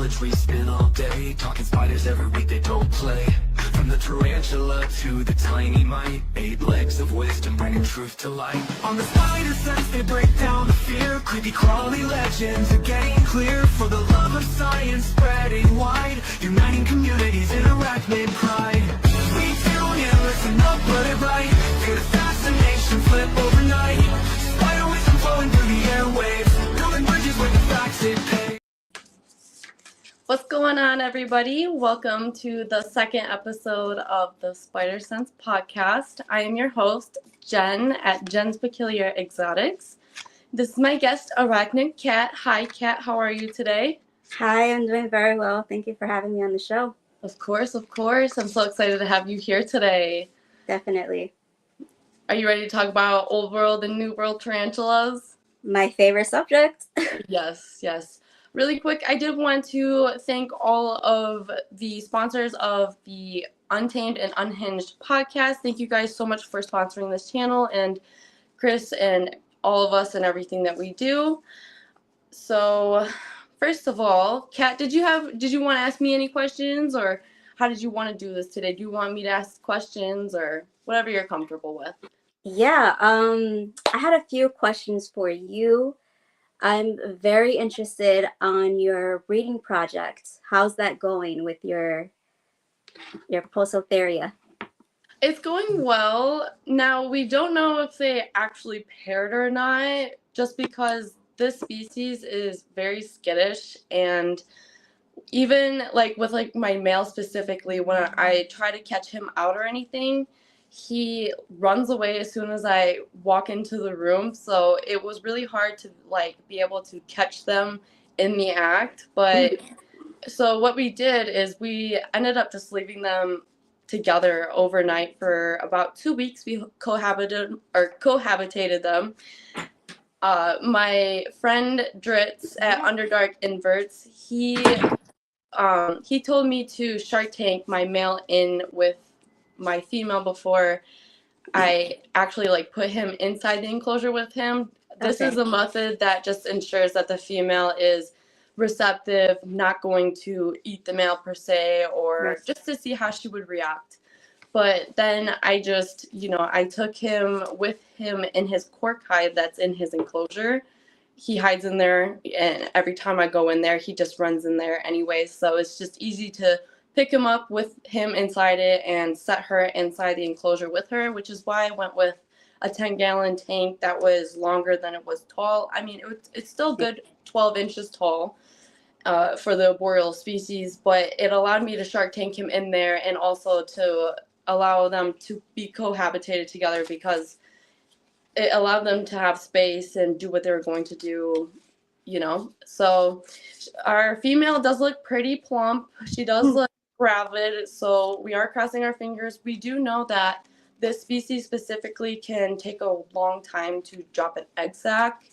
knowledge we spend all day, talking spiders every week they don't play. From the tarantula to the tiny mite, 8 legs of wisdom bringing truth to light. On the spider sense they break down the fear, creepy crawly legends are getting clear. For the love of science spreading wide, uniting communities in arachnid pride. We tune in, listen up, put it right, feel the fascination flip overnight. Spider wisdom flowing through the airwaves, building bridges with the facts it pays. What's going on, everybody? Welcome to the second episode of the Spider Sense podcast. I am your host, Jen, at Jen's Peculiar Exotics. This is my guest, Arachnid Cat. Hi, Cat. How are you today? Hi, I'm doing very well. Thank you for having me on the show. Of course, of course. I'm so excited to have you here today. Definitely. Are you ready to talk about Old World and New World tarantulas? My favorite subject. Yes, yes. Really quick, I did want to thank all of the sponsors of the Untamed and Unhinged podcast. Thank you guys so much for sponsoring this channel, and Chris and all of us and everything that we do. So, first of all, Kat, did you want to ask me any questions, or how did you want to do this today? Do you want me to ask questions, or whatever you're comfortable with? Yeah, I had a few questions for you. I'm very interested on your breeding project. How's that going with your Poecilotheria? It's going well. Now, we don't know if they actually paired or not, just because this species is very skittish, and even with my male specifically, when I try to catch him out or anything, he runs away as soon as I walk into the room. So it was really hard to be able to catch them in the act. But so what we did is we ended up just leaving them together overnight for about 2 weeks. We cohabitated them. My friend Dritz at Underdark Inverts, he told me to Shark Tank my male in with my female before I actually put him inside the enclosure with him. This is a method that just ensures that the female is receptive, not going to eat the male per se, or just to see how she would react. But then I just, I took him with him in his cork hide that's in his enclosure. He hides in there, and every time I go in there, he just runs in there anyway. So it's just easy to pick him up with him inside it and set her inside the enclosure with her, which is why I went with a 10-gallon tank that was longer than it was tall. I mean, it's still good 12 inches tall for the boreal species, but it allowed me to Shark Tank him in there and also to allow them to be cohabitated together, because it allowed them to have space and do what they were going to do, So our female does look pretty plump. She does look gravid, so we are crossing our fingers. We do know that this species specifically can take a long time to drop an egg sac,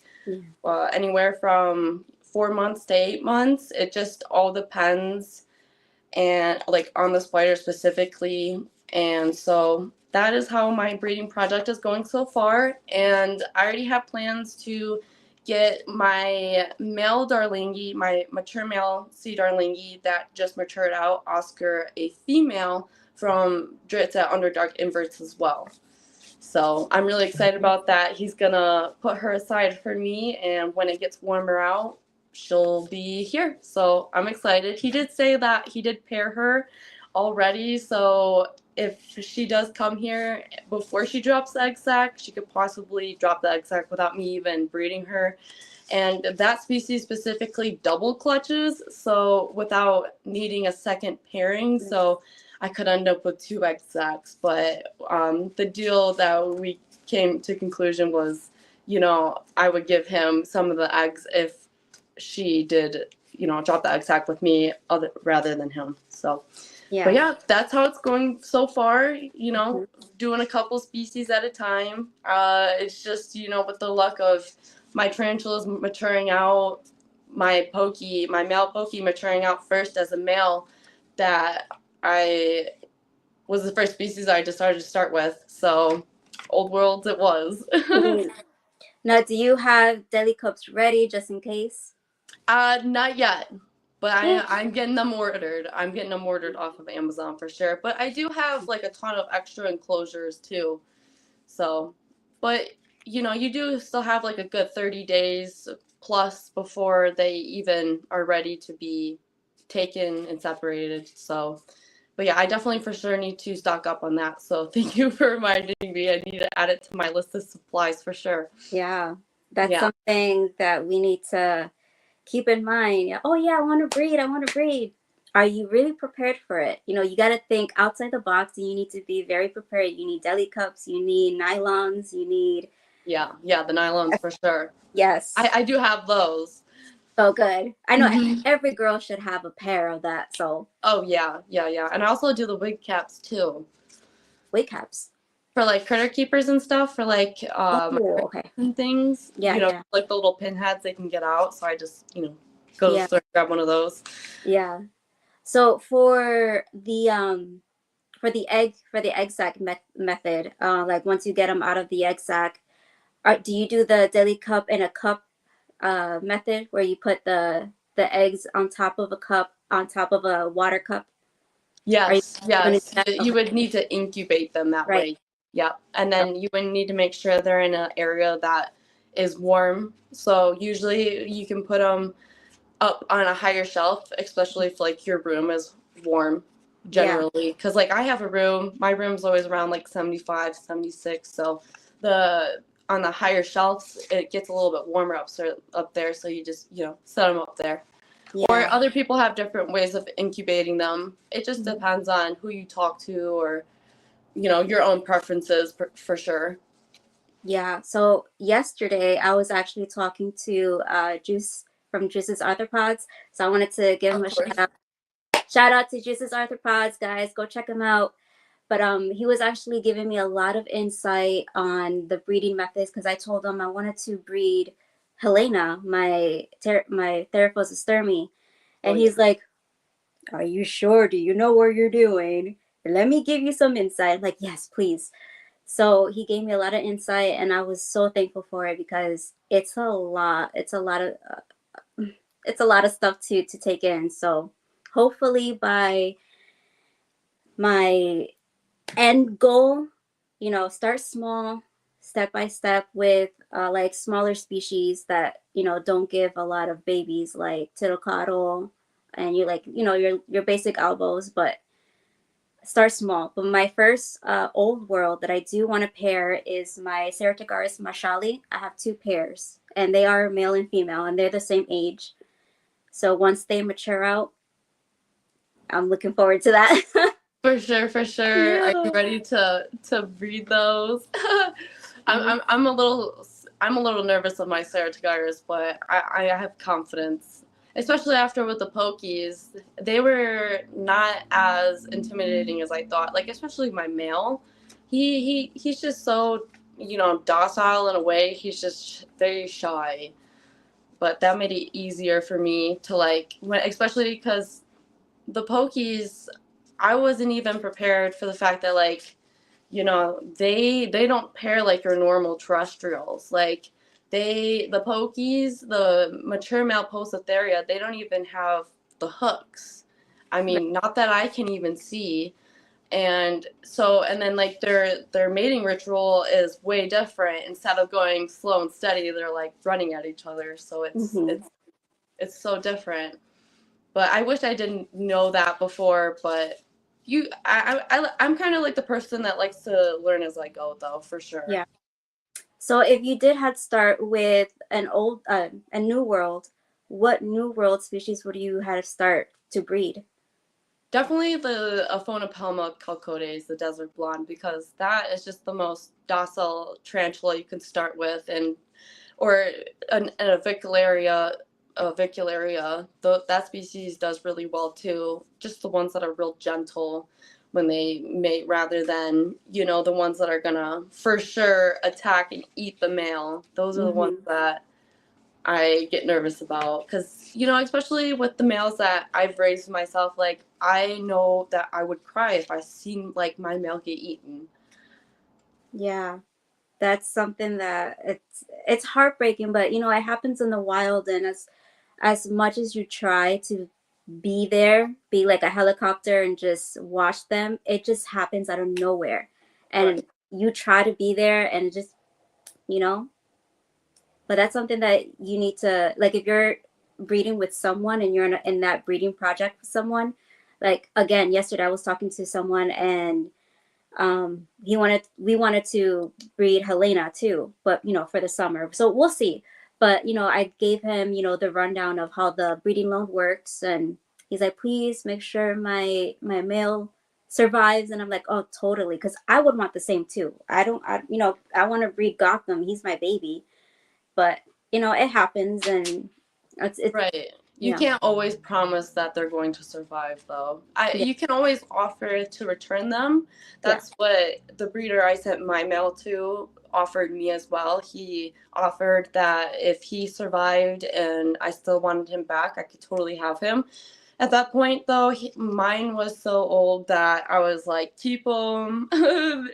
anywhere from 4 months to 8 months. It just all depends, and on the spider specifically. And so that is how my breeding project is going so far, and I already have plans to get my male darlingi, my mature male sea darlingi that just matured out, Oscar, a female from Dritz at Underdark Inverts as well. So I'm really excited about that. He's gonna put her aside for me, and when it gets warmer out, she'll be here. So I'm excited. He did say that he did pair her already, so if she does come here before she drops the egg sac, she could possibly drop the egg sac without me even breeding her. And that species specifically double clutches, so without needing a second pairing, so I could end up with 2 egg sacs. But the deal that we came to conclusion was, I would give him some of the eggs if she did, drop the egg sac with me rather than him. So. Yeah. But yeah, that's how it's going so far, doing a couple species at a time. It's just, with the luck of my tarantulas maturing out, my male pokey maturing out first as a male, that I was the first species I decided to start with. So Old Worlds it was. Now, do you have deli cups ready just in case? Not yet. But I'm getting them ordered. I'm getting them ordered off of Amazon for sure. But I do have like a ton of extra enclosures too. So, but you do still have like a good 30 days plus before they even are ready to be taken and separated. So, but yeah, I definitely for sure need to stock up on that. So thank you for reminding me. I need to add it to my list of supplies for sure. Yeah, that's Yeah. something that we need to keep in mind. Yeah, oh yeah, I want to breed. I want to breed. Are you really prepared for it? You got to think outside the box, and you need to be very prepared. You need deli cups, you need nylons, you need. Yeah, the nylons for sure. Yes. I do have those. So good. I know Mhm. every girl should have a pair of that. So Oh yeah. And I also do the wig caps too. wig caps. For like critter keepers and stuff, for like my Oh, okay. critters and things, Yeah. like the little pinheads they can get out. So I just, go to the Yeah. store and grab one of those. Yeah. So for the egg sac method, like once you get them out of the egg sac, do you do the deli cup in a cup method where you put the eggs on top of a cup on top of a water cup? Are you going to do Yes. that? You Okay. would need to incubate them that Right. way. Yep. And Oh, then you would need to make sure they're in an area that is warm. So usually you can put them up on a higher shelf, especially if like your room is warm yeah. generally. Because like I have a room, my room's always around like 75, 76. So the on the higher shelves, it gets a little bit warmer up there. So you just set them up there. Or Yeah. other people have different ways of incubating them. It just Mhm. depends on who you talk to or your own preferences for sure. Yeah. So yesterday I was actually talking to Juice from Juice's Arthropods. So I wanted to give him Of a course. shout out. Shout out to Juice's Arthropods, guys. Go check him out. But he was actually giving me a lot of insight on the breeding methods because I told him I wanted to breed Helena, my Theraphosa sturmi, Oh and yeah. he's like, "Are you sure? Do you know what you're doing? Let me give you some insight." I'm like, yes, please. So he gave me a lot of insight, and I was so thankful for it because it's a lot. It's a lot of stuff to take in. So hopefully by my end goal, start small, step by step with like smaller species that don't give a lot of babies, like titocatl, and you like your basic elbows, but start small. But my first old world that I do want to pair is my Ceratogaris mashali. I have two pairs, and they are male and female, and they're the same age. So once they mature out, I'm looking forward to that. For sure, for sure. Are you Yeah. ready to breed those? I'm a little nervous of my Saratogatas, but I have confidence. Especially after with the Pokies, they were not as intimidating as I thought. Like especially my male, he's just so docile in a way. He's just very shy, but that made it easier for me to like especially because the Pokies, I wasn't even prepared for the fact that like, they don't pair like your normal terrestrials. Like the Pokies, the mature male Poecitheria, they don't even have the hooks. I mean, not that I can even see. And then like their mating ritual is way different. Instead of going slow and steady, they're like running at each other. So it's Mhm. it's it's so different. But I wish I didn't know that before. But I'm kind of like the person that likes to learn as I go, though, for sure. Yeah. So if you did have to start with a new world, what new world species would you have to start to breed? Definitely the Aphonopelma calcodes, the desert blonde, because that is just the most docile tarantula you can start with, or an avicularia. That species does really well too. Just the ones that are real gentle when they mate, rather than the ones that are gonna for sure attack and eat the male. Those are the ones Hmm. that I get nervous about because especially with the males that I've raised myself, like I know that I would cry if I seen like my male get eaten. Yeah, that's something that it's heartbreaking, but it happens in the wild, and as much as you try to be there, be like a helicopter and just watch them. It just happens out of nowhere. Right. And you try to be there and it just, you know, but that's something that you need to, like, if you're breeding with someone and you're in that breeding project with someone, like, again, yesterday I was talking to someone and we wanted to breed Helena too, but for the summer. So we'll see. But I gave him, the rundown of how the breeding loan works, and he's like, please make sure my male survives. And I'm like, oh, totally, because I would want the same too. I want to breed Gotham. He's my baby, but it happens, and it's Right. You yeah, can't always promise that they're going to survive, though. yeah, You can always offer to return them. yeah. That's what the breeder I sent my mail to offered me as well. He offered that if he survived and I still wanted him back, I could totally have him. At that point, though, mine was so old that I was like, keep him.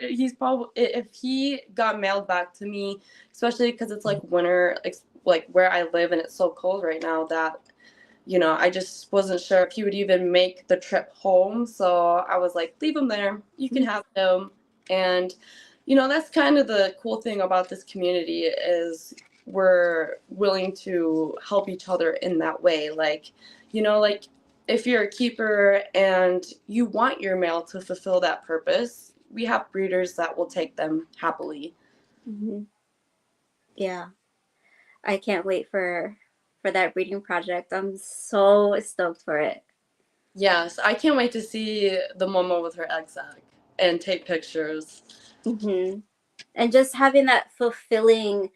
He's probably, if he got mailed back to me, especially because it's like winter, like where I live and it's so cold right now that, I just wasn't sure if he would even make the trip home. So I was like, leave him there. You can have him. And, that's kind of the cool thing about this community is we're willing to help each other in that way. Like, like if you're a keeper and you want your male to fulfill that purpose, we have breeders that will take them happily. Hmm. Yeah. I can't wait for that breeding project. I'm so stoked for it. Yes, I can't wait to see the mama with her egg sac and take pictures. Hmm. And just having that fulfilling,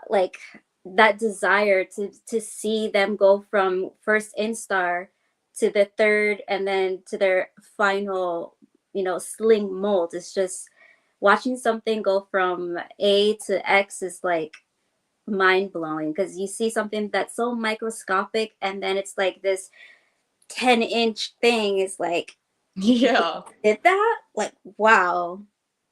like, that desire to see them go from first instar to the third and then to their final, sling molt. It's just watching something go from A to X is like mind blowing, because you see something that's so microscopic and then it's like this 10-inch thing is like, Yeah, did that? Like, wow.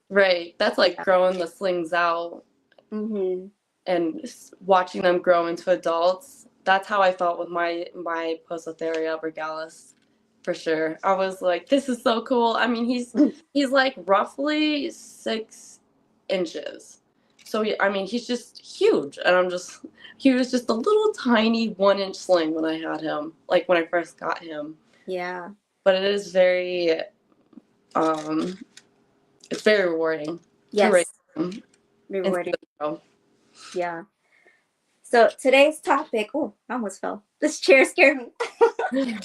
right. That's like Yeah. growing the slings out Hmm. and watching them grow into adults. That's how I felt with my Poecilotheria regalis, for sure. I was like, this is so cool. I mean, he's like roughly 6 inches. So he's just huge, and he was just a little tiny 1 inch sling when I had him, like when I first got him. Yeah. But it is very, um, it's very rewarding to raise Yes. them and see Rewarding. them grow. Yeah. So today's topic, oh, I almost fell. This chair scared me.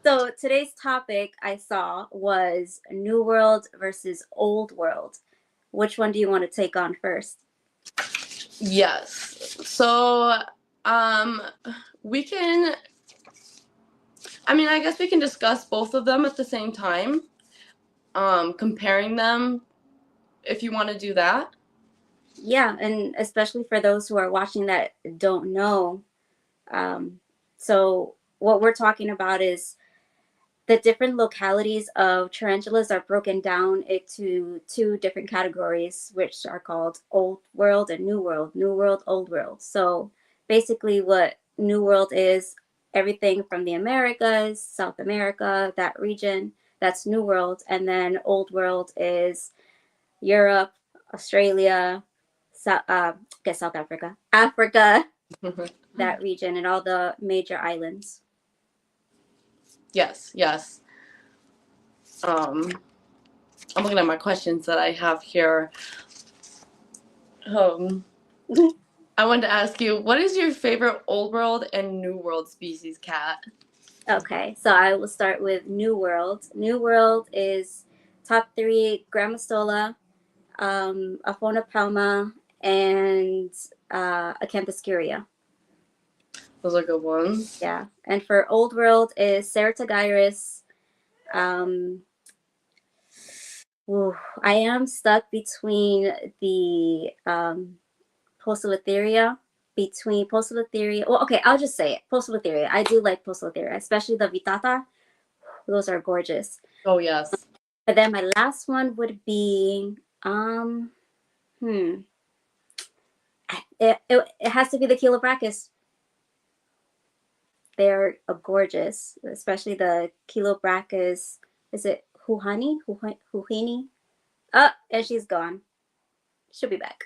So today's topic I saw was New World versus Old World. Which one do you want to take on first? Yes. So, um, we can, I guess we can discuss both of them at the same time, comparing them if you want to do that. Yeah, and especially for those who are watching that don't know. So what we're talking about is the different localities of tarantulas are broken down into two different categories, which are called Old World and New World. New World, Old World. So basically, what New World is, everything from the Americas, South America, that region, that's New World. And then Old World is Europe, Australia, South Africa, that region, and all the major islands. Yes, yes. Um, I'm looking at my questions that I have here. Um, I wanted to ask you, what is your favorite Old World and New World species cat? Okay, so I will start with New World. New World is top three: Grammostola, Aphona palma, and Acanthoscuria. Those are good ones. Yeah, and for Old World is Ceratogyrus. Um, I am stuck between the Poecilotheria. Well, okay, I'll just say it. Poecilotheria. I do like Poecilotheria, especially the Vitata. Those are gorgeous. Oh, yes. But then my last one would be hmm. It has to be the Chilobrachus. they're gorgeous, especially the Chilobrachus. Is it Huhini? Oh, and she's gone. She'll be back.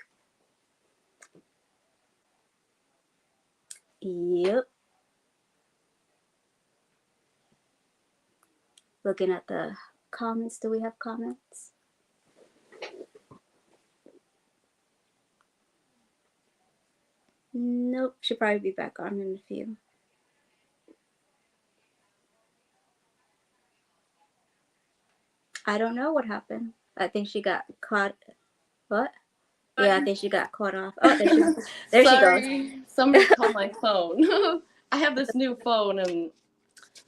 Yep. Looking at the comments. Do we have comments? Nope. She'll probably be back on in a few. I don't know what happened. I think she got caught. What? Yeah, I think she got caught off. Oh, there she goes. Somebody called my phone. I have this new phone, and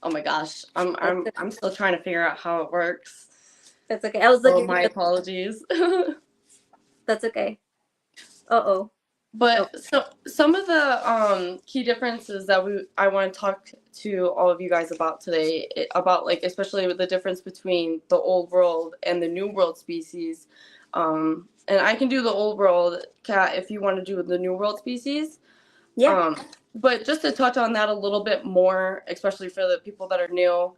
oh my gosh, I'm still trying to figure out how it works. That's okay. I was looking. Oh, my apologies. That's okay. Uh-oh. But so some of the key differences that I want to talk to all of you guys about today, about like especially with the difference between the old world and the new world species. And I can do the old world, Kat, if you want to do the new world species. Yeah. But just to touch on that a little bit more, especially for the people that are new,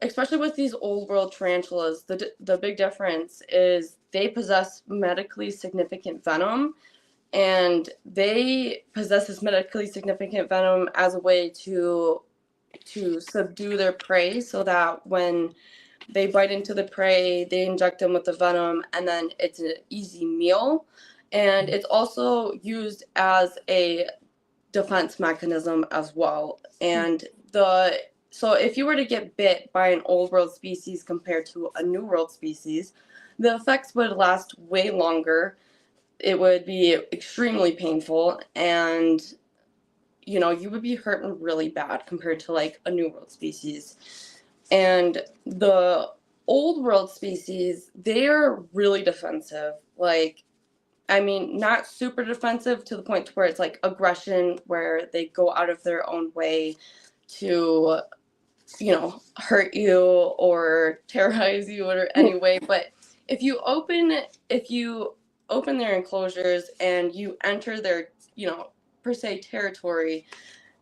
especially with these old world tarantulas, the big difference is they possess medically significant venom, and they possess this medically significant venom as a way to subdue their prey, so that when they bite into the prey, they inject them with the venom, and then it's an easy meal. And it's also used as a defense mechanism as well. And so if you were to get bit by an old world species compared to a new world species, the effects would last way longer. It would be extremely painful, and you would be hurting really bad compared to like a new world species. And the old world species, they're really defensive. Like, I mean, not super defensive to the point where it's like aggression, where they go out of their own way to, hurt you or terrorize you or any way. But if you open their enclosures and you enter their, per se territory,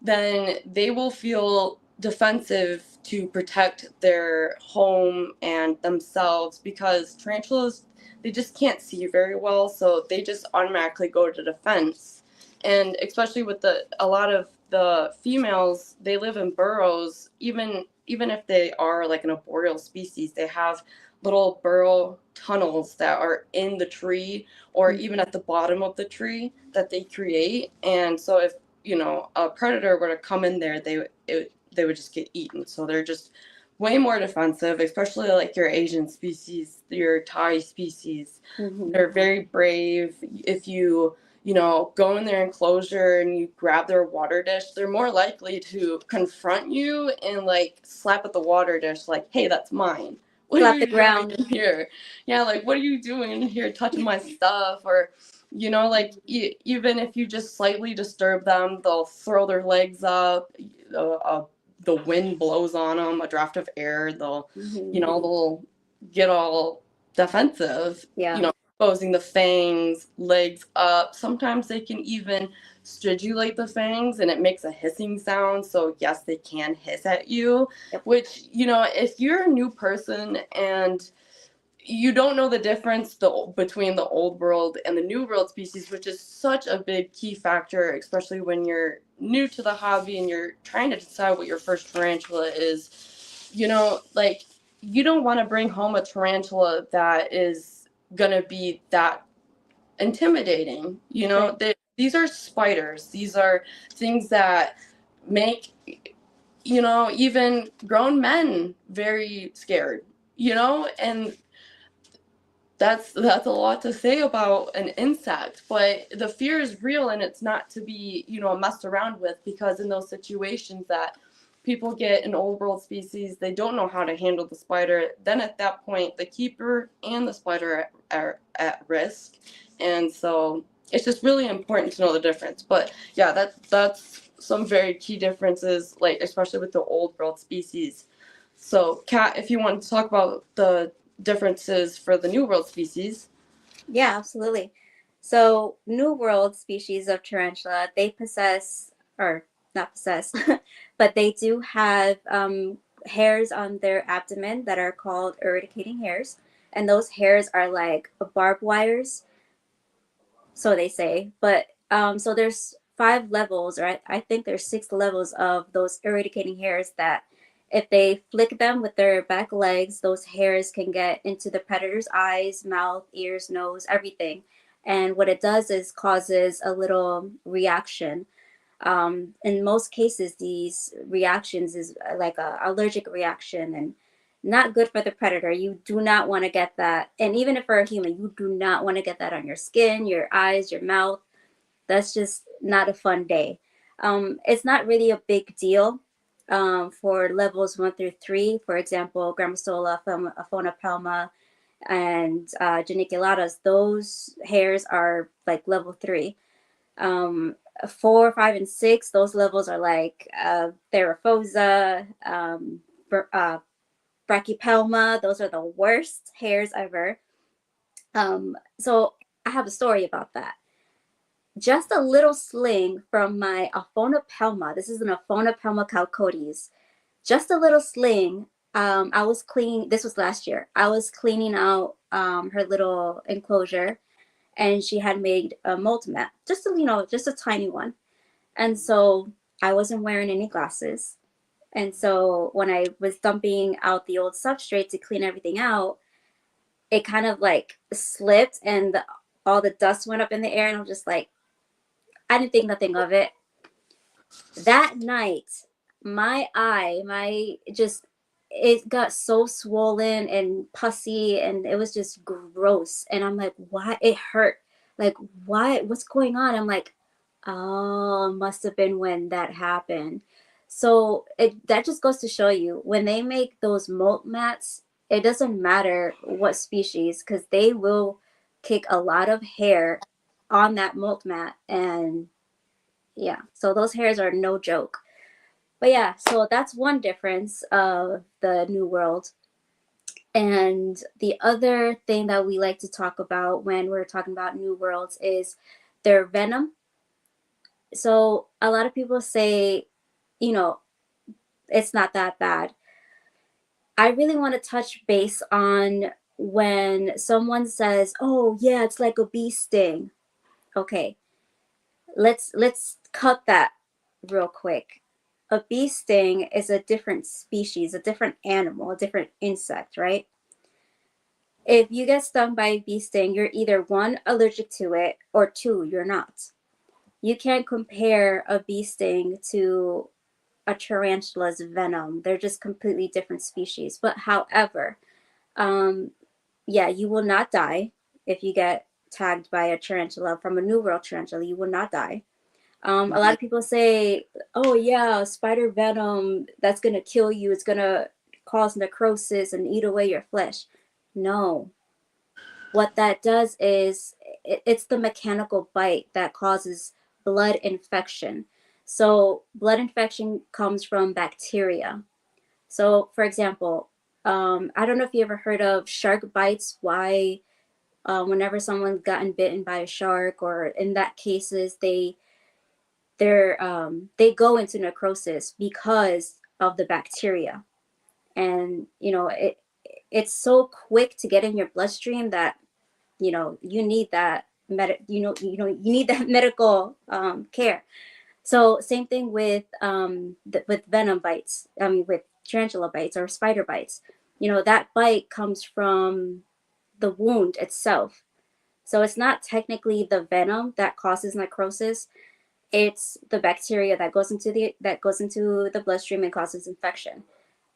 then they will feel defensive to protect their home and themselves, because tarantulas, they just can't see very well, so they just automatically go to defense. And especially with a lot of the females, they live in burrows. Even if they are like an arboreal species, they have little burrow tunnels that are in the tree or even at the bottom of the tree that they create. And so if a predator were to come in there, they would just get eaten. So they're just way more defensive, especially like your Asian species, your Thai species. Mm-hmm. They're very brave. If you go in their enclosure and you grab their water dish, they're more likely to confront you and like slap at the water dish, like, "Hey, that's mine. What Slap are the you ground doing in here? Yeah, like, what are you doing in here touching my stuff?" Or, like, even if you just slightly disturb them, they'll throw their legs up. The wind blows on them, a draft of air. They'll, they'll get all defensive. Yeah. Exposing the fangs, legs up. Sometimes they can even stridulate the fangs, and it makes a hissing sound. So yes, they can hiss at you. Yep. Which, if you're a new person and you don't know the difference between the old world and the new world species, which is such a big key factor, especially when you're new to the hobby and you're trying to decide what your first tarantula is, like, you don't want to bring home a tarantula that is gonna be that intimidating. These are spiders. These are things that make even grown men very scared, and that's a lot to say about an insect. But the fear is real, and it's not to be messed around with, because in those situations that people get an old world species, they don't know how to handle the spider. Then at that point, the keeper and the spider are at risk. And so it's just really important to know the difference. But yeah, that's some very key differences, like especially with the old world species. So Kat, if you want to talk about the differences for the new world species. Yeah, absolutely. So new world species of tarantula, they possess, or not possessed, but they do have hairs on their abdomen that are called eradicating hairs. And those hairs are like barbed wires, so they say. But so there's 5 levels, or I think there's 6 levels of those eradicating hairs that if they flick them with their back legs, those hairs can get into the predator's eyes, mouth, ears, nose, everything. And what it does is causes a little reaction. In most cases, these reactions is like a allergic reaction and not good for the predator. You do not want to get that. And even if you're a human, you do not want to get that on your skin, your eyes, your mouth. That's just not a fun day. It's not really a big deal for levels 1 through 3. For example, Grammostola, Aphonopelma, and Janiculatus. Those hairs are like level 3. 4, 5, and 6, those levels are like Theraphosa, Brachypelma. Those are the worst hairs ever. So I have a story about that. Just a little sling from my Aphonopelma. This is an Aphonopelma chalcodes. Just a little sling. I was cleaning. This was last year. I was cleaning out her little enclosure, and she had made a molt mat, just just a tiny one. And so I wasn't wearing any glasses. And so when I was dumping out the old substrate to clean everything out, it kind of like slipped and all the dust went up in the air. And I'm just like, I didn't think nothing of it. That night, my eye, it got so swollen and pussy, and it was just gross. And I'm like, why? It hurt. Like, why? What's going on? I'm like, oh, must have been when that happened. So that just goes to show you, when they make those molt mats, it doesn't matter what species, because they will kick a lot of hair on that molt mat. And yeah, so those hairs are no joke. But yeah, so that's one difference of the New World. And the other thing that we like to talk about when we're talking about New Worlds is their venom. So a lot of people say, it's not that bad. I really want to touch base on when someone says, oh yeah, it's like a bee sting. Okay, let's cut that real quick. A bee sting is a different species, a different animal, a different insect, right? If you get stung by a bee sting, you're either 1, allergic to it, or 2, you're not. You can't compare a bee sting to a tarantula's venom. They're just completely different species. But however, yeah, you will not die if you get tagged by a tarantula from a New World tarantula. You will not die. A lot of people say, oh yeah, spider venom, that's going to kill you. It's going to cause necrosis and eat away your flesh. No. What that does is it's the mechanical bite that causes blood infection. So blood infection comes from bacteria. So for example, I don't know if you ever heard of shark bites, why whenever someone's gotten bitten by a shark, or in that cases, they go into necrosis because of the bacteria. And it's so quick to get in your bloodstream that you need that you need that medical care. So same thing with venom bites. I mean, with tarantula bites or spider bites. That bite comes from the wound itself. So it's not technically the venom that causes necrosis. It's the bacteria that goes into the bloodstream and causes infection.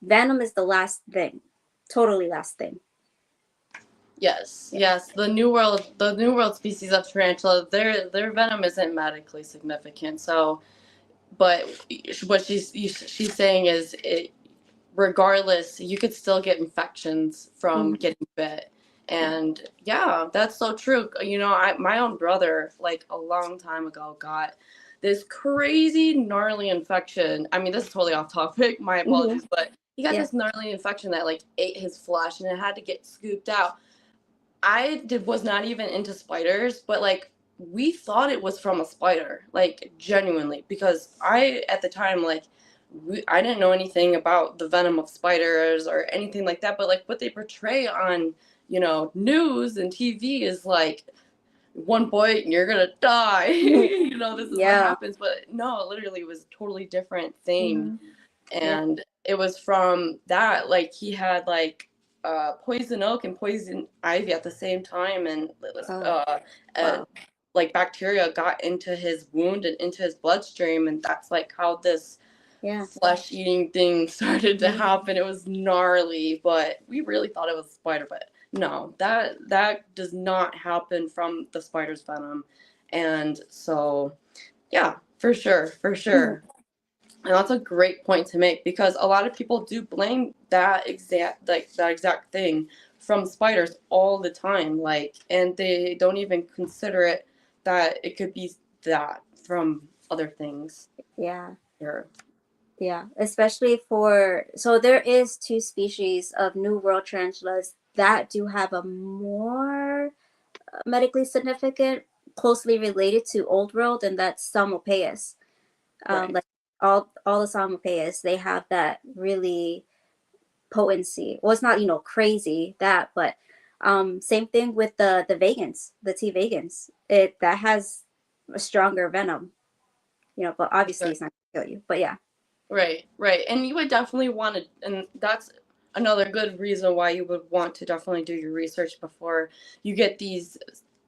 Venom is the last thing, totally last thing. Yes, yes. The New World species of tarantula, their venom isn't medically significant. So, but what she's saying is, regardless, you could still get infections from getting bit. And yeah, that's so true. My own brother, like a long time ago, got this crazy gnarly infection. I mean, this is totally off topic. My apologies, but he got this gnarly infection that like ate his flesh, and it had to get scooped out. Was not even into spiders, but like we thought it was from a spider, like genuinely, because I at the time like I didn't know anything about the venom of spiders or anything like that, but like what they portray on, you know, news and TV is like one bite and you're gonna die. You know, this is what Yeah. happens. But no, it literally was a totally different thing. Mhm. Yeah. And it was from that, like he had like poison oak and poison ivy at the same time, and Oh, uh wow. like bacteria got into his wound and into his bloodstream, and that's like how this Yeah. flesh eating thing started to Mhm. happen. It was gnarly, but we really thought it was a spider, but no, that does not happen from the spider's venom. And so yeah, for sure, for Mhm. sure. And that's a great point to make, because a lot of people do blame that exact thing from spiders all the time, like, and they don't even consider it that it could be that from other things. Yeah. Sure. Yeah. Especially for, so there is two species of New World tarantulas that do have a more medically significant, closely related to Old World, and that's Salmopaeus. Right. Like all the Salmopaeus, they have that really potency. Well, it's not, you know, crazy that, but same thing with the vegans, the T vegans. It that has a stronger venom, you know, but obviously it's not gonna kill you. But yeah. Right, right. And you would definitely want to, and that's another good reason why you would want to definitely do your research before you get these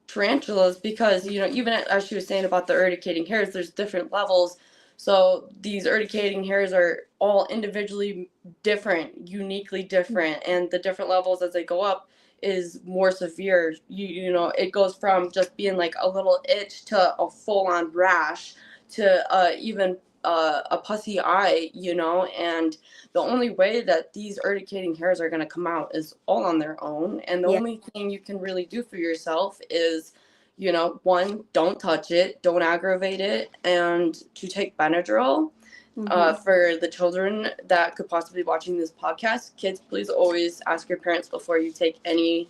tarantulas, because, you know, even as she was saying about the urticating hairs, there's different levels. So these urticating hairs are all individually different, uniquely different, and the different levels as they go up is more severe. You know, it goes from just being like a little itch to a full-on rash to even a pussy eye, you know, and the only way that these urticating hairs are going to come out is all on their own. And the Yeah. only thing you can really do for yourself is, you know, one, don't touch it, don't aggravate it, and to take Benadryl. Mm-hmm. For the children that could possibly be watching this podcast, kids, please always ask your parents before you take any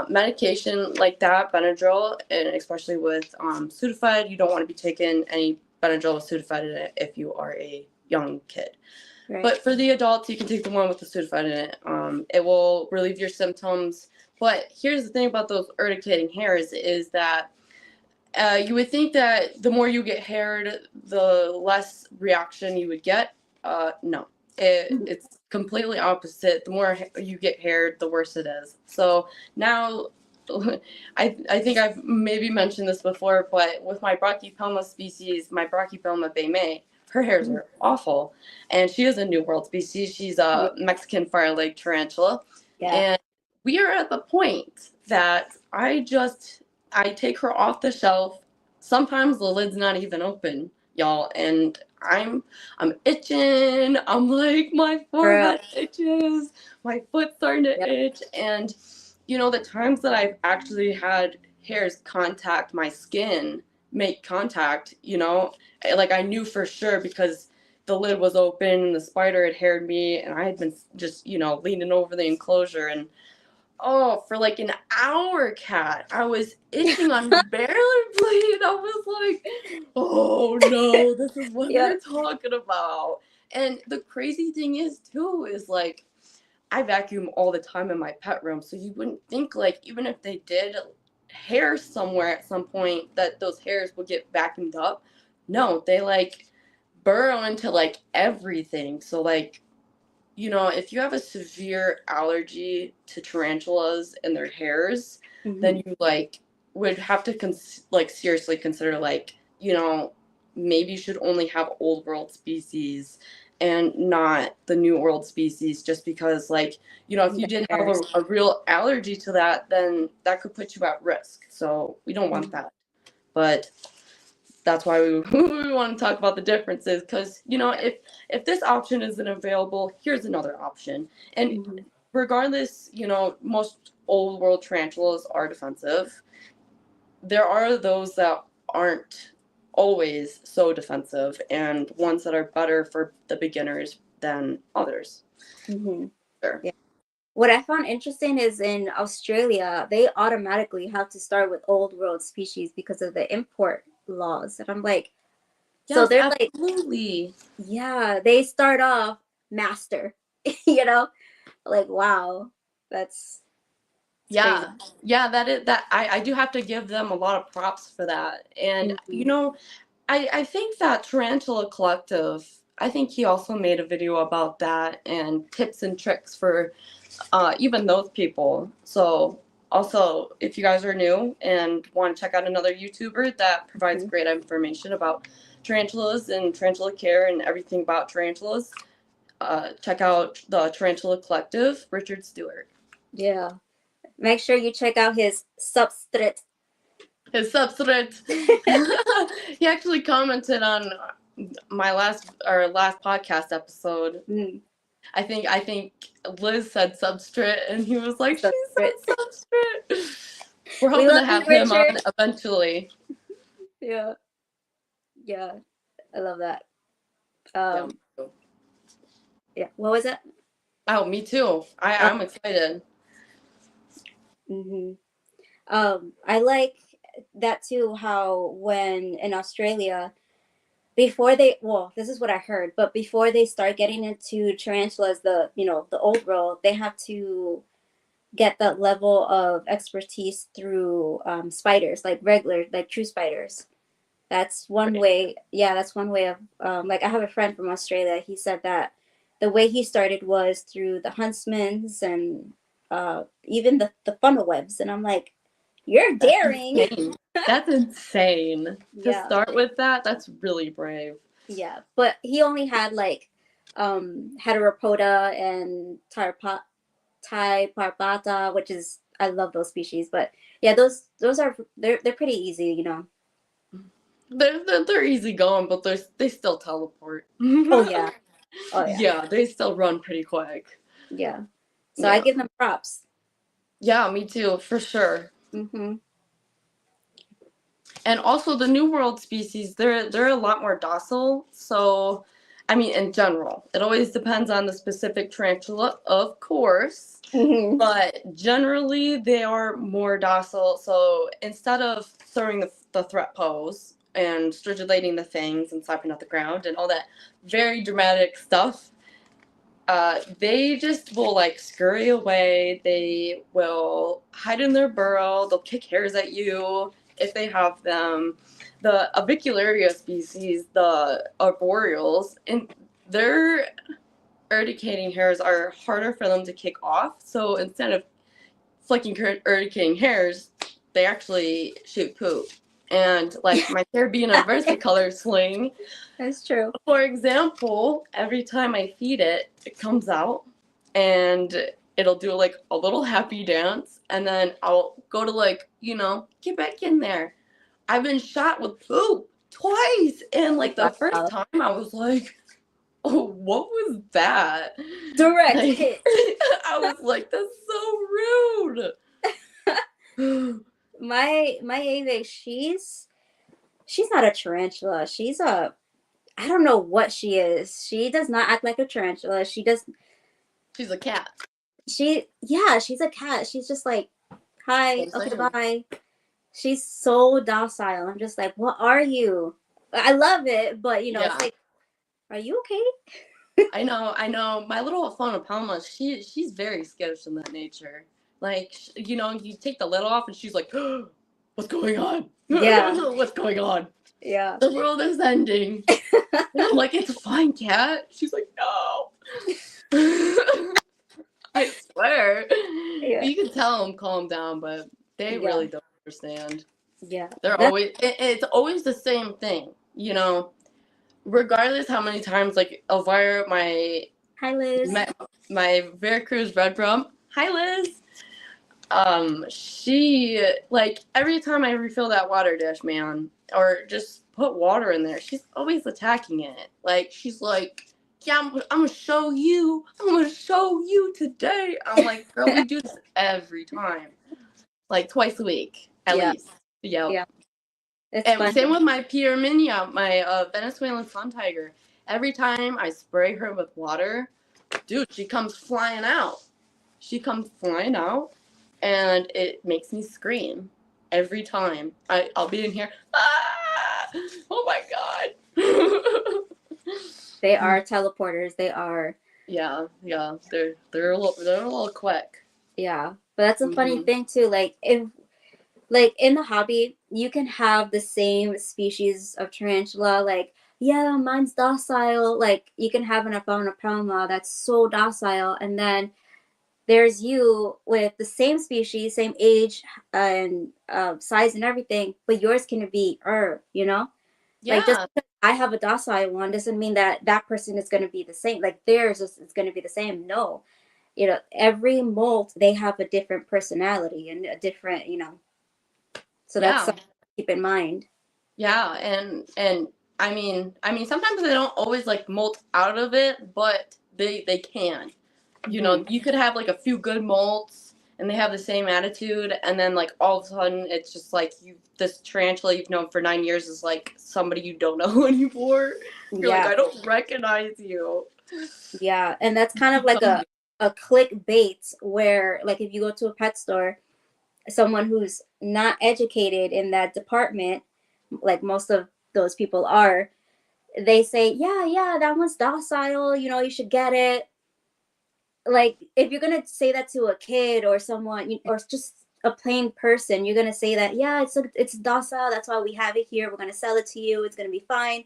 medication like that, Benadryl, and especially with Sudafed. You don't want to be taking any Benadryl with Sudafed in it if you are a young kid. Right. But for the adults, you can take the one with the Sudafed in it. It will relieve your symptoms. But here's the thing about those urticating hairs is that you would think that the more you get haired, the less reaction you would get. No, it's completely opposite. The more you get haired, the worse it is. So now, I think I've maybe mentioned this before, but with my Brachypelma species, my Brachypelma baymay, her hairs are awful, and she is a New World species. She's Yeah. a Mexican fire-leg tarantula, Yeah. and we are at the point that I take her off the shelf. Sometimes the lid's not even open, y'all, and I'm itching. I'm like, my Girl. forehead itches, my foot's starting to Yep. itch, and you know the times that I've actually had hairs contact my skin, make contact, you know, like I knew for sure because the lid was open and the spider had haired me, and I had been just, you know, leaning over the enclosure, and oh, for like an hour, Kat, I was itching unbearably. And I was like, oh no, this is what Yeah. they're talking about. And the crazy thing is, too, is like, I vacuum all the time in my pet room. So you wouldn't think, like, even if they did hair somewhere at some point, that those hairs would get vacuumed up. No, they like burrow into like everything. So, like, you know, if you have a severe allergy to tarantulas and their hairs, then Mm-hmm. you like would have to like seriously consider, like, you know, maybe you should only have old world species and not the new world species, just because, like, you know, if you The did have hairs. a real allergy to that, then that could put you at risk. So we don't want Mhm. that. But that's why we want to talk about the differences, because, you know, if this option isn't available, here's another option. And Mhm. regardless, you know, most old world tarantulas are defensive. There are those that aren't always so defensive, and ones that are better for the beginners than others. Mhm. Sure. Yeah. What I found interesting is in Australia, they automatically have to start with old world species because of the import laws. And I'm like, so Yes, they're like, absolutely. yeah, they start off master, you know, like, wow, that's crazy. Yeah, that is that I do have to give them a lot of props for that. And you Mhm. know, I think that Tarantula Collective, I think he also made a video about that and tips and tricks for even those people. So also, if you guys are new and want to check out another YouTuber that provides Mhm. great information about tarantulas and tarantula care and everything about tarantulas, check out the Tarantula Collective, Richard Stewart. Yeah. Make sure you check out his substrate. His substrate. He actually commented on my last podcast episode. Mm, I think Liz said substrate, and he was like, "She substrate. said substrate." We're We hoping love to you, have him on Richard. eventually. Yeah. Yeah. I love that. Yeah. Yeah. What was it? Oh, me too. Uh, I'm excited. hmm I like that too, how when in Australia, before they, well, this is what I heard, but before they start getting into tarantulas, the old world, they have to get that level of expertise through spiders, like regular, like true spiders. That's one Right. way. Yeah, that's one way of, like, I have a friend from Australia. He said that the way he started was through the huntsmans and even the funnel webs. And I'm like, you're That's daring. insane. That's insane. To Yeah. start with that, that's really brave. Yeah. But he only had like heteropoda and Parpata, which is, I love those species. But yeah, those are, they're pretty easy, you know. They're easy going, but they still teleport. Oh yeah. Oh yeah. Yeah, they still run pretty quick. Yeah. So I Yeah. give them props. Yeah, me too, for sure. Mm-hmm. And also the New World species, they're a lot more docile. So, I mean, in general, it always depends on the specific tarantula, of course. Mm-hmm. But generally, they are more docile. So instead of throwing the threat pose and stridulating the things and slapping at the ground and all that very dramatic stuff, they just will like scurry away. They will hide in their burrow. They'll kick hairs at you if they have them. The avicularia species, the arboreals, and their urticating hairs are harder for them to kick off. So instead of flicking urticating hairs, they actually shoot poop. And like my Caribbean versicolor sling, That's true. for example, every time I feed it, it comes out and it'll do like a little happy dance, and then I'll go to like, get back in there. I've been shot with poop twice, and like the first Wow. time I was like, oh, what was that? Direct Like, hit. I was like, that's so rude. My Ave, she's not a tarantula. She's a, I don't know what she is. She does not act like a tarantula. She's a cat. Yeah, she's a cat. She's just like, hi, I'm okay, saying. bye. She's so docile. I'm just like, what are you? I love it, but Yeah. it's like, are you okay? I know. My little fauna palma, she's very skittish in that nature. Like, you take the lid off and she's like, what's going on? Yeah. What's going on? Yeah. The world is ending. And I'm like, it's fine, cat. She's like, no. I swear. Yeah. You can tell them calm down, but they Yeah. really don't understand. Yeah. They're it's always the same thing, regardless how many times, like, Elvira, Hi, Liz. my Veracruz red rum. Hi, Liz. She, like, every time I refill that water dish, man, or just put water in there, she's always attacking it. Like, she's like, yeah, I'm gonna show you. I'm gonna show you today. I'm like, girl, we do this every time, like twice a week at Yeah. least. Yep. Yeah. It's And fun. same with my Pyraminia, my Venezuelan sun tiger. Every time I spray her with water, dude, she comes flying out. she comes flying out, and it makes me scream every time. I'll be in here. Ah! Oh my god! They are teleporters. They are. Yeah, yeah. They're a little quick. Yeah, but that's a funny Mm-hmm. thing too. Like if like in the hobby, you can have the same species of tarantula. Like yeah, mine's docile. Like you can have an Aponoproma that's so docile, and then there's you with the same species, same age and size and everything, but yours can be like just Yeah, because I have a docile one doesn't mean that that person is going to be the same. Like theirs is going to be the same. No, every molt they have a different personality and a different, so that's yeah, something to keep in mind. yeah. And I mean, sometimes they don't always like molt out of it, but they can. You know, Hmm. you could have like a few good molts and they have the same attitude, and then like all of a sudden it's just like this tarantula you've known for 9 years is like somebody you don't know anymore. You're like, Yeah, I don't recognize you. yeah, and that's kind of like Become a clickbait where like if you go to a pet store, someone who's not educated in that department, like most of those people are, they say, yeah, that one's docile, you should get it. Like if you're gonna say that to a kid or someone or just a plain person, you're gonna say that it's docile, that's why we have it here, we're gonna sell it to you, it's gonna be fine.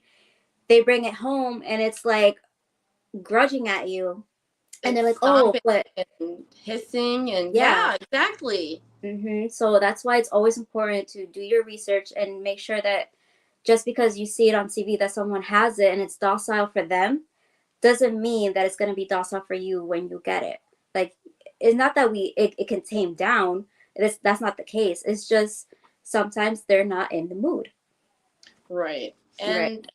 They bring it home and it's like grudging at you, and they're it's like, oh, stomping but and hissing and yeah. yeah, exactly. So that's why it's always important to do your research and make sure that just because you see it on TV that someone has it and it's docile for them doesn't mean that it's going to be docile for you when you get it. Like it's not that it can tame down. That's not the case. It's just sometimes they're not in the mood. Right. Right. And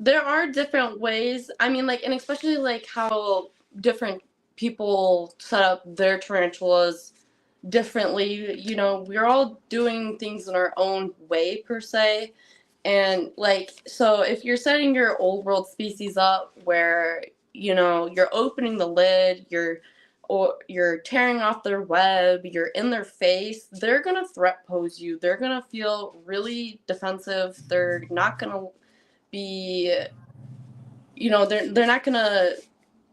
there are different ways. I mean, like, and especially like how different people set up their tarantulas differently. You know, we're all doing things in our own way, per se. And, like, so if you're setting your old world species up where, you're opening the lid, or you're tearing off their web, you're in their face, they're gonna threat pose you. They're gonna feel really defensive. They're not gonna be they're not gonna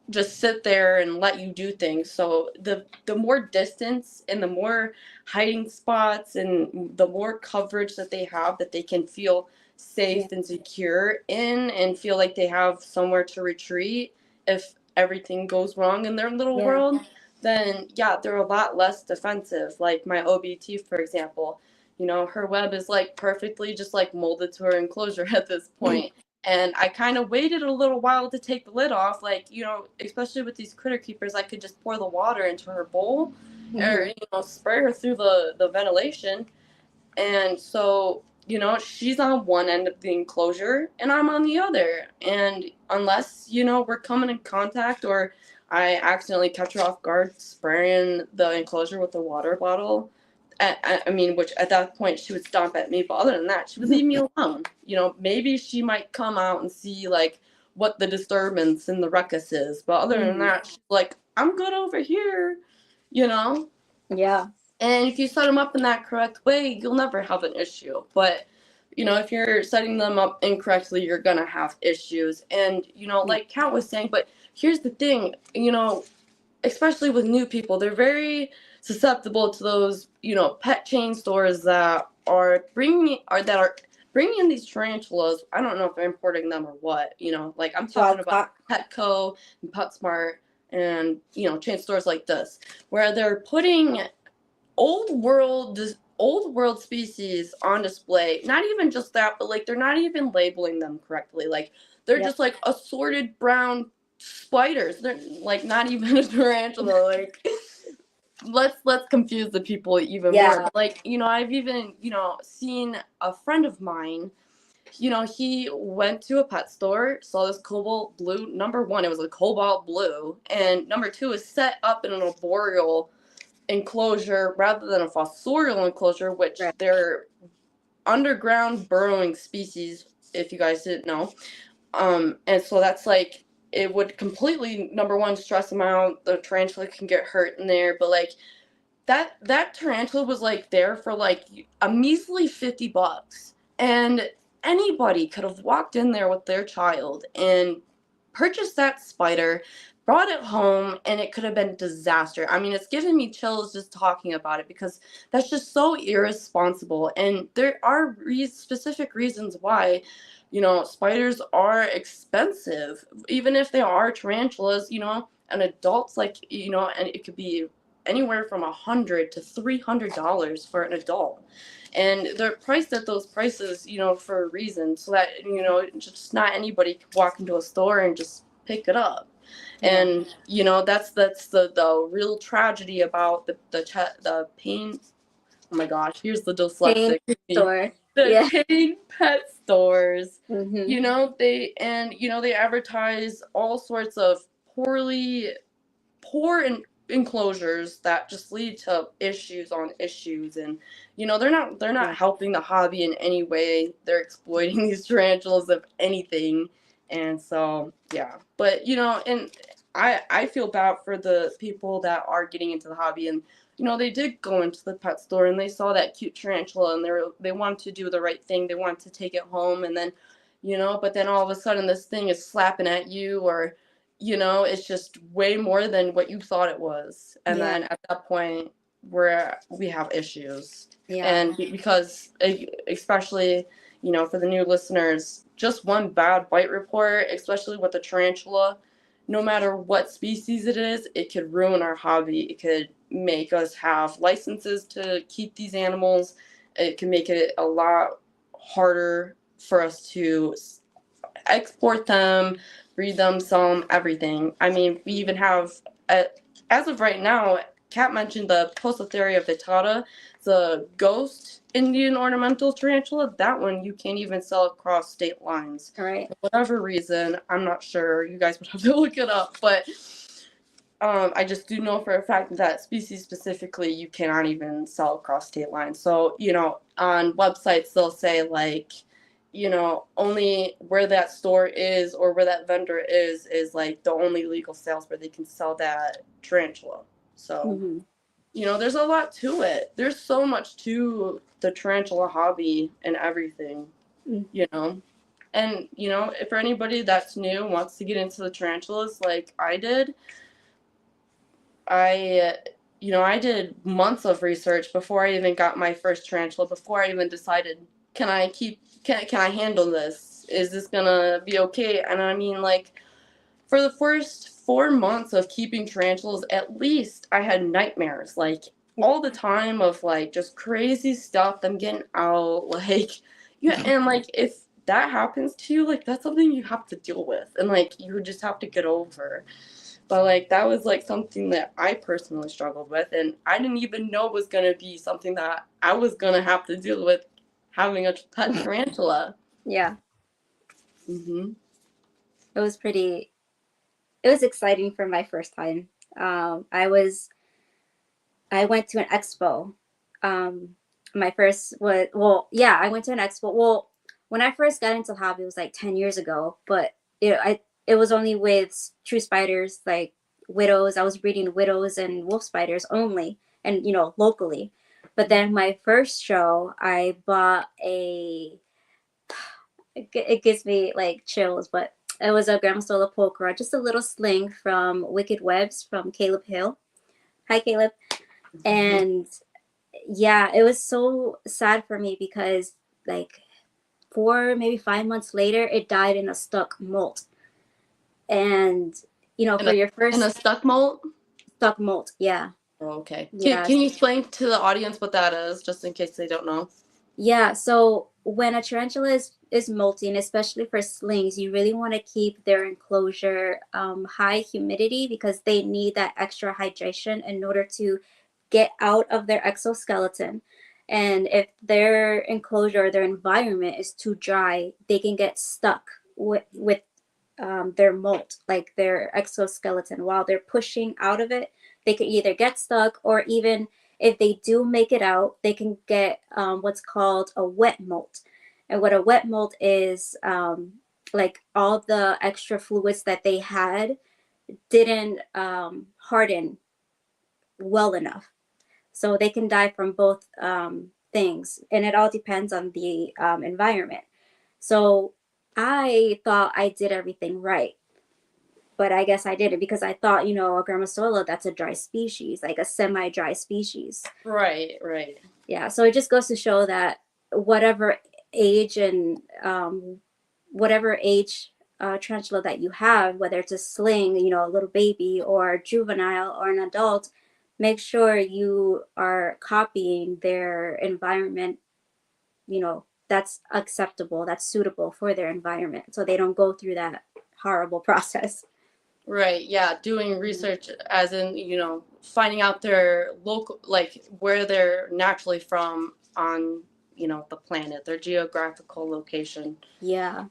just sit there and let you do things. So the more distance and the more hiding spots and the more coverage that they have, that they can feel Yeah. safe and secure in and feel like they have somewhere to retreat if everything goes wrong in their little Yeah. world, then yeah, they're a lot less defensive. Like my OBT, for example, her web is like perfectly just like molded to her enclosure at this point. And I kind of waited a little while to take the lid off. Like, especially with these critter keepers, I could just pour the water into her bowl or, Hmm. spray her through the ventilation. And so, she's on one end of the enclosure and I'm on the other. And unless, we're coming in contact or I accidentally catch her off guard spraying the enclosure with a water bottle, I mean, which at that point she would stomp at me, but other than that, she would leave me alone. Maybe she might come out and see like what the disturbance in the ruckus is, but other than Hmm. that, she's like, I'm good over here, you know. Yeah. And if you set them up in that correct way, you'll never have an issue. But if you're setting them up incorrectly, you're gonna have issues. And Yeah. like Kat was saying, but here's the thing, especially with new people, they're very susceptible to those, pet chain stores that are bringing in these tarantulas. I don't know if they're importing them or what, like I'm talking about Talk. Petco and PetSmart and, chain stores like this, where they're putting old world species on display. Not even just that, but like they're not even labeling them correctly. Like they're Yep. just like assorted brown spiders. They're like not even a tarantula. Like let's confuse the people even more. Yeah. But like, I've even, seen a friend of mine, he went to a pet store, saw this cobalt blue. Number one, it was a cobalt blue, and number two is set up in an arboreal enclosure rather than a fossorial enclosure, which Right. they're underground burrowing species, if you guys didn't know. And so that's like it would completely, number one, stress them out. The tarantula can get hurt in there, but like that tarantula was like there for like a measly $50, and anybody could have walked in there with their child and purchased that spider, brought it home, and it could have been disaster. I mean, it's giving me chills just talking about it, because that's just so irresponsible. And there are specific reasons why, spiders are expensive, even if they are tarantulas. An adult's like, and it could be anywhere from $100 to $300 for an adult, and they're priced at those prices, for a reason, so that just not anybody can walk into a store and just pick it up. Yeah. And that's the real tragedy about the pain. Oh my gosh, here's the Chain dyslexic. store. The Yeah. chain pet stores. Mm-hmm. They advertise all sorts of poor enclosures that just lead to issues on issues. And they're not Yeah. helping the hobby in any way. They're exploiting these tarantulas, if anything. And so, yeah, but and I feel bad for the people that are getting into the hobby, and they did go into the pet store and they saw that cute tarantula, and they wanted to do the right thing. They wanted to take it home, and then but then all of a sudden this thing is slapping at you, or it's just way more than what you thought it was. And Yeah. then at that point, we have issues. Yeah. And because, especially, for the new listeners, just one bad bite report, especially with the tarantula, no matter what species it is, it could ruin our hobby. It could make us have licenses to keep these animals. It can make it a lot harder for us to export them, breed them, sell them, everything. I mean, we even have, as of right now, Kat mentioned the Poecilotheria vittata, the ghost Indian ornamental tarantula. That one you can't even sell across state lines. All right. For whatever reason, I'm not sure. You guys would have to look it up, but I just do know for a fact that species specifically you cannot even sell across state lines. So, on websites they'll say like, only where that store is or where that vendor is like the only legal sales where they can sell that tarantula. So, Mm-hmm. there's a lot to it. There's so much to the tarantula hobby and everything, And, if for anybody that's new, wants to get into the tarantulas like I did, I did months of research before I even got my first tarantula, before I even decided, can I handle this? Is this gonna be okay? And I mean, like, for the first 4 months of keeping tarantulas, at least I had nightmares, like, all the time, of like just crazy stuff, them getting out, like, and like if that happens to you, like, that's something you have to deal with, and like you just have to get over. But like that was like something that I personally struggled with, and I didn't even know it was gonna be something that I was gonna have to deal with, having a pet tarantula. Yeah. Mhm. It was exciting for my first time. I went to an expo. My first was, well, yeah, I went to an expo. Well, when I first got into the hobby, it was like 10 years ago, but it was only with true spiders, like widows. I was breeding widows and wolf spiders only, and locally. But then my first show, I bought it gives me like chills, but it was a Grammostola pulchra, just a little sling from Wicked Webs from Caleb Hill. Hi, Caleb. And yeah, it was so sad for me because like 4, maybe 5 months later, it died in a stuck molt. And for your first in a stuck molt. stuck molt, yeah. Oh, okay. Yeah. Can you explain to the audience what that is, just in case they don't know? Yeah, so when a tarantula is molting, especially for slings, you really want to keep their enclosure high humidity, because they need that extra hydration in order to get out of their exoskeleton. And if their enclosure or their environment is too dry, they can get stuck with their molt, like their exoskeleton. While they're pushing out of it, they could either get stuck, or even if they do make it out, they can get what's called a wet molt. And what a wet molt is, like all the extra fluids that they had didn't harden well enough. So they can die from both things. And it all depends on the environment. So I thought I did everything right. But I guess I didn't, because I thought, a grammostola, that's a dry species, like a semi-dry species. Right, right. Yeah. So it just goes to show that whatever age and whatever age tarantula that you have, whether it's a sling, a little baby or juvenile or an adult, make sure you are copying their environment, that's acceptable, that's suitable for their environment, so they don't go through that horrible process. Right, yeah, doing research as in, finding out their local, like where they're naturally from on, the planet, their geographical location. Yeah.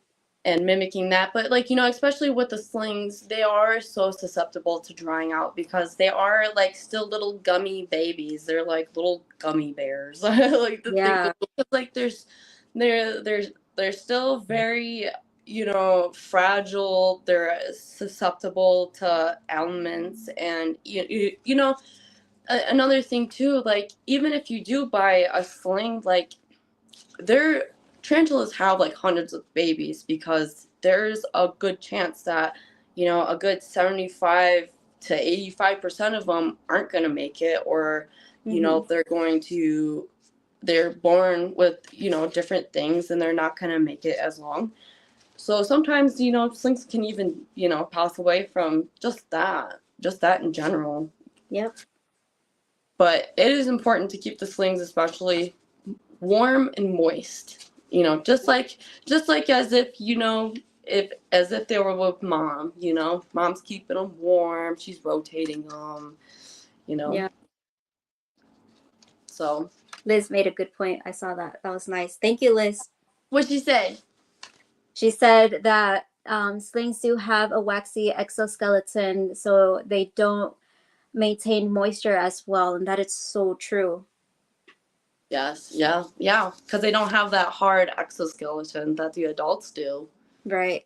And mimicking that. But like, especially with the slings, they are so susceptible to drying out because they are like still little gummy babies. They're like little gummy bears. Like the Yeah. thing, like they're still very, fragile. They're susceptible to ailments, and another thing too, like even if you do buy a sling, like they're tarantulas have like hundreds of babies because there's a good chance that a good 75 to 85% of them aren't going to make it, or they're born with different things and they're not going to make it as long. So sometimes slings can even pass away from just that in general. Yep. But it is important to keep the slings especially warm and moist. Just like as if as if they were with mom. Mom's keeping them warm. She's rotating them. Yeah. So Liz made a good point. I saw that. That was nice. Thank you, Liz. what'd she say? She said that slings do have a waxy exoskeleton, so they don't maintain moisture as well, and that is so true. Yes, yeah, because they don't have that hard exoskeleton that the adults do. Right.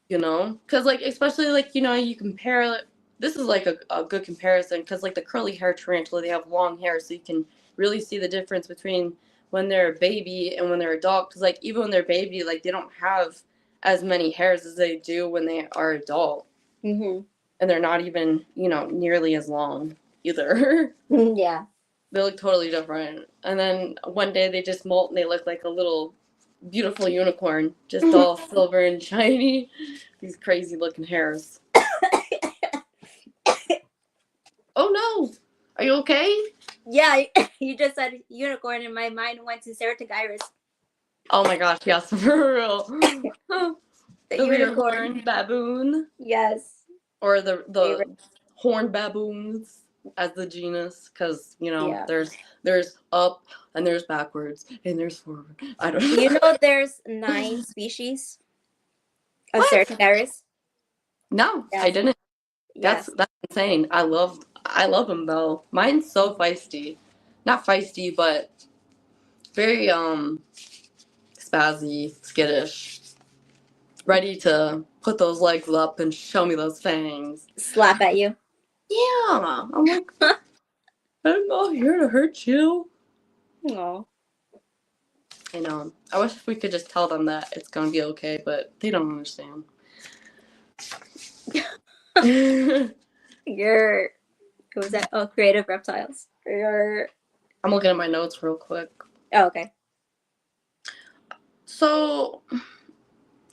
Because like especially like you compare. This is like a good comparison because like the curly hair tarantula, they have long hair, so you can really see the difference between when they're a baby and when they're adult. Because like even when they're baby, like they don't have as many hairs as they do when they are adult, Mm-hmm. and they're not even nearly as long either. Yeah. They look totally different. And then one day they just molt and they look like a little beautiful unicorn, just all silver and shiny. These crazy looking hairs. Oh no! Are you okay? Yeah, you just said unicorn and my mind went to Ceratogyrus. Oh my gosh, yes, for real. The unicorn. Baboon. Yes. Or the horned baboons as the genus, because Yeah. there's up and there's backwards and there's forward. I don't know. There's 9 species of What? Ceratogyrus. No, Yes. I didn't. Yes. That's insane. I love them though. Mine's so feisty. Not feisty, but very spazzy, skittish. Ready to put those legs up and show me those fangs. Slap at you. Yeah. I'm like, I'm not here to hurt you. No. I know. I wish we could just tell them that it's gonna be okay, but they don't understand. What was that? Oh, creative reptiles. I'm looking at my notes real quick. Oh, okay. So,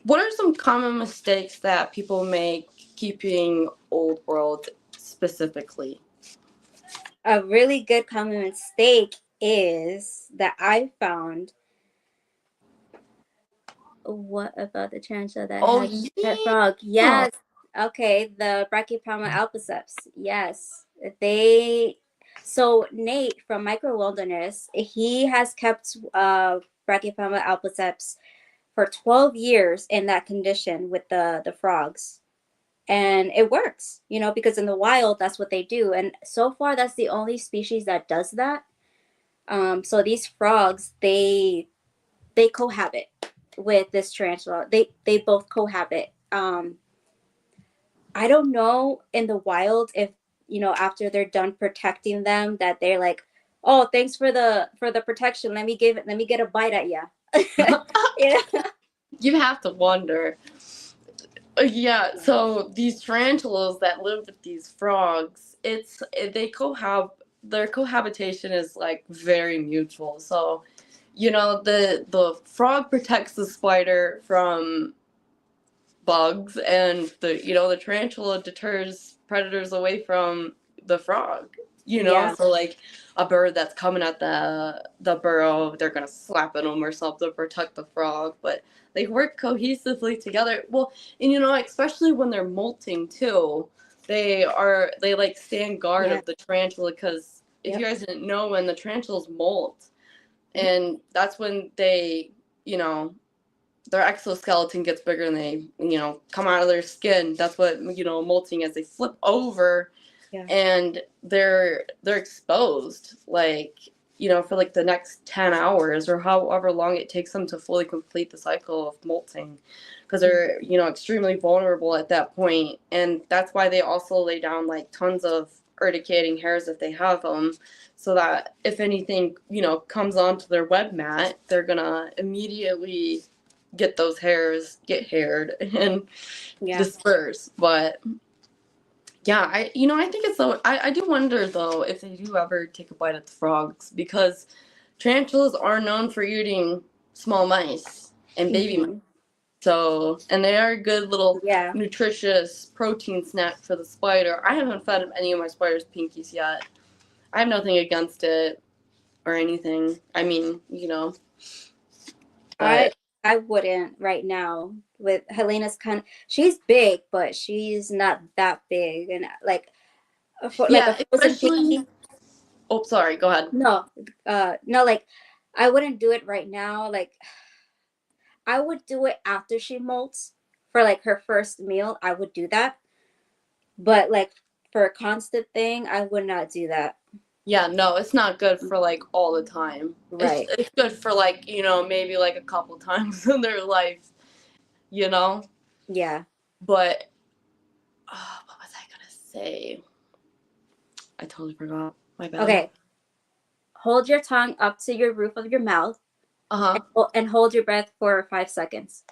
what are some common mistakes that people make keeping old world specifically? A really good common mistake is that I found. What about the tarantula that has that frog? Yes. Okay, the Brachypelma albiceps. Yes. So Nate from Micro Wilderness, he has kept Brachypelma albiceps for 12 years in that condition with the frogs. And it works, because in the wild, that's what they do. And so far, that's the only species that does that. So these frogs, they cohabit. with this tarantula. They both cohabit. I don't know in the wild if, you know, after they're done protecting them, that they're like, oh, thanks for the protection. Let me get a bite at ya. Yeah. You have to wonder. Yeah, so these tarantulas that live with these frogs, their cohabitation is like very mutual. So, you know, the frog protects the spider from bugs, and the tarantula deters predators away from the frog. Yeah. So like a bird that's coming at the burrow, they're gonna slap at them or something to protect the frog. But they work cohesively together. Well, and especially when they're molting too, they like stand guard Yeah. of the tarantula, because if you Yep. guys didn't know, when the tarantulas molt, and that's when they, their exoskeleton gets bigger, and they, come out of their skin. That's what, molting is. They flip over, Yeah. and they're exposed, like, for like the next 10 hours or however long it takes them to fully complete the cycle of molting, because they're, extremely vulnerable at that point. And that's why they also lay down like tons of urticating hairs if they have them, so that if anything, comes onto their web mat, they're gonna immediately get haired and Yeah. disperse. But yeah, I think it's so. I do wonder though if they do ever take a bite at the frogs, because tarantulas are known for eating small mice and baby mice. Mhm. So, and they are a good little Yeah. nutritious protein snack for the spider. I haven't fed any of my spiders pinkies yet. I have nothing against it or anything. I mean, I but I wouldn't right now. With Helena's she's big, but she's not that big, and like like yeah, a frozen especially. pinky. Oh, sorry. Go ahead. No, no, like I wouldn't do it right now. Like I would do it after she molts for like her first meal. I would do that, but like for a constant thing, I would not do that. Yeah, no, it's not good for like all the time. It's Right. it's good for like, maybe like a couple times in their life, you know? Yeah. But what was I gonna say? I totally forgot. My bad. Okay. Hold your tongue up to your roof of your mouth, Uh-huh. and hold your breath for 5 seconds.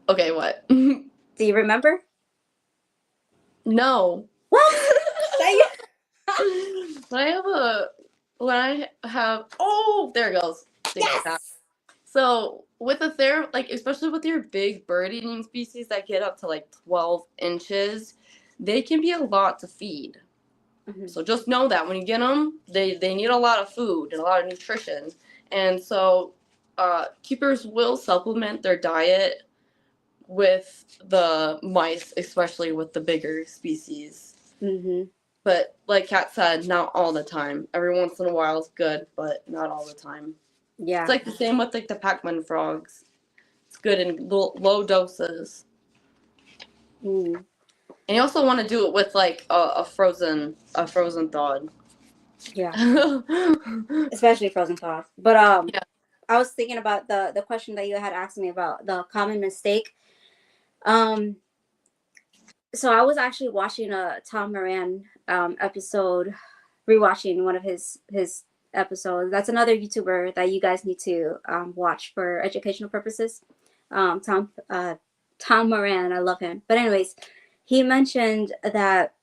Okay, what? Do you remember? No. What? When I have oh, there it goes. Take it back. Yes. So with like especially with your big bird eating species that get up to like 12 inches, they can be a lot to feed. Mhm. So just know that when you get them, they need a lot of food and a lot of nutrition. And so keepers will supplement their diet with the mice, especially with the bigger species. Mhm. But like Kat said, not all the time. Every once in a while is good, but not all the time. It's Yeah. like the same with like the Pac-Man frogs. It's good in low doses. Mm. And you also want to do it with like a frozen thawed. Yeah. Yeah. Especially frozen thawed. But I was thinking about the question that you had asked me about the common mistake. Um, so I was actually watching a Tom Moran episode, rewatching one of his episodes. That's another YouTuber that you guys need to watch for educational purposes. Tom Moran, I love him. But anyways, he mentioned that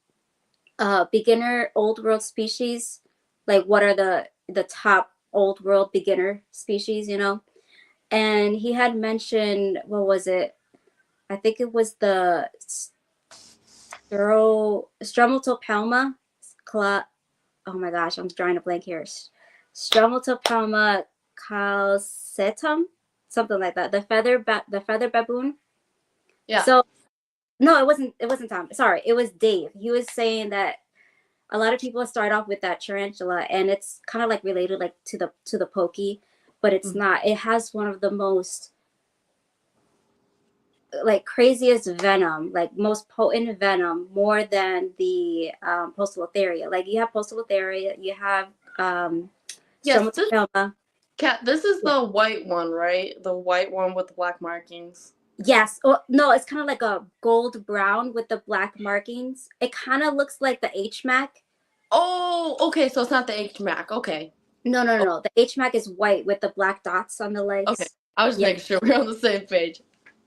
beginner old world species, like what are the top old world beginner species, and he had mentioned, what was it, I think it was the Stromatopelma. Oh my gosh, I'm drawing a blank here. Stromatopelma calcetum, something like that. The feather baboon. Yeah. So no, it wasn't Tom. Sorry, it was Dave. He was saying that a lot of people start off with that tarantula, and it's kind of like related like to the pokey, but it's not. It has one of the most like craziest venom, like most potent venom, more than the Poecilotheria. Like you have Poecilotheria, you have Yes, Stromatopelma, Kat, this is the white one, right? The white one with the black markings. Yes. Oh, no, it's kind of like a gold brown with the black markings. It kind of looks like the HMAC. Oh, okay. So it's not the H-Mac. Okay. No, no, no, Oh, no. The HMAC is white with the black dots on the okay. legs. I was just Yeah. making sure we're on the same page.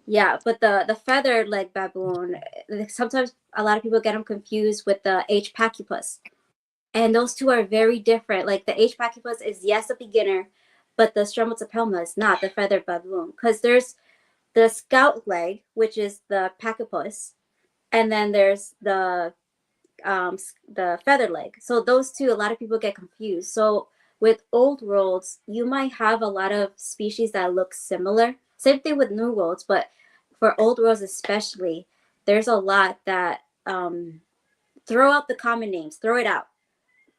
Yeah, but the feathered leg baboon, sometimes a lot of people get them confused with the H. pachypus. And those two are very different. Like the H. pachypus is, yes, a beginner, but the Stromotapelma is not, the feathered baboon. Because there's the scout leg, which is the pachypus, and then there's the feather leg. So those two, a lot of people get confused. So with old worlds, you might have a lot of species that look similar. Same thing with new worlds, but for old worlds especially, there's a lot that throw out the common names, throw it out.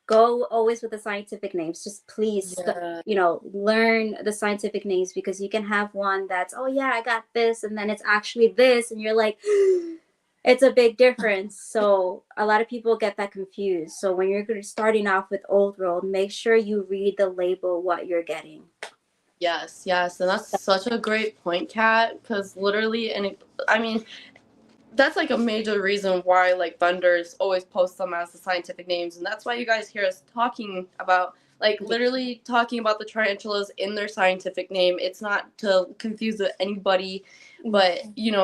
Go always with the scientific names. Just please, Yeah. learn the scientific names, because you can have one that's, oh yeah, I got this, and then it's actually this, and you're like, it's a big difference. So a lot of people get that confused. So when you're starting off with old world, make sure you read the label what you're getting. Yes, yes. And that's such a great point, Kat, because literally, and I mean, that's like a major reason why like vendors always post them as the scientific names, and that's why you guys hear us talking about like literally talking about the tarantulas in their scientific name. It's not to confuse with anybody, but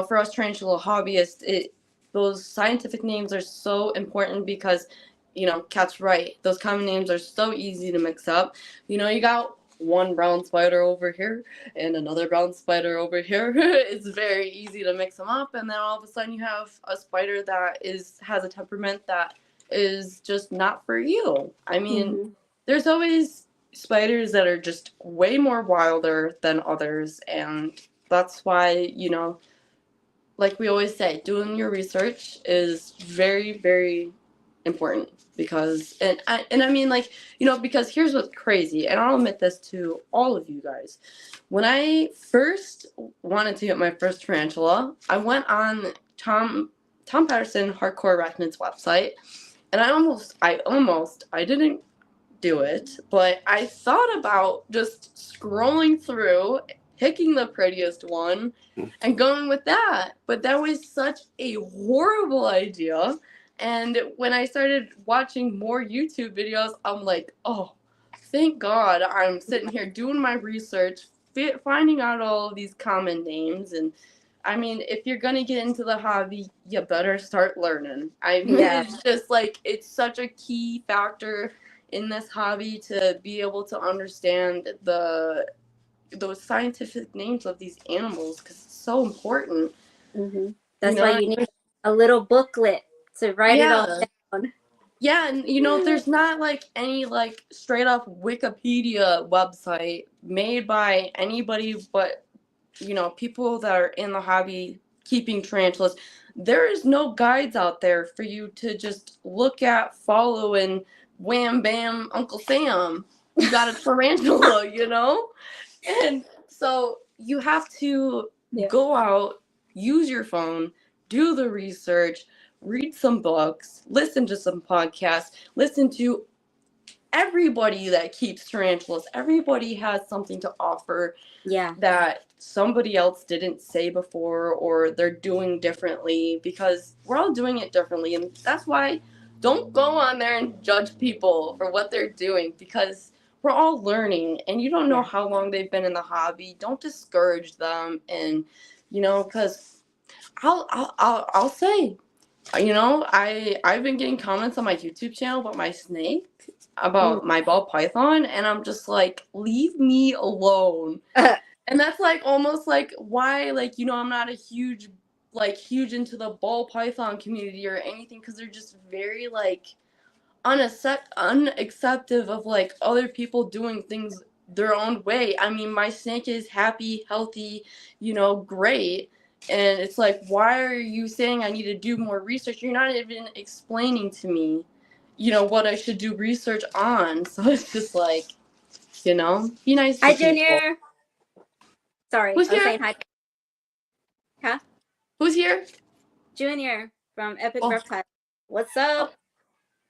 for us tarantula hobbyists, those scientific names are so important because Kat's right, those common names are so easy to mix up. You got one brown spider over here and another brown spider over here. It's very easy to mix them up, and then all of a sudden you have a spider that has a temperament that is just not for you. I mean, there's always spiders that are just way more wilder than others, and that's why like we always say, doing your research is very, very important because and I mean like because here's what's crazy, and I'll admit this to all of you guys. When I first wanted to get my first tarantula, I went on Tom Patterson Hardcore Arachnid's website, and I didn't do it, but I thought about just scrolling through, picking the prettiest one, and going with that. But that was such a horrible idea. And when I started watching more YouTube videos, I'm like, oh, thank God I'm sitting here doing my research, finding out all of these common names. And I mean, if you're going to get into the hobby, you better start learning. I mean, it's just like, it's such a key factor in this hobby to be able to understand those scientific names of these animals, because it's so important. That's why you need a little booklet to write it all down. Yeah, and there's not like any like straight up Wikipedia website made by anybody but people that are in the hobby keeping tarantulas. There is no guides out there for you to just look at, follow, and wham bam Uncle Sam, you got a tarantula. And so you have to go out, use your phone, do the research, read some books, listen to some podcasts, listen to everybody that keeps tarantulas. Everybody has something to offer that somebody else didn't say before, or they're doing differently, because we're all doing it differently. And that's why don't go on there and judge people for what they're doing, because we're all learning, and you don't know how long they've been in the hobby. Don't discourage them. And because I'll say, I've been getting comments on my YouTube channel about my snake, about my ball python, and I'm just like, leave me alone. And that's like almost like why, like, I'm not a huge into the ball python community or anything, because they're just very like unacceptive of like other people doing things their own way. I mean, my snake is happy, healthy, great. And it's like, why are you saying I need to do more research? You're not even explaining to me, what I should do research on. So it's just like, be nice to Hi, people. Junior. Sorry, Who's I was here? saying hi. Huh? Who's here? Junior from Epic Reptiles. What's up?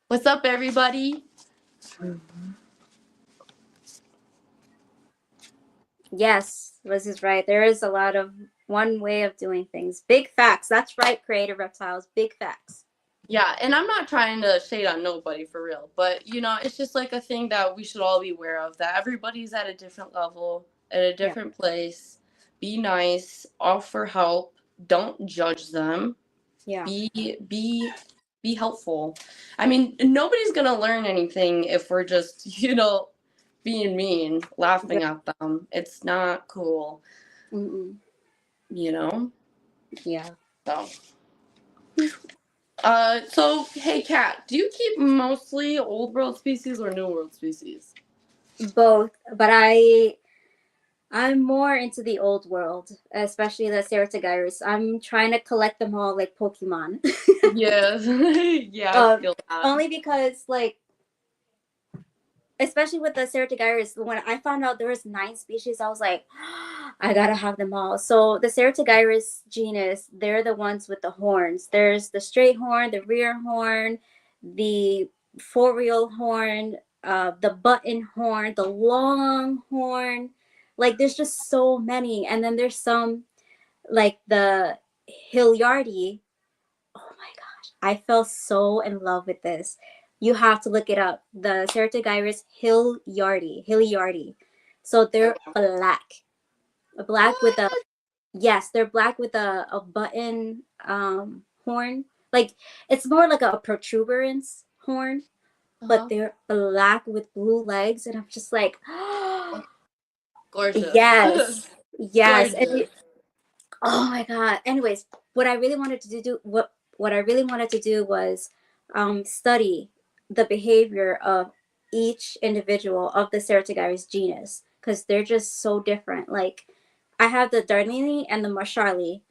What's up, everybody? Yes, Liz is right. There is a lot of one way of doing things. Big facts. That's right, creative reptiles. Big facts. Yeah, and I'm not trying to shade on nobody for real, but you know, it's just like a thing that we should all be aware of, that everybody's at a different level, at a Yeah. different place. Be nice, offer help, don't judge them. Yeah. Be be helpful. I mean, nobody's going to learn anything if we're just, being mean, laughing Right. at them. It's not cool, Mm-mm. you know? Yeah. So so hey, Kat, do you keep mostly old world species or new world species? Both, but I'm more into the old world, especially the Ceratogyrus. I'm trying to collect them all like Pokemon. Yes. Yeah, I um, feel that. Only because like especially with the Ceratogyrus, when I found out there was 9 species, I was like, I gotta have them all. So the Ceratogyrus genus, they're the ones with the horns. There's the straight horn, the rear horn, the four-reel horn, the button horn, the long horn. Like there's just so many. And then there's some like the Hilliardi. Oh my gosh, I fell so in love with this. You have to look it up. The Ceratogyrus Hilliardi. So they're black with a, What? yes, they're black with a button horn. Like it's more like a protuberance horn, but Uh-huh. they're black with blue legs, and I'm just like, Gorgeous. yes, yes, Gorgeous. oh my god. Anyways, what I really wanted to do what I really wanted to do was study the behavior of each individual of the Ceratogyrus genus because they're just so different. Like I have the Darnley and the Marsharley,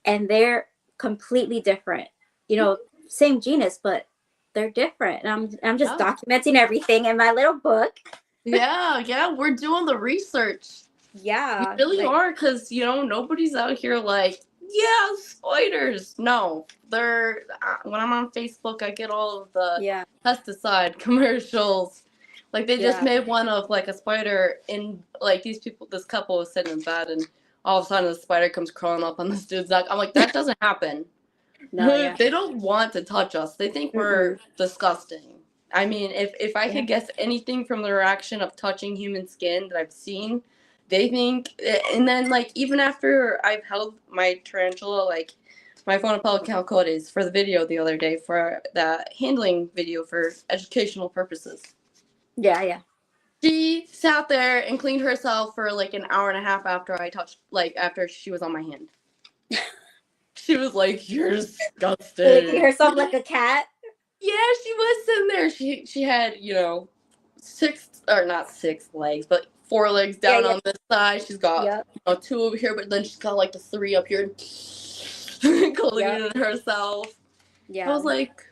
and they're completely different. You know, same genus, but they're different. And I'm just Yeah. documenting everything in my little book. Yeah, yeah, we're doing the research. We Yeah, really like are, because, nobody's out here like, yeah, spiders. No, they're, when I'm on Facebook, I get all of the yeah, pesticide commercials. Like, they just yeah. made one of, like, a spider in, like, this couple was sitting in bed, and all of a sudden the spider comes crawling up on this dude's neck. I'm like, that doesn't happen. No, yeah. They don't want to touch us. They think we're Mm-mm. disgusting. I mean, if I Yeah. could guess anything from the reaction of touching human skin that I've seen, they think, and then like even after I've held my tarantula, like my phone calcodes for the video the other day for the handling video for educational purposes. Yeah, yeah. She sat there and cleaned herself for like an hour and a half after I touched, like after she was on my hand. She was like, "You're Licking disgusting." herself like a cat. Yeah, she was sitting there. She had, six, or not six legs, but four legs Yeah, down yeah. on this side. She's got, Yep. two over here, but then she's got like the three up here, cleaning herself. I Yeah. was like,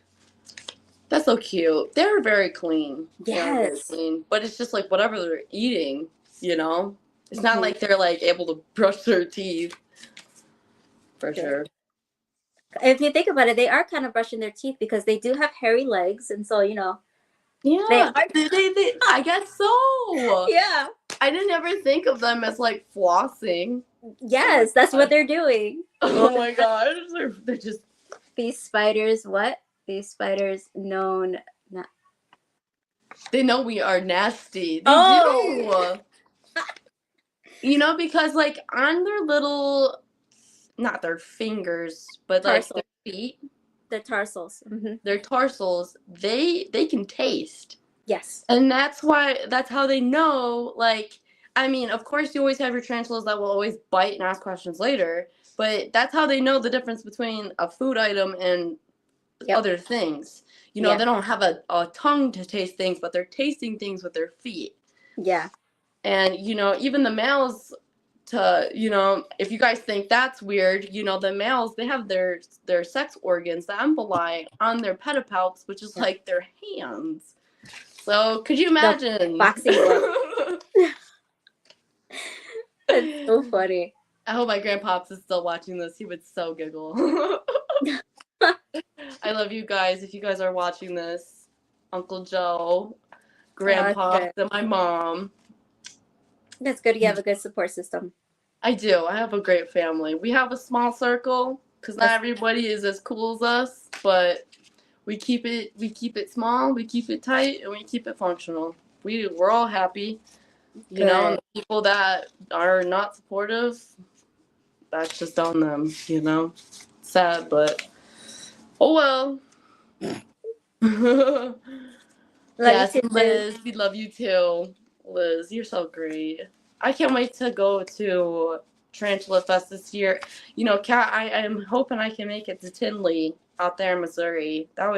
that's so cute. They're very clean. They're very Yes. clean. But it's just like whatever they're eating, you know? It's not Mhm. like they're like able to brush their teeth. For Yeah. sure. If you think about it, they are kind of brushing their teeth because they do have hairy legs, and so they Yeah, are. I guess so. Yeah. I didn't ever think of them as like flossing. Yes, that's what they're doing. Oh my gosh, they're just. These spiders, what? These spiders known. Not... They know we are nasty. They Oh, do. Because like on their little, not their fingers, but like tarsal. their feet, The tarsals. Mm-hmm. their tarsals, they can taste. Yes. And that's how they know, like, I mean, of course you always have your tarantulas that will always bite and ask questions later, but that's how they know the difference between a food item and Yep. other things. Yeah. They don't have a tongue to taste things, but they're tasting things with their feet. Yeah. And, even the males, if you guys think that's weird, the males, they have their sex organs, the emboli, on their pedipalps, which is like their hands. So could you imagine? Boxing glove. It's so funny. I hope my grandpops is still watching this. He would so giggle. I love you guys. If you guys are watching this, Uncle Joe, Grandpa, and my mom. That's good. You have a good support system. I do. I have a great family. We have a small circle because not That's everybody is as cool as us, but we keep it small, we keep it tight, and we keep it functional. We're all happy, you know. And good. the people that are not supportive, that's just on them, you know. Sad, but oh well. Love you Yes, too, sis. Liz, we love you too. Liz, you're so great. I can't wait to go to Tarantula Fest this year. You know, Kat, I'm hoping I can make it to Tinley out there in Missouri. I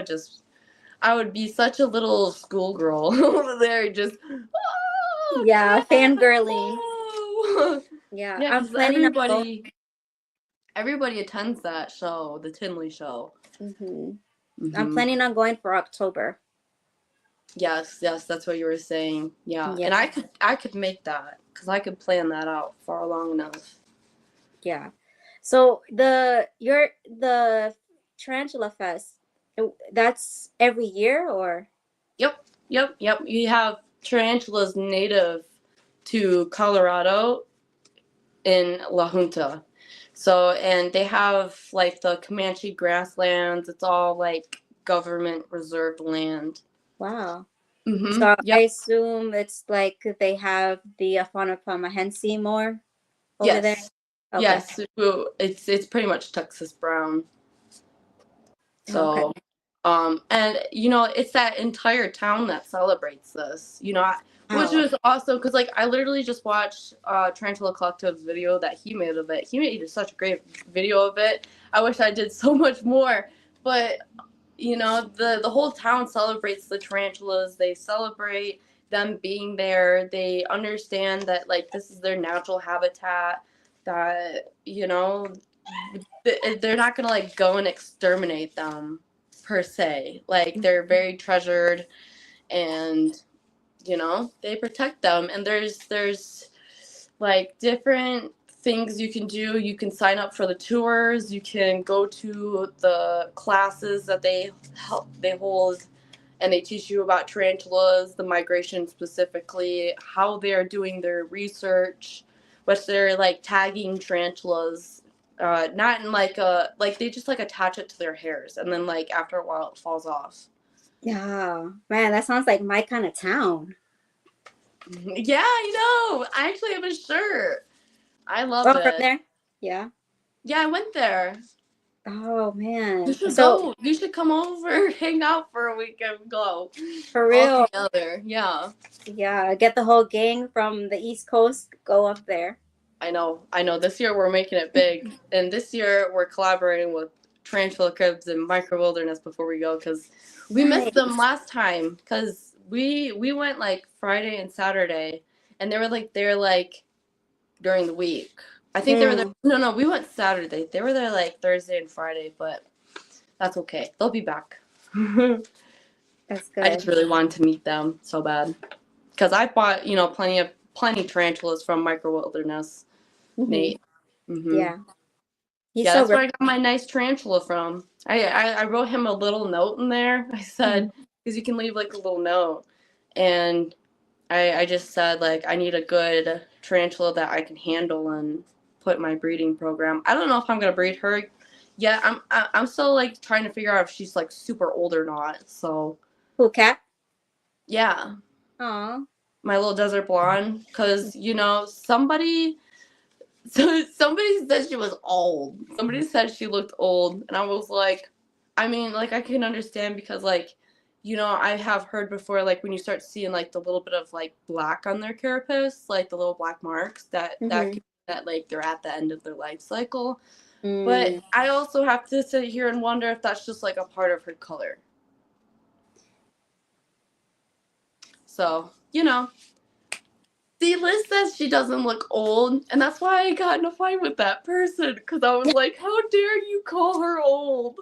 would be such a little schoolgirl over there, just, oh, Yeah, Kat, fangirling. oh. Yeah, Yeah, I'm because planning on going. everybody attends that show, the Tinley show. I'm Hmm. planning on going for October. Yes, yes, that's what you were saying. Yeah, Yeah, and I could make that because I could plan that out far long enough. yeah. So the Tarantula Fest, that's every year or? Yep, yep, yep. You have tarantulas native to Colorado in La Junta. So, and they have like the Comanche grasslands. It's all like government reserved land. Wow. Mm-hmm. So I Yep. assume it's like they have the Afana Pamahensi more over there. Yes. Okay. Yes. Well, it's pretty much Texas brown. Okay. So, and you know, it's that entire town that celebrates this. You know, which Wow. was awesome because like I literally just watched Tarantula Collective's video that he made of it. He made such a great video of it. I wish I did so much more, but you know, the whole town celebrates the tarantulas. They celebrate them being there. They understand that like this is their natural habitat. That you know they're not gonna like go and exterminate them per se. Like they're very treasured, and you know they protect them. And there's like different things you can do. You can sign up for the tours. You can go to the classes that they hold, and they teach you about tarantulas, the migration specifically, how they are doing their research, which they're like tagging tarantulas, not in like a like they just like attach it to their hairs, and then like after a while it falls off. Yeah, man, that sounds like my kind of town. Yeah, I know. I actually have a shirt. I love Oh, from it. there? Yeah. Yeah, I went there. Oh You man. should So go. You should come over, hang out for a week, and go for all real, together. Yeah. yeah, get the whole gang from the East Coast, go up there. I know. I know. This year we're making it big, and this year we're collaborating with Tarantula Cribs and Micro Wilderness before we go because we missed them Nice. last time because we went like Friday and Saturday, and they were like during the week. I think they were there. Mm, No, we went Saturday. They were there like Thursday and Friday, but that's okay. They'll be back. that's I just good. really wanted to meet them so bad because I bought plenty tarantulas from Micro Wilderness. Hmm. Nate. Hmm. Yeah, he's Yeah, so that's rich. where I got my nice tarantula from. I wrote him a little note in there. I said, because you can leave like a little note. And I just said, like, I need a good tarantula that I can handle and put in my breeding program. I don't know if I'm going to breed her yet. I'm still like trying to figure out if she's like super old or not. So, Who, cat? yeah, Aw. my little desert blonde. Because, you know, somebody said she was old. Somebody said she looked old, and I was like, I mean, like I can understand because like, you know, I have heard before like when you start seeing like the little bit of like black on their carapace, like the little black marks that Mm-hmm. could that like they're at the end of their life cycle. But Mm. I also have to sit here and wonder if that's just like a part of her color. So, you know, see, Liz says she doesn't look old, and that's why I got in a fight with that person, because I was like, how dare you call her old?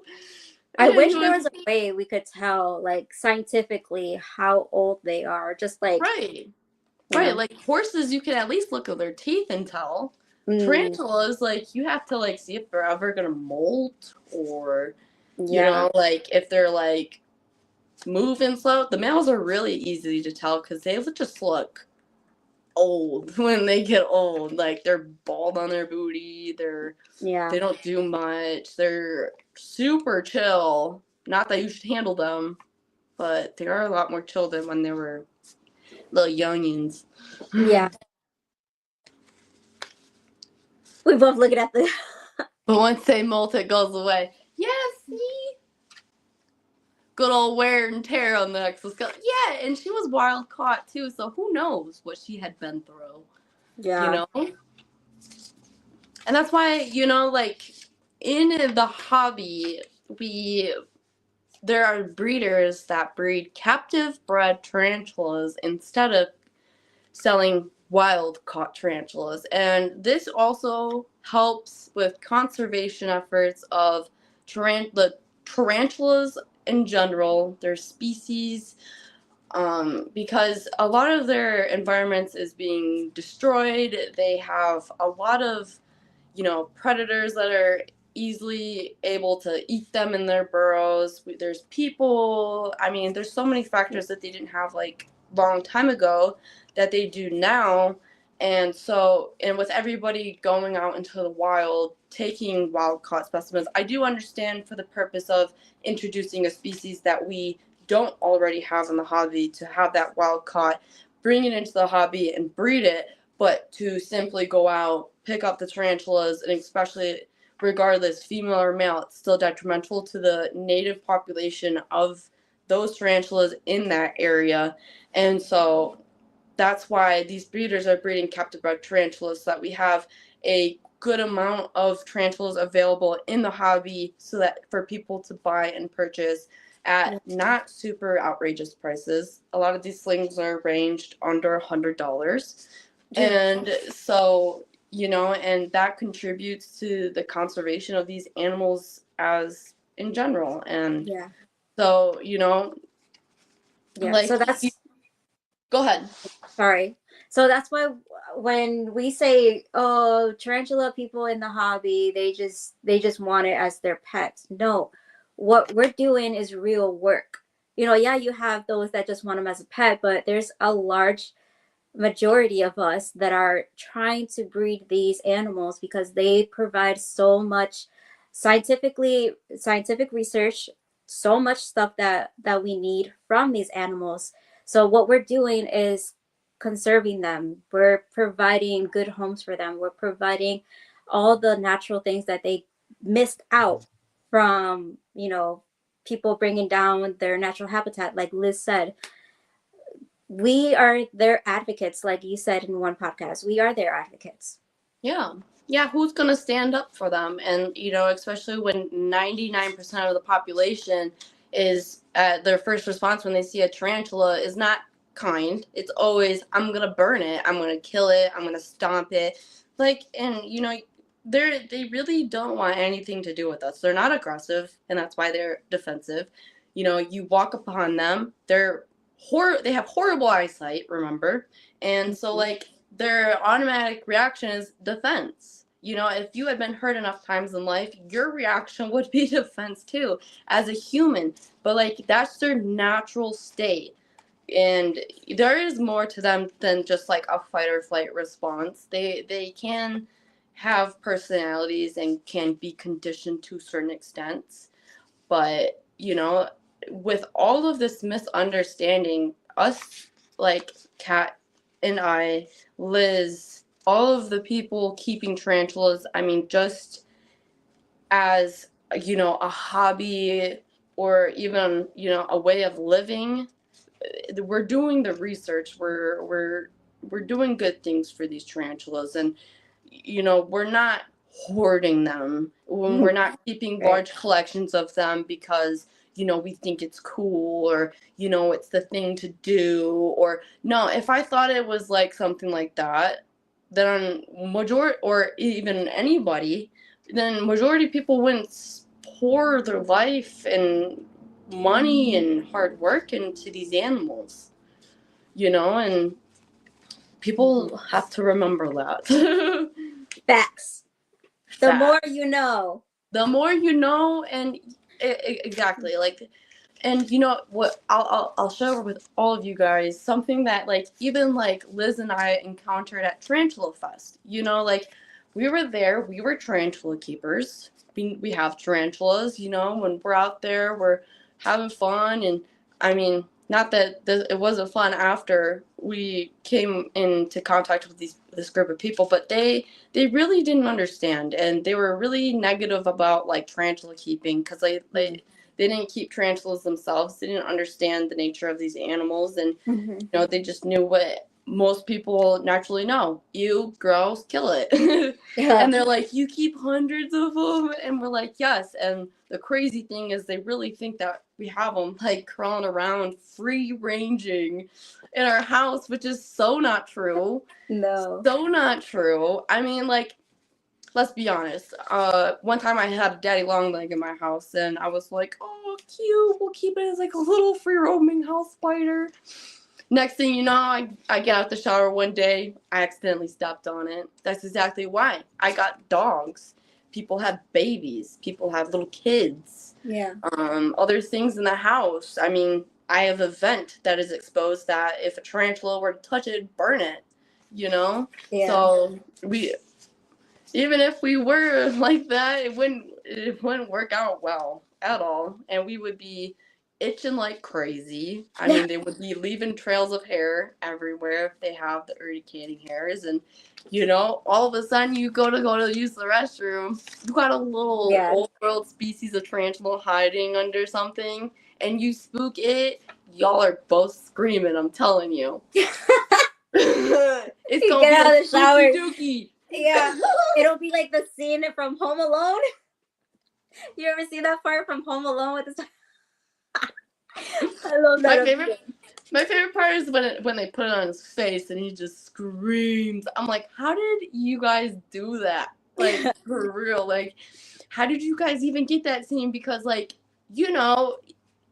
I And wish he there was was a way we could tell, like scientifically, how old they are. Just like, right. you Right, know. like horses, you can at least look at their teeth and tell. Mm, Tarantulas, like, you have to, like, see if they're ever gonna molt, or, you yeah. know, like, if they're, like, moving slow. The males are really easy to tell, because they just look old when they get old. Like, they're bald on their booty. Yeah. They don't do much. They're super chill. Not that you should handle them, but they are a lot more chill than when they were little youngins. Yeah. We both looking at the. But once they molt, it goes away. Yes, see? Good old wear and tear on the exoskeleton. Yeah, and she was wild caught too, so who knows what she had been through. Yeah. You know? And that's why, like, in the hobby, there are breeders that breed captive bred tarantulas instead of selling wild caught tarantulas. And this also helps with conservation efforts of the tarantulas in general, their species, because a lot of their environments is being destroyed. They have a lot of, predators that are easily able to eat them in their burrows. There's people. I mean, there's so many factors that they didn't have like long time ago that they do now. And with everybody going out into the wild, taking wild caught specimens, I do understand for the purpose of introducing a species that we don't already have in the hobby, to have that wild caught, bring it into the hobby and breed it. But to simply go out, pick up the tarantulas, and especially regardless, female or male, it's still detrimental to the native population of those tarantulas in that area. And so that's why these breeders are breeding captive bred tarantulas, so that we have a good amount of tarantulas available in the hobby, so that for people to buy and purchase at not super outrageous prices. A lot of these slings are ranged under $100. And so, and that contributes to the conservation of these animals as in general. And so, like, so that's. Go ahead. Sorry. So that's why when we say, oh, tarantula people in the hobby, they just want it as their pets. No, what we're doing is real work. Yeah, you have those that just want them as a pet, but there's a large majority of us that are trying to breed these animals because they provide so much scientific research, so much stuff that we need from these animals. So what we're doing is conserving them. We're providing good homes for them. We're providing all the natural things that they missed out from, people bringing down their natural habitat. Like Liz said, we are their advocates. Like you said in one podcast, we are their advocates. Yeah, who's going to stand up for them? And, especially when 99% of the population is their first response when they see a tarantula is not kind. It's always, I'm going to burn it. I'm going to kill it. I'm going to stomp it. Like, and, they really don't want anything to do with us. They're not aggressive, and that's why they're defensive. You walk upon them, they have horrible eyesight, remember? And so, like, their automatic reaction is defense. If you had been hurt enough times in life, your reaction would be defense too, as a human. But, like, that's their natural state. And there is more to them than just, like, a fight or flight response. They can have personalities and can be conditioned to certain extents. But, with all of this misunderstanding, us, like Kat and I, Liz, all of the people keeping tarantulas, I mean, just as, a hobby or even, a way of living, we're doing the research. We're doing good things for these tarantulas, and, we're not hoarding them. We're not keeping large collections of them because, we think it's cool, or, it's the thing to do. Or no, if I thought it was like something like that, then majority, or even anybody, then majority of people wouldn't pour their life and money and hard work into these animals, and people have to remember that. Facts. The more you know. The more you know, and exactly, like, And you know what? I'll share with all of you guys something that like even like Liz and I encountered at Tarantula Fest. You know, like we were there, we were tarantula keepers. We have tarantulas. You know, when we're out there, we're having fun, and I mean, not that it wasn't fun after we came into contact with this group of people, but they really didn't understand, and they were really negative about like tarantula keeping because they didn't keep tarantulas themselves. They didn't understand the nature of these animals, and Mm-hmm. you know they just knew what most people naturally know: ew, gross, kill it. Yeah. And they're like, you keep hundreds of them, and we're like, yes. And the crazy thing is, they really think that we have them like crawling around, free ranging in our house, which is so not true. No. So not true. I mean, like, let's be honest. One time I had a daddy long leg in my house, and I was like, "Oh, cute. We'll keep it as like a little free roaming house spider." Next thing you know, I get out the shower one day. I accidentally stepped on it. That's exactly why. I got dogs. People have babies. People have little kids. Yeah. Other things in the house. I mean, I have a vent that is exposed that if a tarantula were to touch it, it'd burn it. You know. Yeah. So even if we were like that, it wouldn't work out well at all, and we would be itching like crazy. I mean, they would be leaving trails of hair everywhere if they have the urticating hairs, and you know, all of a sudden you go to use the restroom, you got a little old world species of tarantula hiding under something, and you spook it. Y'all are both screaming. I'm telling you. It's gonna get be out a of the shower. dookie. Yeah. It'll be like the scene from Home Alone. You ever see that part from Home Alone with the I love that. My favorite part is when they put it on his face and he just screams. I'm like, how did you guys do that? Like, for real. Like, how did you guys even get that scene? Because, like, you know,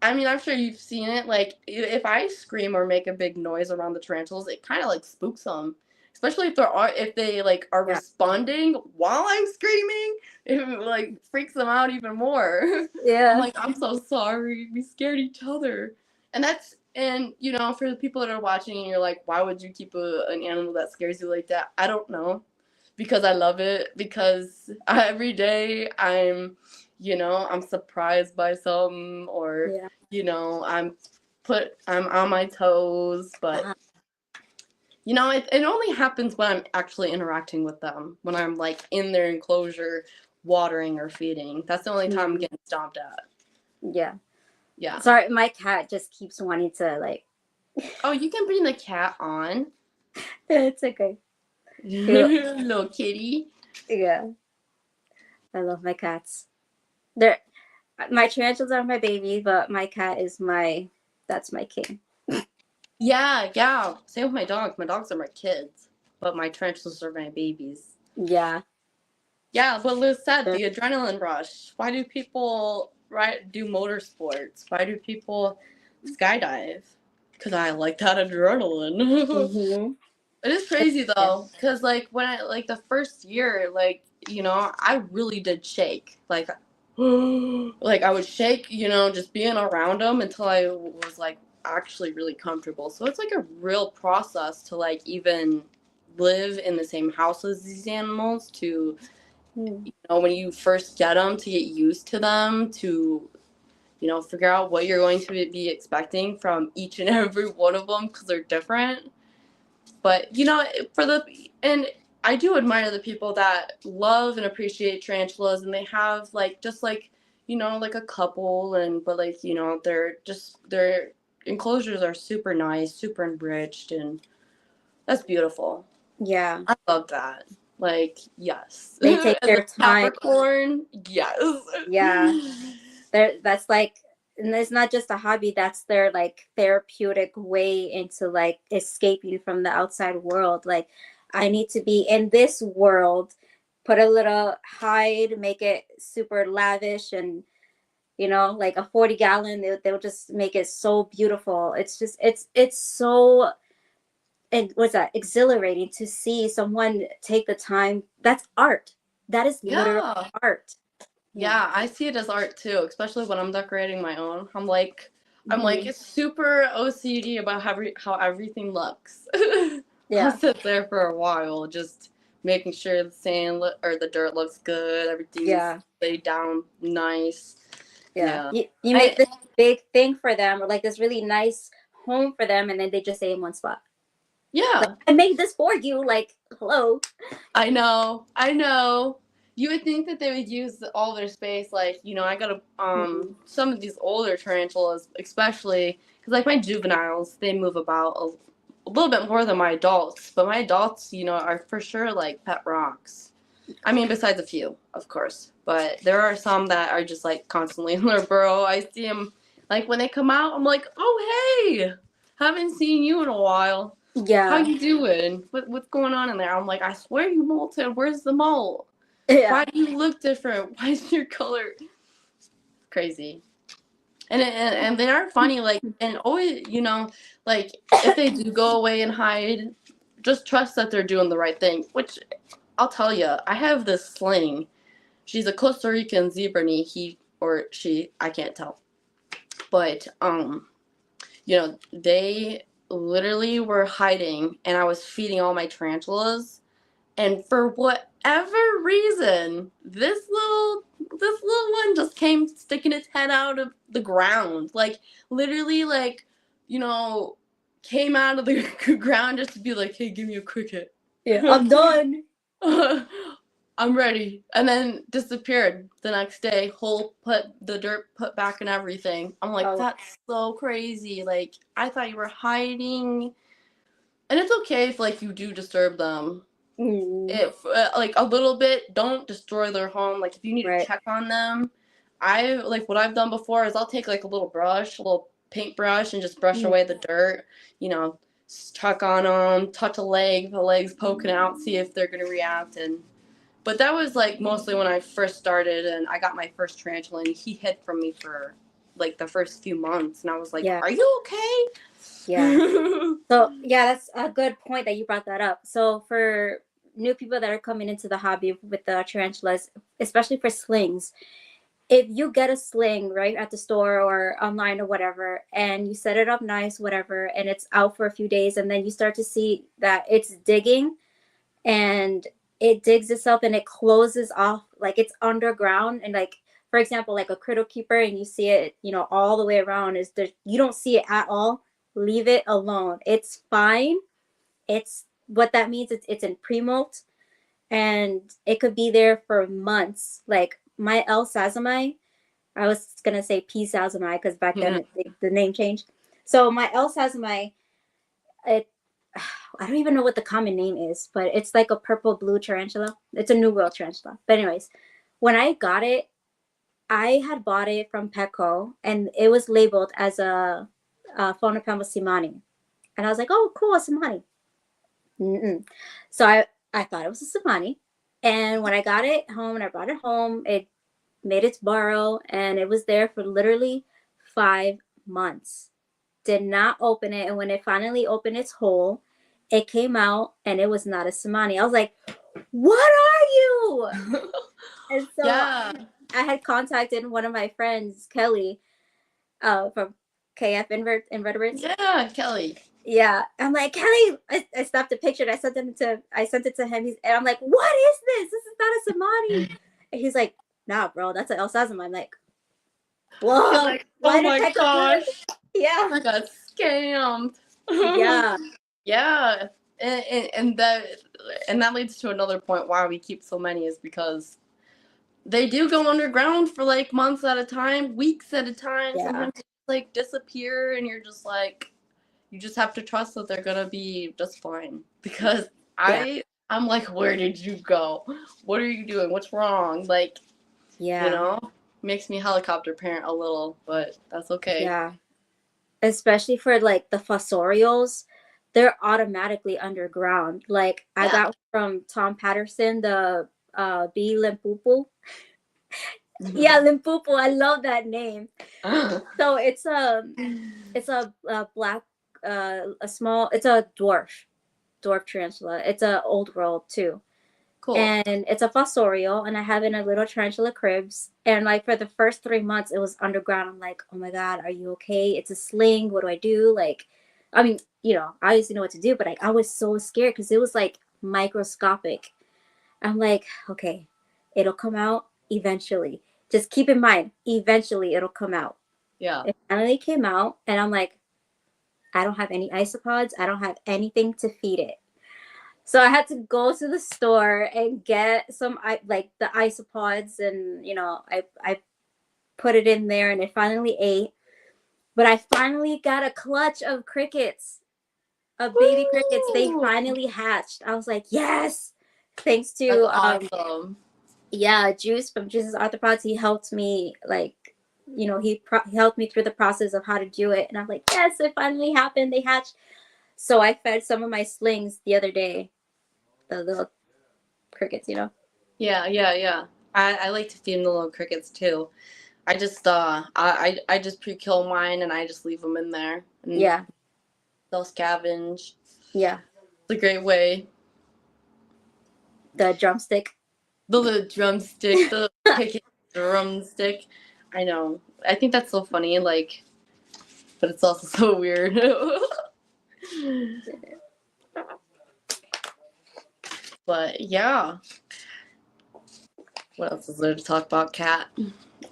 I mean, I'm sure you've seen it. Like, if I scream or make a big noise around the tarantulas, it kind of like spooks them. Especially if they like are responding while I'm screaming, it like freaks them out even more. Yeah. I'm like, I'm so sorry. We scared each other. And you know, for the people that are watching and you're like, why would you keep an animal that scares you like that? I don't know. Because I love it. Because every day I'm surprised by something, or you know, I'm on my toes, but you know, it only happens when I'm actually interacting with them, when I'm like in their enclosure watering or feeding. That's the only time I'm getting stomped at. Yeah. Yeah. Sorry, my cat just keeps wanting to like. Oh, you can bring the cat on. It's okay. Little kitty. Yeah. I love my cats. My tarantulas are my baby, but my cat is that's my king. Yeah. Same with my dogs. My dogs are my kids, but my tarantulas are my babies. Yeah. Yeah, what Liz said, the adrenaline rush. Why do people do motorsports? Why do people skydive? Because I like that adrenaline. Mm-hmm. It is crazy though, because like when the first year, like, you know, I really did shake. Like, like I would shake, you know, just being around them until I was like actually really comfortable. So it's like a real process to like even live in the same house as these animals, to, you know, when you first get them, to get used to them, to, you know, figure out what you're going to be expecting from each and every one of them, because they're different. But, you know, and I do admire the people that love and appreciate tarantulas, and they have like, just like, you know, like a couple, but like, you know, their enclosures are super nice, super enriched, and that's beautiful. Yeah. I love that. Like, yes. They take their time. Capricorn, yes. Yeah. That's like, and it's not just a hobby, that's their like therapeutic way into like escaping from the outside world. Like, I need to be in this world, put a little hide, make it super lavish, and you know, like a 40-gallon, they'll just make it so beautiful. It's just it's so, and what's that, exhilarating to see someone take the time. That's art. That is literal art. Yeah, I see it as art too, especially when I'm decorating my own. I'm like, I'm like, Mhm. it's super OCD about how everything looks. I'll Yeah. sit there for a while, just making sure the sand or the dirt looks good, everything's Yeah. laid down nice. Yeah. Yeah. You make I this big thing for them, or like this really nice home for them, and then they just stay in one spot. Like, yeah, I made this for you. Like, hello. I know. I know. You would think that they would use all their space, like, I got Mhm. some of these older tarantulas, especially because like my juveniles, they move about a little bit more than my adults, but my adults, are for sure like pet rocks. I mean, besides a few, of course, but there are some that are just like constantly in their burrow. I see them like when they come out, I'm like, oh hey, haven't seen you in a while. How Yeah. you doing? What's going on in there? I'm like, I swear you molted. Where's the molt? Why Yeah. do you look different? Why is your color crazy? And they are funny, like, and always, like if they do go away and hide, just trust that they're doing the right thing. Which I'll tell you, I have this sling. She's a Costa Rican zebra knee. He or she, I can't tell, but they literally were hiding, and I was feeding all my tarantulas. And for whatever reason, this little one just came sticking its head out of the ground. Like literally you know, came out of the ground just to be like, "Hey, give me a cricket." Yeah. I'm done. I'm ready. And then disappeared the next day, the dirt put back and everything. I'm like, Oh. that's so crazy. Like, I thought you were hiding. And it's okay if like you do disturb them, Mm. if like a little bit. Don't destroy their home. Like if you need to Right. check on them, I like what I've done before is I'll take like a little paintbrush, and just brush Mm. away the dirt. You know, check on them, touch a leg, the leg's poking out, see if they're gonna react. But that was like mostly when I first started, and I got my first tarantula, and he hid from me for like the first few months, and I was like, Yeah. "Are you okay?" Yeah. So yeah, that's a good point that you brought that up. So for new people that are coming into the hobby with the tarantulas, especially for slings, if you get a sling right at the store or online or whatever, and you set it up nice, whatever, and it's out for a few days, and then you start to see that it's digging, and it digs itself and it closes off, like it's underground, and like for example, like a critter keeper, and you see it, all the way around, is there, you don't see it at all, leave it alone. It's fine. It's what that means, it's in pre-molt, and it could be there for months. Like my L Sazamai, I was gonna say P Sazamai because back then the name changed. So my L Sazamai, it I don't even know what the common name is, but it's like a purple blue tarantula. It's a New World tarantula. But anyways, when I got it, I had bought it from Petco, and it was labeled as a Phonopemba Simani, and I was like, oh, cool, a Simani. Mm-mm. So I thought it was a Simani, and when I got it home and I brought it home, it made its burrow, and it was there for literally 5 months. Did not open it, and when it finally opened its hole, it came out, and it was not a Samani. I was like, "What are you?" And so Yeah. I had contacted one of my friends, Kelly, from KF Invertebrates. Yeah, Kelly. Yeah, I'm like, Kelly. I stopped a picture and I sent it to him. And I'm like, "What is this? This is not a Samani." And he's like, "Nah, bro, that's an El Sazama." I'm like, You're "Whoa, like, oh why did my Petco do this?" gosh, Yeah, I got scammed. yeah, Yeah, and that leads to another point why we keep so many is because they do go underground for like months at a time, weeks at a time. yeah, Sometimes they like disappear, and you're just like, you just have to trust that they're gonna be just fine. Because yeah, I'm like, where did you go? What are you doing? What's wrong? Like, you yeah, know, makes me helicopter parent a little, but that's okay. yeah. Especially for like the fossorials, they're automatically underground. Like I Yeah. got from Tom Patterson the bee Limpopo. Yeah, Limpopo. I love that name. So it's a black a small, it's a dwarf tarantula. It's a old world too. Cool. And it's a fossorial, and I have it in a little tarantula cribs. And like for the first 3 months, it was underground. I'm like, oh my god, are you okay? It's a sling. What do I do? Like, I mean, I obviously know what to do, but I was so scared because it was like microscopic. I'm like, okay, it'll come out eventually. Just keep in mind, eventually it'll come out. Yeah. It finally came out, and I'm like, I don't have any isopods. I don't have anything to feed it. So I had to go to the store and get some like the isopods, and I put it in there, and it finally ate. But I finally got a clutch of crickets, of baby crickets. They Woo! finally hatched. I was like, yes, thanks That's to awesome. yeah, Juice from Juice's Arthropods. He helped me like he helped me through the process of how to do it, and I'm like, yes, it finally happened. They hatched. So I fed some of my slings the other day, the little crickets. Yeah, yeah, yeah. I like to feed them the little crickets too. I just I just pre-kill mine and I just leave them in there and Yeah, they'll scavenge. yeah. It's a great way. The drumstick. The little drumstick, the cricket drumstick. I know. I think that's so funny, like, but it's also so weird. But yeah. What else is there to talk about, Kat?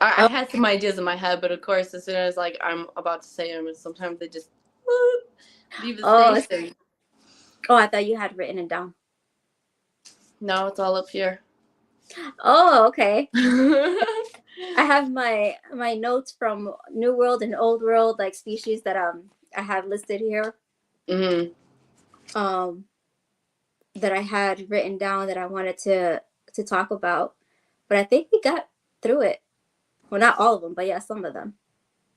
I had some ideas in my head, but of course, as soon as like I'm about to say them, sometimes they just whoop, leave the Oh, station. oh, I thought you had written it down. No, it's all up here. Oh, okay. I have my notes from New World and Old World, like species that I have listed here. Mm-hmm. That I had written down that I wanted to talk about, but I think we got through it. Well, not all of them, but yeah, some of them.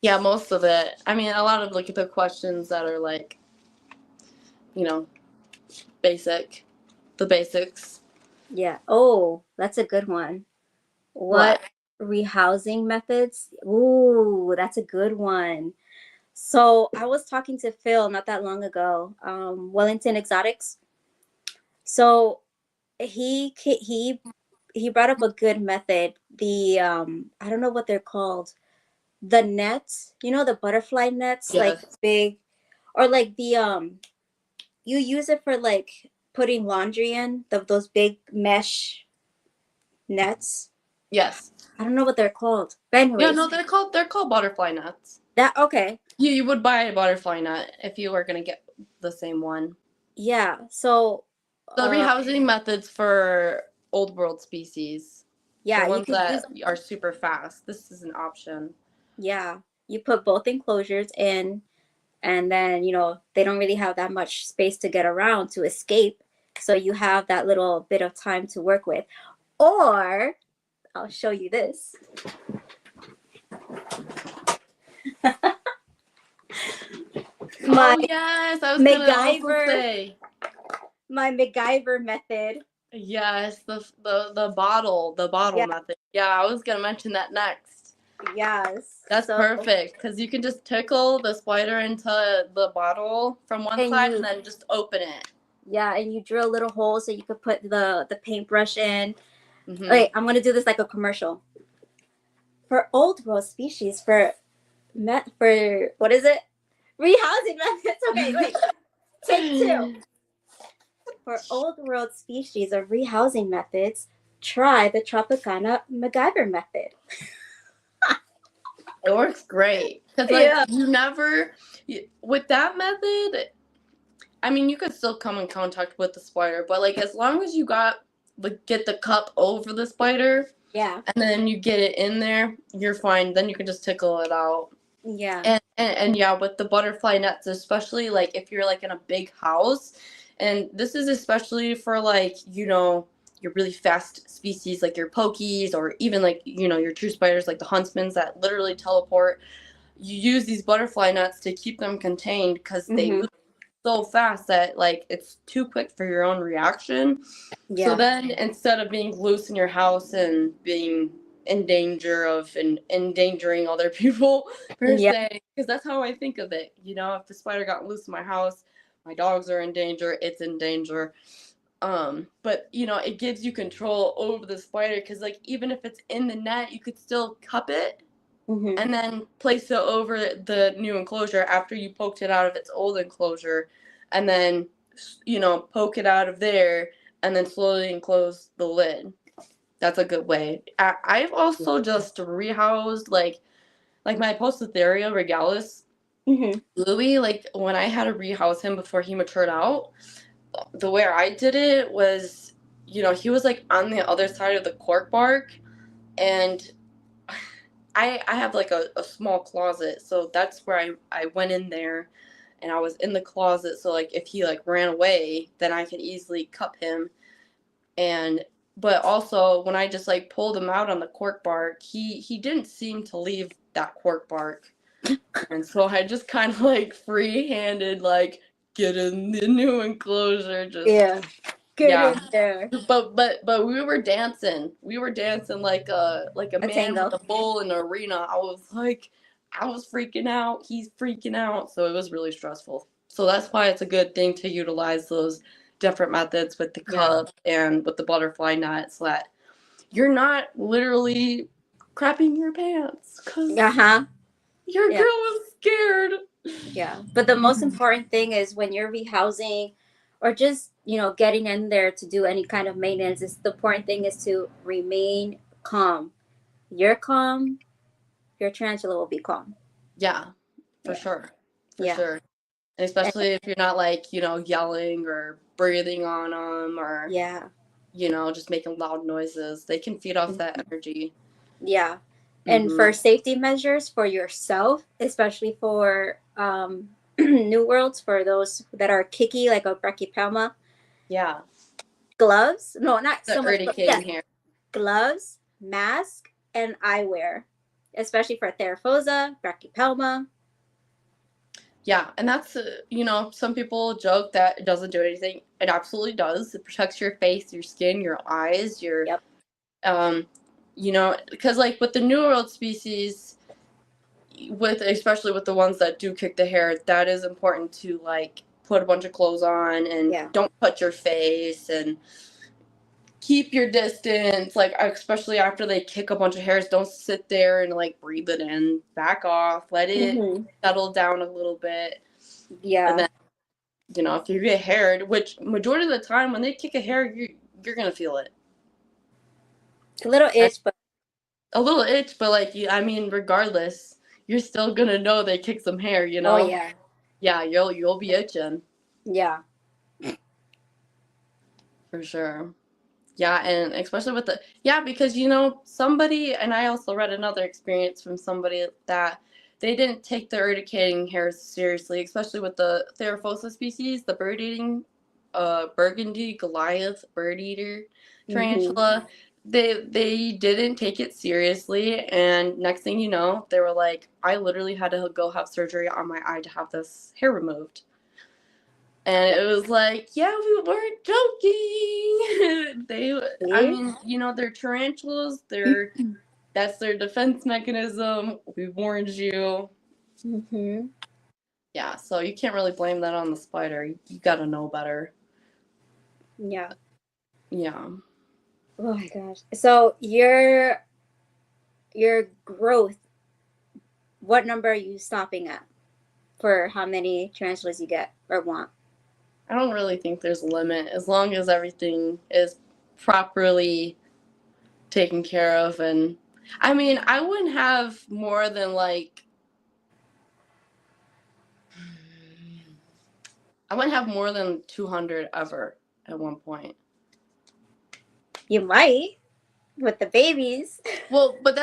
Yeah, most of it. I mean, a lot of like the questions that are like, basic, the basics. Yeah. Oh, that's a good one. What rehousing methods? Ooh, that's a good one. So I was talking to Phil not that long ago, Wellington Exotics. So he brought up a good method. The I don't know what they're called. The nets, the butterfly nets, like Yes. big, or like the you use it for like putting laundry in, those big mesh nets. Yes. I don't know what they're called. But Yeah, anyways, no, they're called butterfly nuts. that okay. You would buy a butterfly nut if you were gonna get the same one. Yeah. So The rehousing methods for old world species, the yeah, you ones can that use are super fast. This is an option. yeah. You put both enclosures in, and then they don't really have that much space to get around to escape. So you have that little bit of time to work with. Or I'll show you this. Oh yes, I was gonna also say my MacGyver method. yes, the bottle Yeah. method. Yeah, I was gonna mention that next. Yes. That's perfect because you can just tickle the spider into the bottle from one side and then just open it. Yeah, and you drill little holes so you could put the paintbrush in. Mm-hmm. Wait, I'm gonna do this like a commercial. For old world species, for what is it? Rehousing methods. Okay, wait. Take two. For old world species of rehousing methods, try the Tropicana MacGyver method. It works great because you never with that method. I mean, you could still come in contact with the spider, but like as long as you get the cup over the spider, yeah, and then you get it in there, you're fine. Then you can just tickle it out. Yeah, and yeah, with the butterfly nets, especially like if you're like in a big house, and this is especially for like your really fast species like your pokies or even like your true spiders like the huntsmans that literally teleport. You use these butterfly nets to keep them contained because they move so fast that like it's too quick for your own reaction. yeah. So then instead of being loose in your house and being in danger of and endangering other people per se, because that's how I think of it. If the spider got loose in my house, my dogs are in danger, it's in danger. But you know, it gives you control over the spider because like even if it's in the net, you could still cup it and then place it over the new enclosure after you poked it out of its old enclosure, and then you know, poke it out of there and then slowly enclose the lid. That's a good way. I've also just rehoused like my Postotheria regalis Louis, like when I had to rehouse him before he matured out, the way I did it was, you know, he was like on the other side of the cork bark, and I have like a small closet, so that's where I went in there, and I was in the closet, so like if he like ran away, then I could easily cup him. And but also when I just like pulled him out on the cork bark, he didn't seem to leave that cork bark. And so I just kind of like free-handed like get in the new enclosure, just Yeah. Get yeah. in there. But we were dancing. We were dancing like a A man tango. with a bull in an arena. I was freaking out. He's freaking out. So it was really stressful. So that's why it's a good thing to utilize those different methods with the cup and with the butterfly net, so that you're not literally crapping your pants because Uh-huh. your Yeah. girl was scared. Yeah. But the most important thing is when you're rehousing or just, you know, getting in there to do any kind of maintenance, is the important thing is to remain calm. You're calm, your tarantula will be calm. Yeah, for Yeah. sure. For Yeah. sure. And especially if you're not like, you know, yelling or breathing on them or, Yeah. you know, just making loud noises. They can feed off that energy. Yeah. And Mm-hmm. for safety measures for yourself, especially for New Worlds, for those that are kicky, like a brachypelma, Yeah. gloves. No, not The so much, but urticating hair. gloves, mask, and eyewear, especially for Theraphosa, brachypelma. Yeah. And that's, you know, some people joke that it doesn't do anything. It absolutely does. It protects your face, your skin, your eyes, your, Yep. you know, because like with the New World species, with especially with the ones that do kick the hair, that is important to like put a bunch of clothes on and Yeah. don't touch your face and keep your distance, like especially after they kick a bunch of hairs, don't sit there and like breathe it in, back off, let it settle down a little bit. Yeah. And then, you know, if you get haired, which majority of the time when they kick a hair, you're gonna feel it, A little itch, but a little itch, but like I mean regardless, you're still gonna know they kicked some hair, you know. oh yeah. Yeah, you'll be itching Yeah. for sure. Yeah, and especially with because you know, somebody, and I also read another experience from somebody that they didn't take the urticating hairs seriously, especially with the Theraphosa species, the bird eating, burgundy Goliath bird eater tarantula. They didn't take it seriously, and next thing you know, they were like, I literally had to go have surgery on my eye to have this hair removed. And it was like, yeah, we weren't joking. I mean, you know, they're tarantulas. That's their defense mechanism. We warned you. Yeah, so you can't really blame that on the spider. You gotta know better. Yeah. Yeah. Oh my gosh. So your growth, what number are you stopping at for how many tarantulas you get or want? I don't really think there's a limit as long as everything is properly taken care of. And I mean, I wouldn't have more than like, I wouldn't have more than 200 ever at one point. You might with the babies. Well, but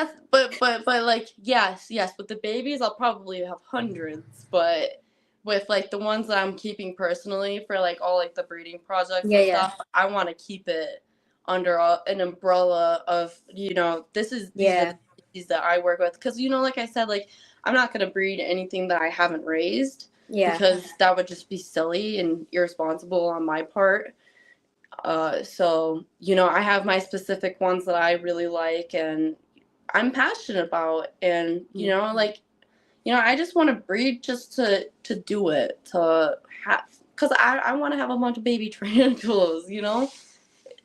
like yes, with the babies I'll probably have hundreds, but with like the ones that I'm keeping personally for like all like the breeding projects and stuff, I want to keep it under an umbrella of, you know, these are the species that I work with, because you know, like I said, like I'm not going to breed anything that I haven't raised, because that would just be silly and irresponsible on my part. So, you know, I have my specific ones that I really like and I'm passionate about. And, you know, like, you know, I just want to breed just to do it, to have, because I want to have a bunch of baby tarantulas, you know?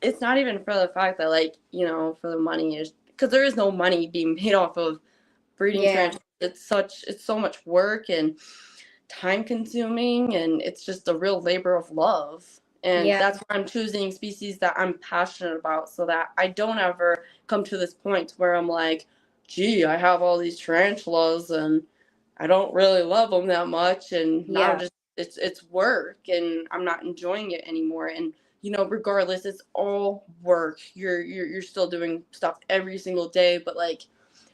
It's not even for the fact that, like, you know, for the money is, because there is no money being made off of breeding Yeah. tarantulas. It's so much work and time consuming, and it's just a real labor of love. And Yeah. that's why I'm choosing species that I'm passionate about, so that I don't ever come to this point where I'm like, gee, I have all these tarantulas and I don't really love them that much, and now Yeah. just it's work and I'm not enjoying it anymore. And you know, regardless, it's all work. You're still doing stuff every single day, but like,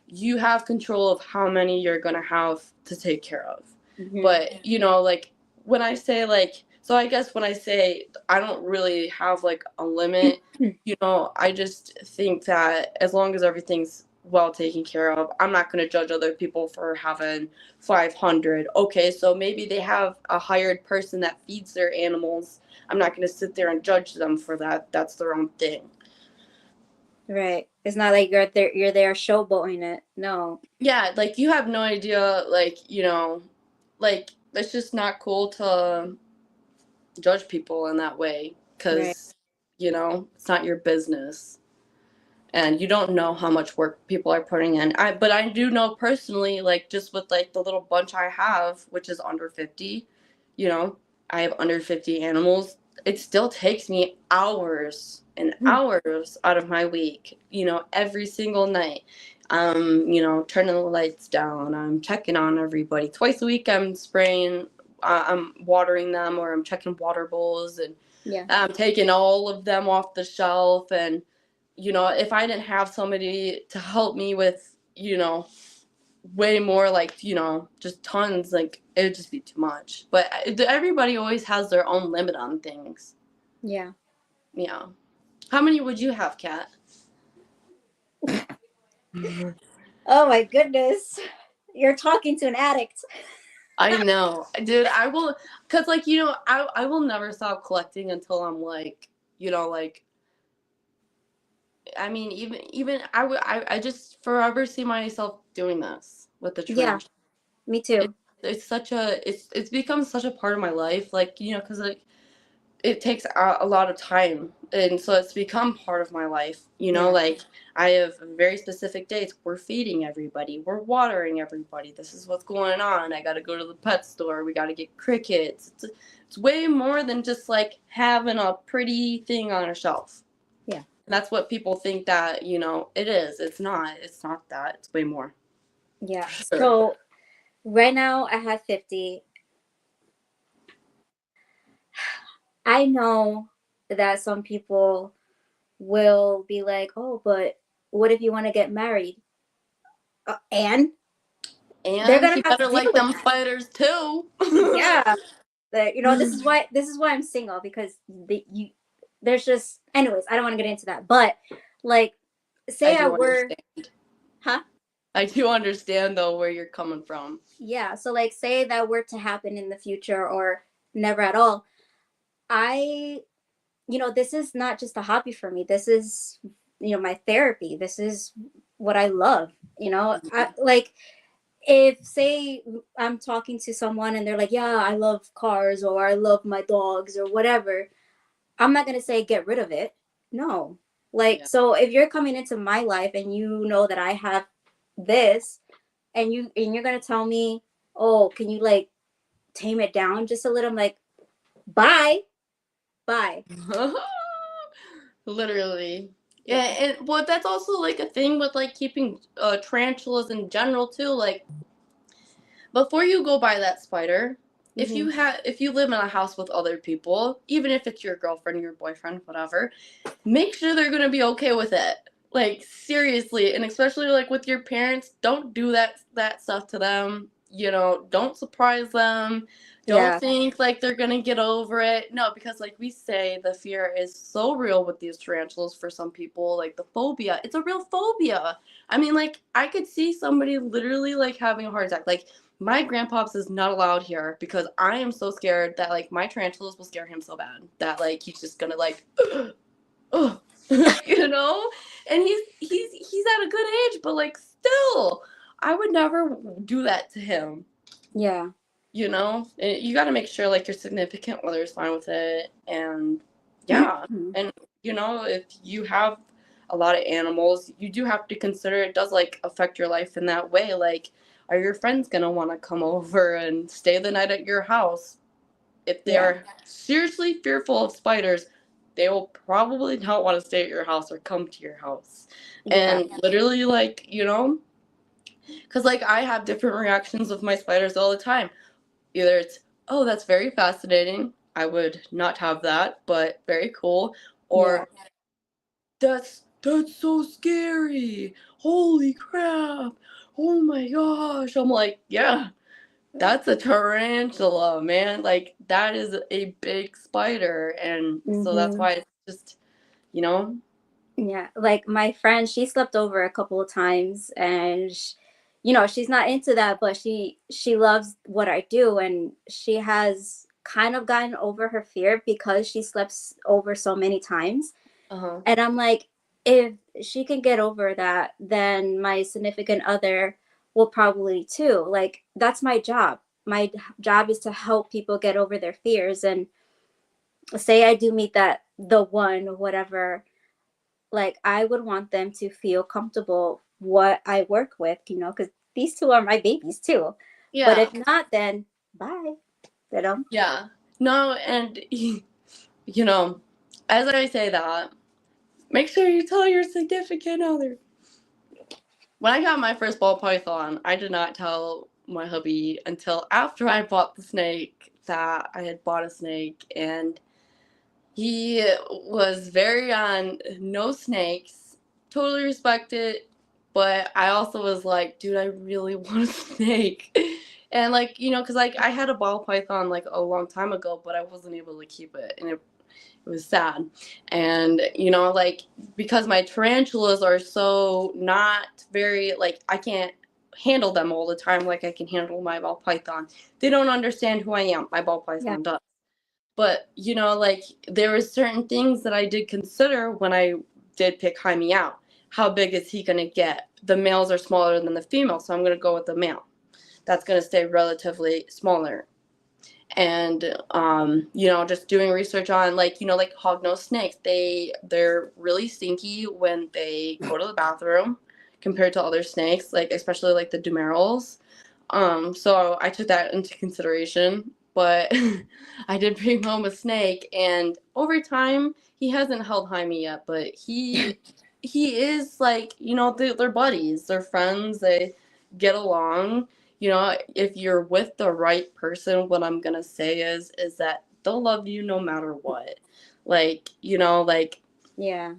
you have control of how many you're gonna have to take care of. Hmm. But you know, like, when I say, like, so I guess when I say I don't really have like a limit, you know, I just think that as long as everything's well taken care of, I'm not going to judge other people for having 500. Okay, so maybe they have a hired person that feeds their animals. I'm not going to sit there and judge them for that. That's their own thing. Right. It's not like you're there showboating it. No. Yeah, like, you have no idea, like, you know, like, it's just not cool to judge people in that way, Right. because, you know, it's not your business. And you don't know how much work people are putting in. But I do know personally, like, just with like the little bunch I have, which is under 50, you know, I have under 50 animals. It still takes me hours and hours out of my week, you know, every single night. You know, turning the lights down. I'm checking on everybody. Twice a week, I'm spraying, I'm watering them, or I'm checking water bowls, and Yeah. I'm taking all of them off the shelf. And you know, if I didn't have somebody to help me with, you know, way more, like, you know, just tons, like, it would just be too much. But everybody always has their own limit on things. Yeah. Yeah. How many would you have, Kat? Oh my goodness. You're talking to an addict. I know, dude. I will, because, like, you know, I will never stop collecting until I'm like, you know, like, I mean, even I just forever see myself doing this with the Yeah, trash. me too. It's such a, it's become such a part of my life, like, you know, because, like, it takes a lot of time, and so it's become part of my life, you know. Yeah. Like, I have very specific dates. We're feeding everybody, we're watering everybody, this is what's going on. I got to go to the pet store, we got to get crickets. It's way more than just like having a pretty thing on a shelf. Yeah. That's what people think that, you know, it is. It's not that. It's way more. Yeah. Sure. So right now I have 50. I know that some people will be like, "Oh, but what if you want to get married?" And they're And gonna you have to better deal like with them that. spiders too. Yeah. That, you know, this is why I'm single, because there's just, anyways, I don't want to get into that. But like, I say I do were, understand. huh? I do understand, though, where you're coming from. Yeah. So like, say that were to happen in the future or never at all. I, this is not just a hobby for me. This is, my therapy. This is what I love. Like, if say I'm talking to someone and they're like, yeah, I love cars or I love my dogs or whatever, I'm not going to say get rid of it. No. Like, Yeah. so if you're coming into my life and you know that I have this, and you're going to tell me, oh, can you like tame it down just a little? I'm like, bye. Bye. Literally. Yeah, Yeah. and well, that's also like a thing with like keeping tarantulas in general too. Like, before you go buy that spider, Hmm. if you live in a house with other people, even if it's your girlfriend, your boyfriend, whatever, make sure they're gonna be okay with it. Like, seriously, and especially like with your parents, don't do that stuff to them. You know, don't surprise them. Don't Yeah. think like they're gonna get over it. No, because like we say, the fear is so real with these tarantulas for some people. Like, the phobia, it's a real phobia. I mean, like, I could see somebody literally like having a heart attack. Like, my grandpops is not allowed here because I am so scared that like my tarantulas will scare him so bad that like he's just gonna like, oh, you know. And he's at a good age, but like, still, I would never do that to him. Yeah. you know, you got to make sure like your significant other is fine with it. And yeah, and you know, if you have a lot of animals, you do have to consider it does like affect your life in that way. Like, are your friends gonna want to come over and stay the night at your house? If they Yeah. are seriously fearful of spiders, they will probably not want to stay at your house or come to your house. Yeah. And literally, like, you know, because like I have different reactions with my spiders all the time. Either it's, oh, that's very fascinating. I would not have that, but very cool. Yeah. Or that's so scary. Holy crap. Oh my gosh. I'm like, yeah, that's a tarantula, man. Like that is a big spider. And so that's Mm-hmm. why it's just, you know. Yeah, like my friend, she slept over a couple of times, and you know, she's not into that, but she loves what I do, and she has kind of gotten over her fear because she slept over so many times. Uh-huh. And I'm like, if she can get over that, then my significant other will probably too. Like that's my job. My job is to help people get over their fears, and say I do meet that the one or whatever, like I would want them to feel comfortable what I work with, you know, because these two are my babies too. But Yeah. if not, then bye, you know. Yeah. No, and you know, as I say that, make sure you tell your significant other. When I got my first ball python, I did not tell my hubby until after I bought the snake that I had bought a snake, and he was very on no snakes. Totally respect it, but I also was like, dude, I really want a snake. And like, you know, because like I had a ball python like a long time ago, but I wasn't able to keep it, and it was sad. And you know, like because my tarantulas are so not very like I can't handle them all the time like I can handle my ball python. They don't understand who I am. My ball Yeah. python does. But you know, like there were certain things that I did consider when I did pick Jaime out. How big is he gonna get? The males are smaller than the females, so I'm gonna go with the male. That's gonna stay relatively smaller. And you know, just doing research on like, you know, like hognose snakes, they're really stinky when they go to the bathroom compared to other snakes, like especially like the dumerals. So I took that into consideration, but I did bring home a snake, and over time he hasn't held Jaime yet, but he is like, you know, they're buddies, they're friends, they get along. You know, if you're with the right person, what I'm gonna say is that they'll love you no matter what. Like, you know, like Yeah.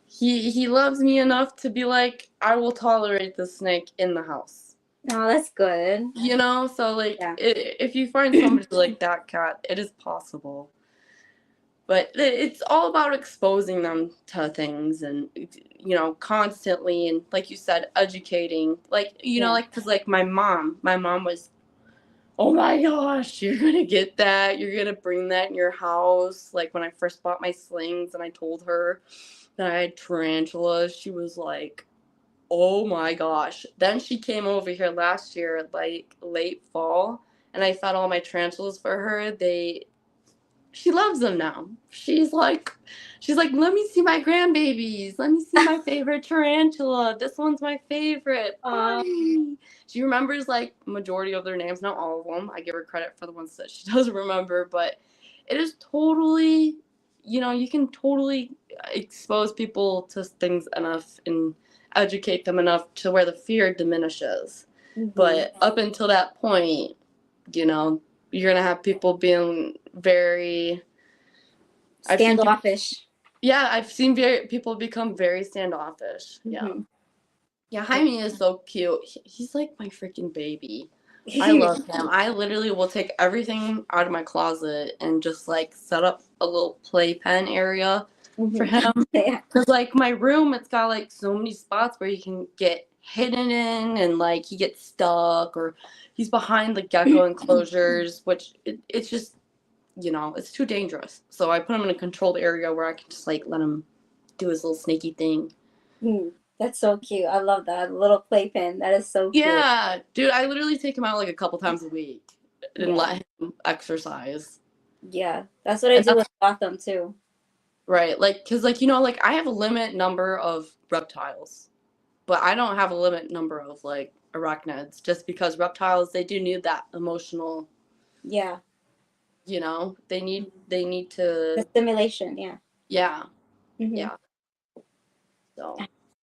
he loves me enough to be like, I will tolerate the snake in the house. Oh, that's good. You know, so like Yeah. if you find somebody like that cat, it is possible. But it's all about exposing them to things, and you know, constantly, and like you said, educating. Like, you know, Yeah. like because like my mom was, oh my gosh, you're gonna get that, you're gonna bring that in your house. Like when I first bought my slings and I told her that I had tarantulas, she was like, oh my gosh. Then she came over here last year, like late fall, and I fed all my tarantulas for her. She loves them now. She's like, let me see my grandbabies. Let me see my favorite tarantula. This one's my favorite. Uh, Bye. She remembers like majority of their names, not all of them. I give her credit for the ones that she does remember, but it is totally, you know, you can totally expose people to things enough and educate them enough to where the fear diminishes. mhm. But up until that point, you know, you're gonna have people being very. I've seen people. Standoffish. Yeah, I've seen people become very standoffish. Yeah, Mhm. yeah. Jaime is so cute. He's like my freaking baby. I love him. I literally will take everything out of my closet and just like set up a little playpen area for Mhm. him. Yeah. Cause like my room, it's got like so many spots where he can get hidden in, and like he gets stuck, or he's behind the gecko enclosures, which it's just, you know, it's too dangerous. So I put him in a controlled area where I can just like let him do his little snaky thing. That's so cute. I love that little playpen. That is so cute. Yeah, dude, I literally take him out like a couple times a week. and Yeah. let him exercise. Yeah, that's what I And do that's with Gotham too. right. Like, because, like, like, I have a limit number of reptiles, but I don't have a limit number of, like, arachnids, just because reptiles, they do need that emotional, Yeah, they need the to, stimulation. Yeah. yeah, Hmm. yeah. So,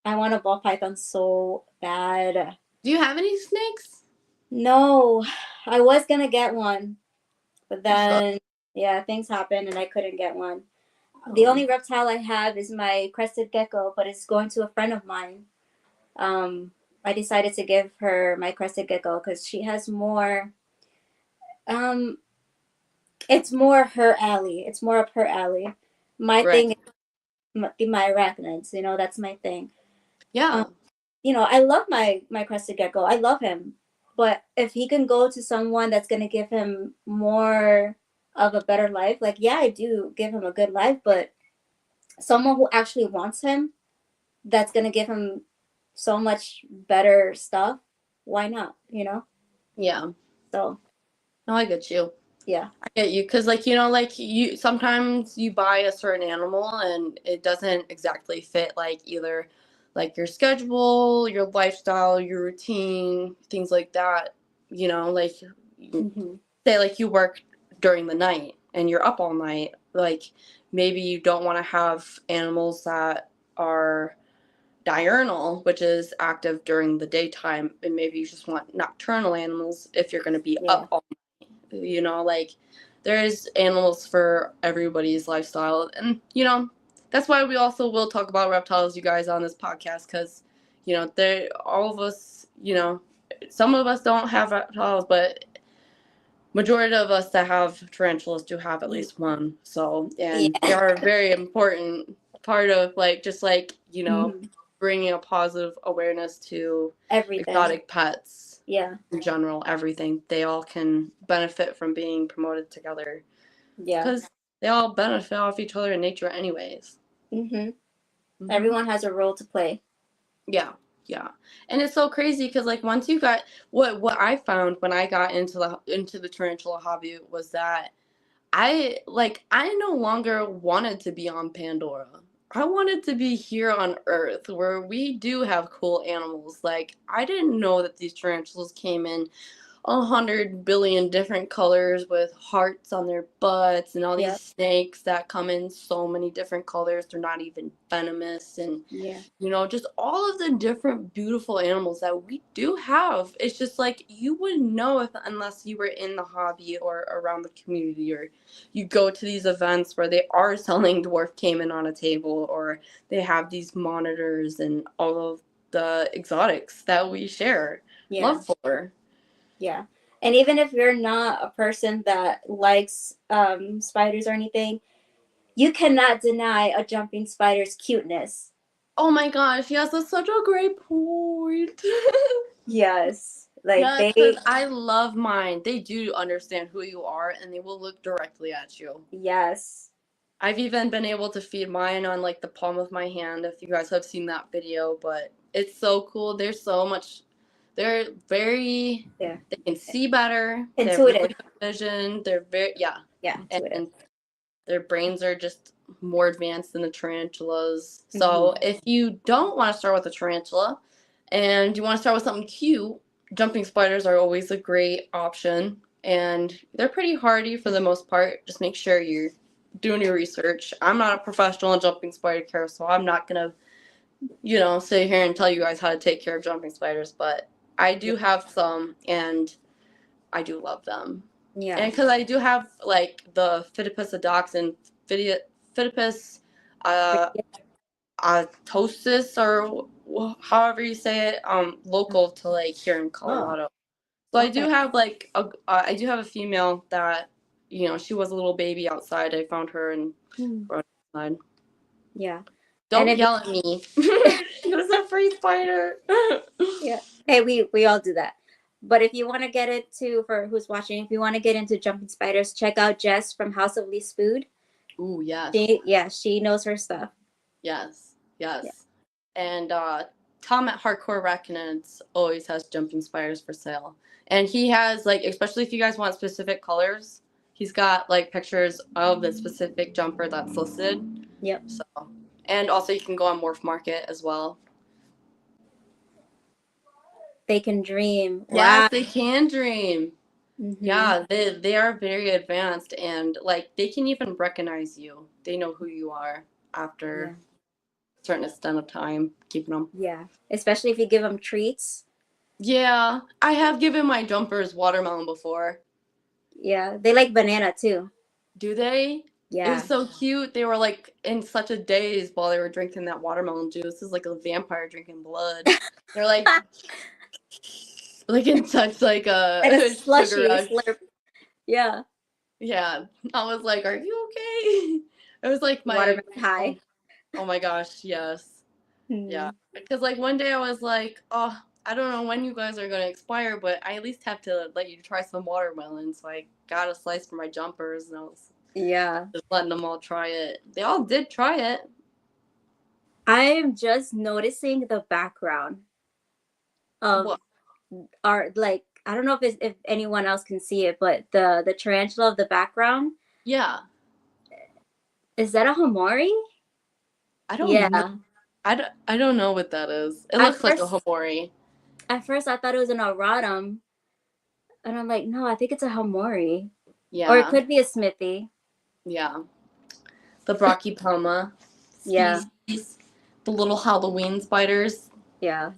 I want a ball python so bad. do you have any snakes? No, I was gonna get one, but That sucks. then yeah, things happened and I couldn't get one. The Oh, only reptile I have is my crested gecko, but it's going to a friend of mine. Um, I decided to give her my crested gecko because she has more. Um, it's more her alley. It's more up her alley. My right. thing is my arachnids. That's my thing. Yeah. Um, I love my crested gecko. I love him, but if he can go to someone that's gonna give him more of a better life, like yeah, I do give him a good life, but someone who actually wants him, that's gonna give him so much better stuff. Why not? Yeah. So No, I get you. yeah, I get you. Because, like, like, you sometimes you buy a certain animal and it doesn't exactly fit, like, either, like, your schedule, your lifestyle, your routine, things like that. Like, hmm say, like, you work during the night and you're up all night. Like, maybe you don't want to have animals that are diurnal, which is active during the daytime, and maybe you just want nocturnal animals if you're going to be yeah, up all like, there's animals for everybody's lifestyle. And that's why we also will talk about reptiles, you guys, on this podcast, because they all of us, some of us don't have reptiles, but majority of us that have tarantulas do have at least one. So, and they yeah, are a very important part of, like, just like hmm bringing a positive awareness to everything. exotic pets Yeah, in general, everything. They all can benefit from being promoted together yeah, because they all benefit off each other in nature anyways. hmm Hmm. everyone has a role to play. Yeah, yeah. And it's so crazy because, like, once you got what I found when I got into the tarantula hobby was that I no longer wanted to be on Pandora. I wanted to be here on Earth where we do have cool animals. Like, I didn't know that these tarantulas came in 100 billion different colors with hearts on their butts, and all Yeah, these snakes that come in so many different colors. They're not even venomous, and yeah, just all of the different beautiful animals that we do have. It's just like you wouldn't know if unless you were in the hobby or around the community, or you go to these events where they are selling dwarf caiman on a table, or they have these monitors and all of the exotics that we share yeah. love for. Yeah. And even if you're not a person that likes spiders or anything, you cannot deny a jumping spider's cuteness. Oh my gosh, yes, that's such a great point. Yes. Like Yes, because they, I love mine. They do understand who you are and they will look directly at you. yes. I've even been able to feed mine on, like, the palm of my hand, if you guys have seen that video, but it's so cool. They're very, Yeah. they can see better. They have really Intuitive. good vision. They're very, yeah. Yeah, intuitive. And their brains are just more advanced than the tarantulas. Hmm. So if you don't want to start with a tarantula and you want to start with something cute, jumping spiders are always a great option. And they're pretty hardy for the most part. Just make sure you're doing your research. I'm not a professional in jumping spider care, so I'm not going to, sit here and tell you guys how to take care of jumping spiders. But I do have some, and I do love them. Yeah. And because I do have, like, the Phidippus adox and Phidippus uh, tosis, or however you say it, local to, like, here in Oh, Colorado. So I okay. do have, like, I do have a female that, she was a little baby outside. I found her and Hmm. brought her outside. Yeah. And Don't if yell at me. She was a free spider. yeah. Hey, we all do that. But if you want to get into for who's watching, if you want to get into jumping spiders, check out Jess from House of Lee's Food. Ooh, yes. She knows her stuff. Yes. Yeah. Yes. And Tom at Hardcore Arachnids always has jumping spiders for sale. And he has, like, especially if you guys want specific colors, he's got, like, pictures of the specific jumper that's listed. Yep. So, and also you can go on Morph Market as well. They can dream. Yes, Wow. they can dream. Mm-hmm. Yeah, they are very advanced, and, like, they can even recognize you. They know who you are after a certain extent of time keeping them. Yeah. Especially if you give them treats. Yeah, I have given my jumpers watermelon before. Yeah. They like banana too. Do they? It Yeah. was so cute. They were, like, in such a daze while they were drinking that watermelon juice. It's like a vampire drinking blood. They're like in such like a, Like a sugar slushy rush. slurp. Yeah. Yeah, I was like, "Are you okay?" It was like my Watermelon high. oh my gosh, yes, yeah. Mm. Because like one day I was like, "Oh, I don't know when you guys are gonna expire, but I at least have to let you try some watermelon." So I got a slice for my jumpers, and I was Yeah. just letting them all try it. They all did try it. I am just noticing the background of What? our, like, I don't know if anyone else can see it, but the tarantula of the background, Yeah, is that a Hamori? I don't Yeah. know. I don't know what that is. It At looks like a first, Homori. at first I thought it was an Aurotum, and I'm like, no, I think it's a Hamori. Or it Yeah, could be a Smithy. yeah. The Brachypelma Yeah. species, the little Halloween spiders. Yeah.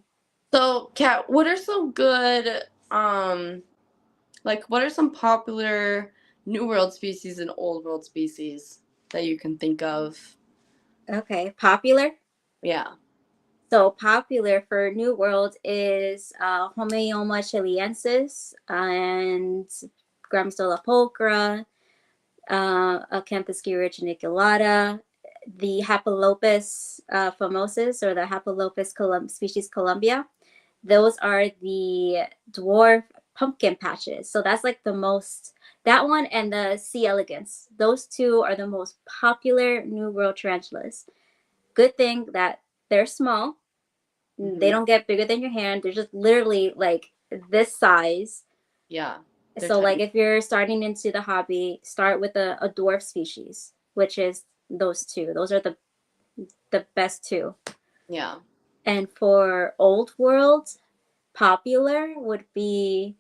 So, Kat, what are some good, like, what are some popular New World species and Old World species that you can think of? Okay. Popular. Yeah. So popular for New World is Homeoma chiliensis and Gramstola pulchra, Acanthus geniculata, the Hapalopus famosus, or the Hapalopus species Columbia. Those are the dwarf pumpkin patches. So that's like the most, that one and the C. elegans. Those two are the most popular New World tarantulas. Good thing that they're small. They don't get bigger than your hand. They're just literally like this size. Yeah. So like if you're starting into the hobby, start with a dwarf species, which is those two. Those are the best two. Yeah. And for Old World, popular would be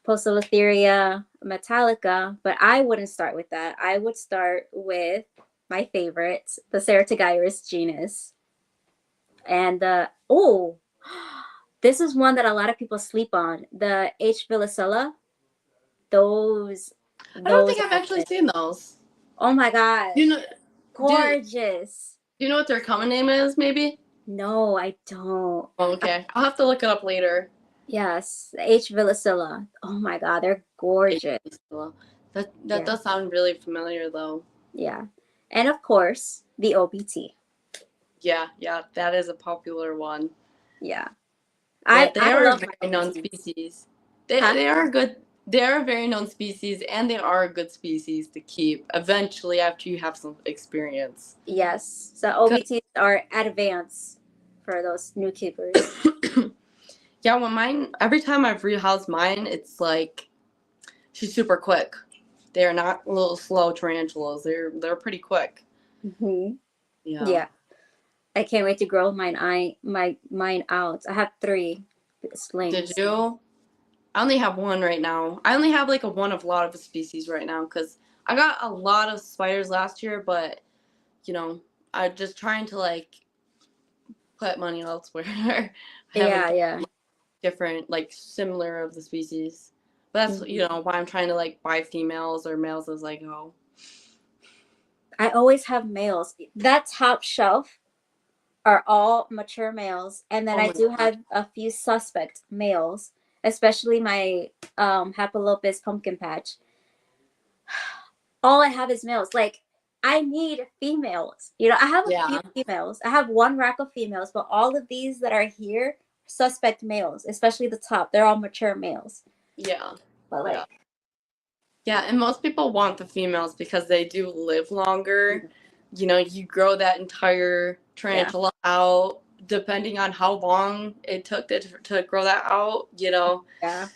Poecilotheria metallica, but I wouldn't start with that. I would start with my favorite, the Ceratogyrus genus. And this is one that a lot of people sleep on. The H. villicella. Those I don't think I've are actually it. seen those. Oh my god. Do you know, Gorgeous. do you know what their common name is, maybe? No, I don't. Oh, okay. I'll have to look it up later. Yes, the H. villicella. Oh my god, they're gorgeous. That Yeah. does sound really familiar, though. Yeah. And of course, the OBT. Yeah, that is a popular one. Yeah. Yeah, they are a love very my known OBTs. species. Huh? They are good. They are a very known species, and they are a good species to keep eventually after you have some experience. Yes. So OBTs are advanced for those new keepers. Yeah, every time I've rehoused mine, it's like she's super quick. They're not little slow tarantulas. They're pretty quick. Mm-hmm. Yeah. Yeah. I can't wait to grow mine out. I have 3 slings. Did you? I only have one right now. I only have like a one of a lot of species right now because I got a lot of spiders last year, but you know, I'm just trying to like put money elsewhere. Yeah. Different, like similar of the species. But that's you know why I'm trying to like buy females or males as I go. I always have males. That top shelf are all mature males, and then I do have a few suspect males, especially my Hapalopus pumpkin patch. All I have is males. Like, I need females. You know, I have a few females. I have 1 rack of females, but all of these that are here, suspect males, especially the top. They're all mature males. Yeah. But like, yeah, and most people want the females because they do live longer. You know, you grow that entire tarantula out. depending on how long it took to grow that out, Yeah.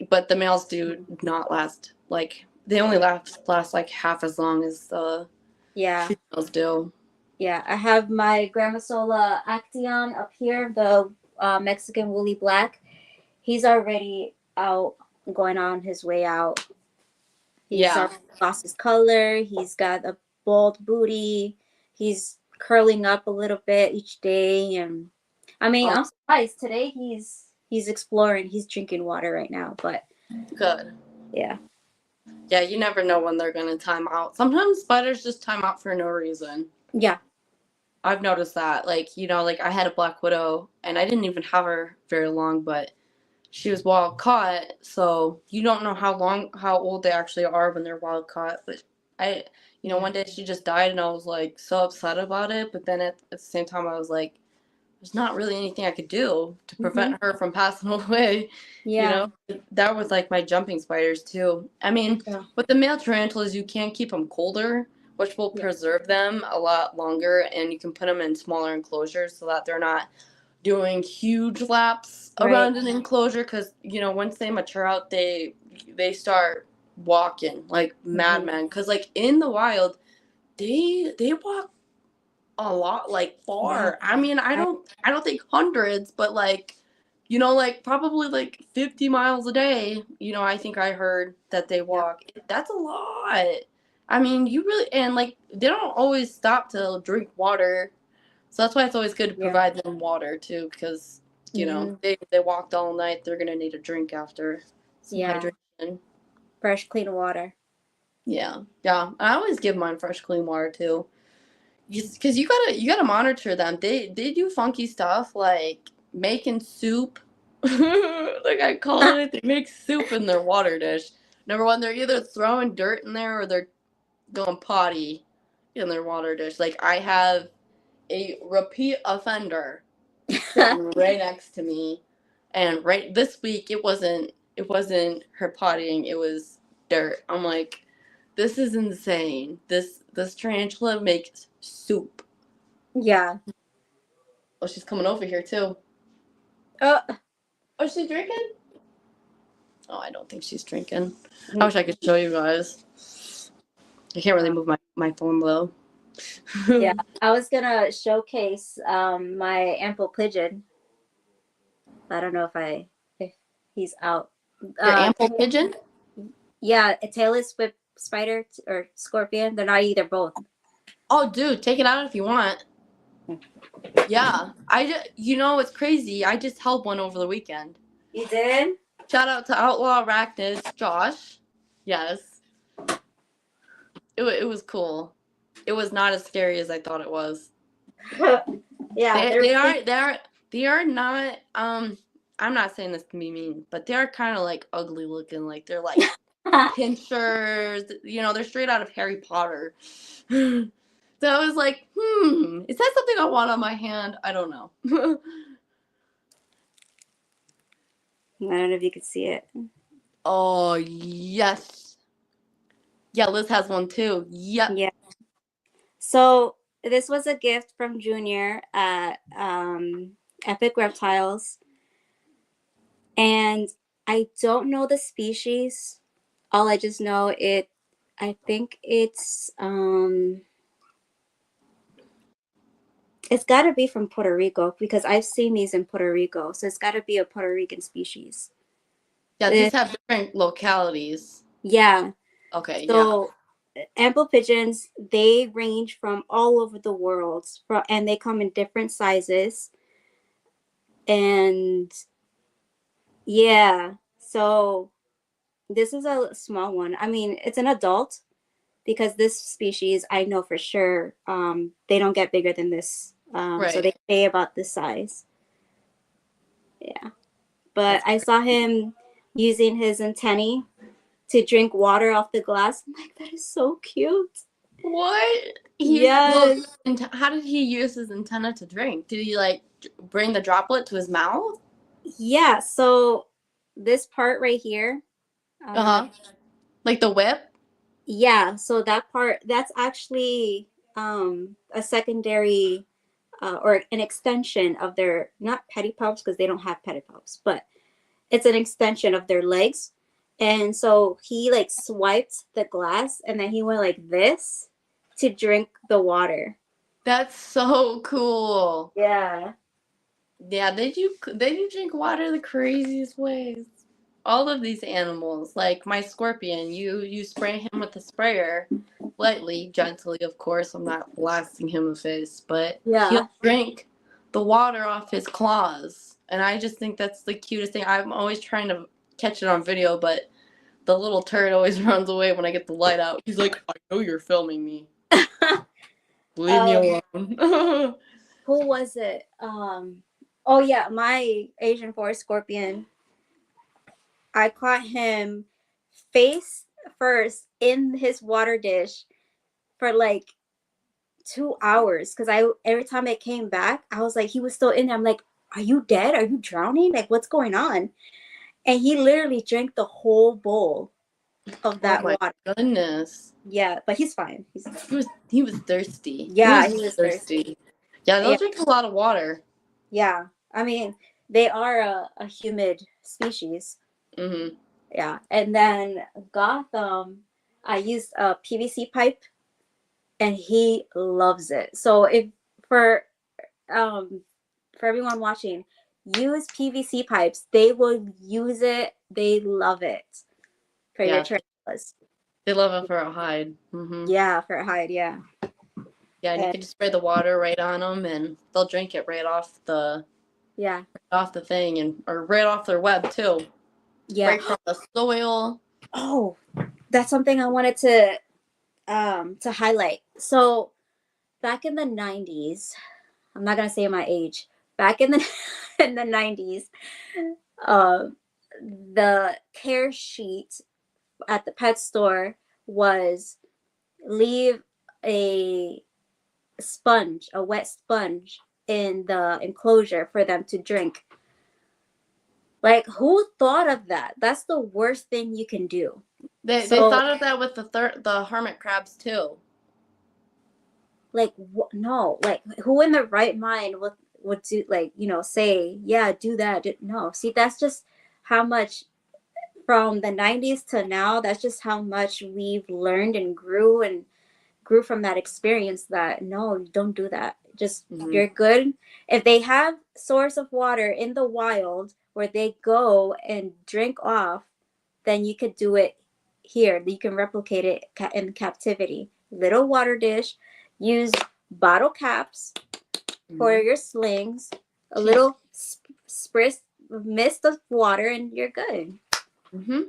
but the males do not last, like, they only last like half as long as the Yeah. females do. Yeah. I have my Gramisola actaeon up here, the Mexican woolly black. He's already out, going on his way out. He's Yeah. already lost his color. He's got a bald booty. He's curling up a little bit each day, and I mean, Oh, I'm surprised today. He's exploring. He's drinking water right now, but good. yeah, Yeah, you never know when they're going to time out. Sometimes spiders just time out for no reason. yeah, I've noticed that. Like, like I had a black widow and I didn't even have her very long, but she was wild caught. So you don't know how old they actually are when they're wild caught. But one day she just died and I was like so upset about it. But then at the same time, I was like, there's not really anything I could do to prevent her from passing away. yeah, That was like my jumping spiders too. I mean, yeah, with the male tarantulas, you can keep them colder, which will yeah. preserve them a lot longer, and you can put them in smaller enclosures so that they're not doing huge laps Right. around an enclosure. Because once they mature out, they start walking like madmen. Because like in the wild, they walk a lot, like Yeah. far. I mean, I don't think hundreds, but like like probably like 50 miles a day. I think I heard that they walk. That's a lot. I mean, you really, and like they don't always stop to drink water. So that's why it's always good to Yeah. provide them water too, because they walked all night. They're gonna need a drink after some Yeah. hydration. Fresh, clean water. Yeah, yeah. I always give mine fresh, clean water too. Because you gotta monitor them. They do funky stuff like making soup. Like I call it, they make soup in their water dish. Number one, they're either throwing dirt in there or they're going potty in their water dish. Like I have a repeat offender sitting right next to me, and right this week it wasn't her pottying, it was dirt. I'm like, this is insane. This tarantula makes soup. Yeah. Oh, she's coming over here too. Oh. Oh, she's drinking? Oh, I don't think she's drinking. I wish I could show you guys. I can't really move my phone though. Yeah. I was gonna showcase my ample pigeon. I don't know if he's out. Your ample pigeon? Yeah, a tailless whip spider or scorpion. They're not either, both. Oh, dude, take it out if you want. Yeah, it's crazy. I just held one over the weekend. You did? Shout out to Outlaw Arachnids, Josh. Yes. It was cool. It was not as scary as I thought it was. Yeah, they are not I'm not saying this to be mean, but they're kind of like ugly looking. Like they're like pinchers, they're straight out of Harry Potter. So I was like, is that something I want on my hand? I don't know. I don't know if you could see it. Oh, yes. Yeah, Liz has one too. Yep. Yeah. So this was a gift from Junior at Epic Reptiles. And I don't know the species. All I just know I think it's got to be from Puerto Rico because I've seen these in Puerto Rico. So it's got to be a Puerto Rican species. Yeah, these have different localities. Yeah. Okay, so, ample pigeons, they range from all over the world, and they come in different sizes. And yeah, so this is a small one. I mean, it's an adult because this species, I know for sure, they don't get bigger than this. Right. So they stay about this size. Yeah. But I saw him using his antennae to drink water off the glass. I'm like, that is so cute. What? Yes. How did he use his antenna to drink? Did he like bring the droplet to his mouth? Yeah. So this part right here. Like the whip? Yeah. So that part, that's actually a secondary or an extension of their, not pedipalps because they don't have pedipalps, but it's an extension of their legs. And so he like swiped the glass and then he went like this to drink the water. That's so cool. Yeah. Yeah, they do drink water the craziest ways. All of these animals, like my scorpion, you spray him with a sprayer, lightly, gently, of course. I'm not blasting him with this, but Yeah. he'll drink the water off his claws, and I just think that's the cutest thing. I'm always trying to catch it on video, but the little turd always runs away when I get the light out. He's like, "I know you're filming me. Leave me alone." Who was it? Oh yeah, my Asian forest scorpion. I caught him face first in his water dish for like 2 hours because I every time it came back, I was like, he was still in there. I'm like, are you dead? Are you drowning? Like, what's going on? And he literally drank the whole bowl of Oh that my water. goodness. Yeah, but he's fine. He's fine. He was thirsty. Yeah, he was thirsty. Yeah, they'll Yeah, drink a lot of water. yeah. I mean, they are a humid species. Mm-hmm. Yeah, and then Gotham, I used a PVC pipe, and he loves it. So if for um for everyone watching, use PVC pipes. They will use it. They love it for your Yeah, tarantulas. they love it for a hide. Mm-hmm. Yeah, for a hide. Yeah, Yeah, and you and can just spray the water right on them, and they'll drink it yeah, right off the thing, and or right off their web too, yeah. right from the soil. Oh, that's something I wanted to highlight. So back in the 90s, I'm not gonna say my age. Back in the in the 90s, uh, the care sheet at the pet store was leave a sponge, a wet sponge in the enclosure for them to drink. Like, who thought of that? That's the worst thing you can do. They So, thought of that with the hermit crabs too. like, no, like, who in the right mind would do, like, say, yeah, do that? No, see, that's just how much from the 90s to now. That's just how much we've learned and grew from that experience. That no, don't do that. Just you're good. If they have source of water in the wild where they go and drink off, then you could do it here. You can replicate it in captivity. Little water dish. Use bottle caps for your slings. A little spritz mist of water, and you're good. Mm-hmm.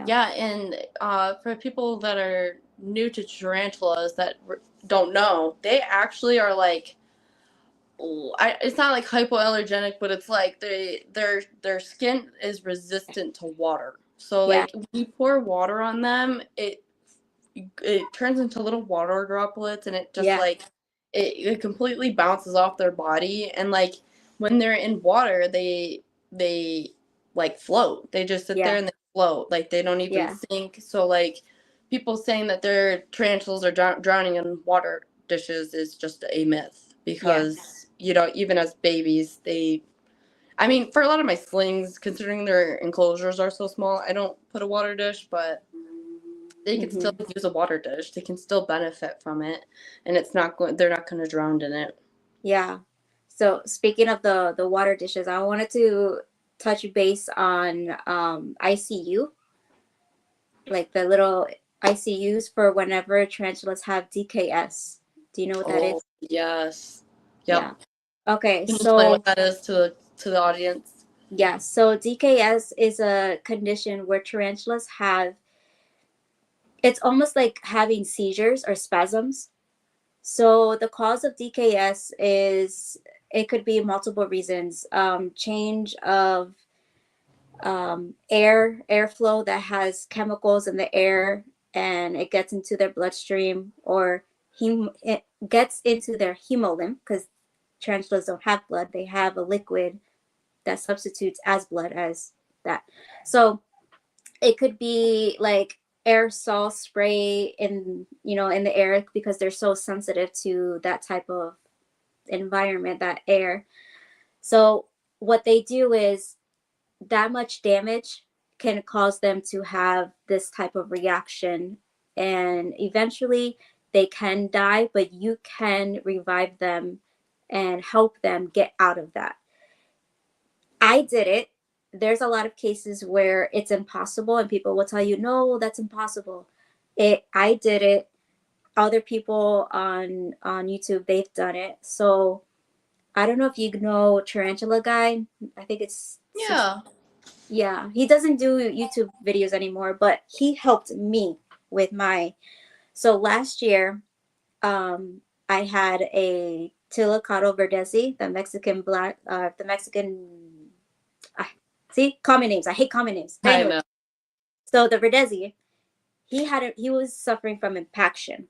Yeah, and for people that are new to tarantulas that don't know, they actually are like, it's not like hypoallergenic, but it's like their skin is resistant to water. So Yeah. like when you pour water on them, it turns into little water droplets, and it just like it completely bounces off their body, and like when they're in water, they like float. They just sit there and they float, like they don't even sink. So like people saying that their tarantulas are drowning in water dishes is just a myth, because even as babies, I mean, for a lot of my slings, considering their enclosures are so small, I don't put a water dish, but they can still use a water dish. They can still benefit from it, and they're not going to drown in it. Yeah. So speaking of the water dishes, I wanted to touch base on ICU, like the little ICUs for whenever tarantulas have DKS. Do you know what that is? Yes. Yep. Yeah. Okay. Can you So explain what that is to the audience? yeah. So DKS is a condition where tarantulas have. It's almost like having seizures or spasms. So the cause of DKS is, it could be multiple reasons. Change of airflow that has chemicals in the air and it gets into their bloodstream, or it gets into their hemolymph, because tarantulas don't have blood. They have a liquid that substitutes as blood as that. So it could be like aerosol spray in the air, because they're so sensitive to that type of environment, that air. So what they do is that much damage can cause them to have this type of reaction, and eventually they can die, but you can revive them and help them get out of that. I did it. There's a lot of cases where it's impossible and people will tell you, no, that's impossible. I did it. Other people on YouTube, they've done it. So I don't know if you know Tarantula guy. I think it's Yeah. yeah, he doesn't do YouTube videos anymore, but he helped me with my. So last year, I had a Tilacado verdezi, the Mexican black, the Mexican. ah, See, common names. I hate common names. But I anyway, know. so the verdezi, he was suffering from impaction.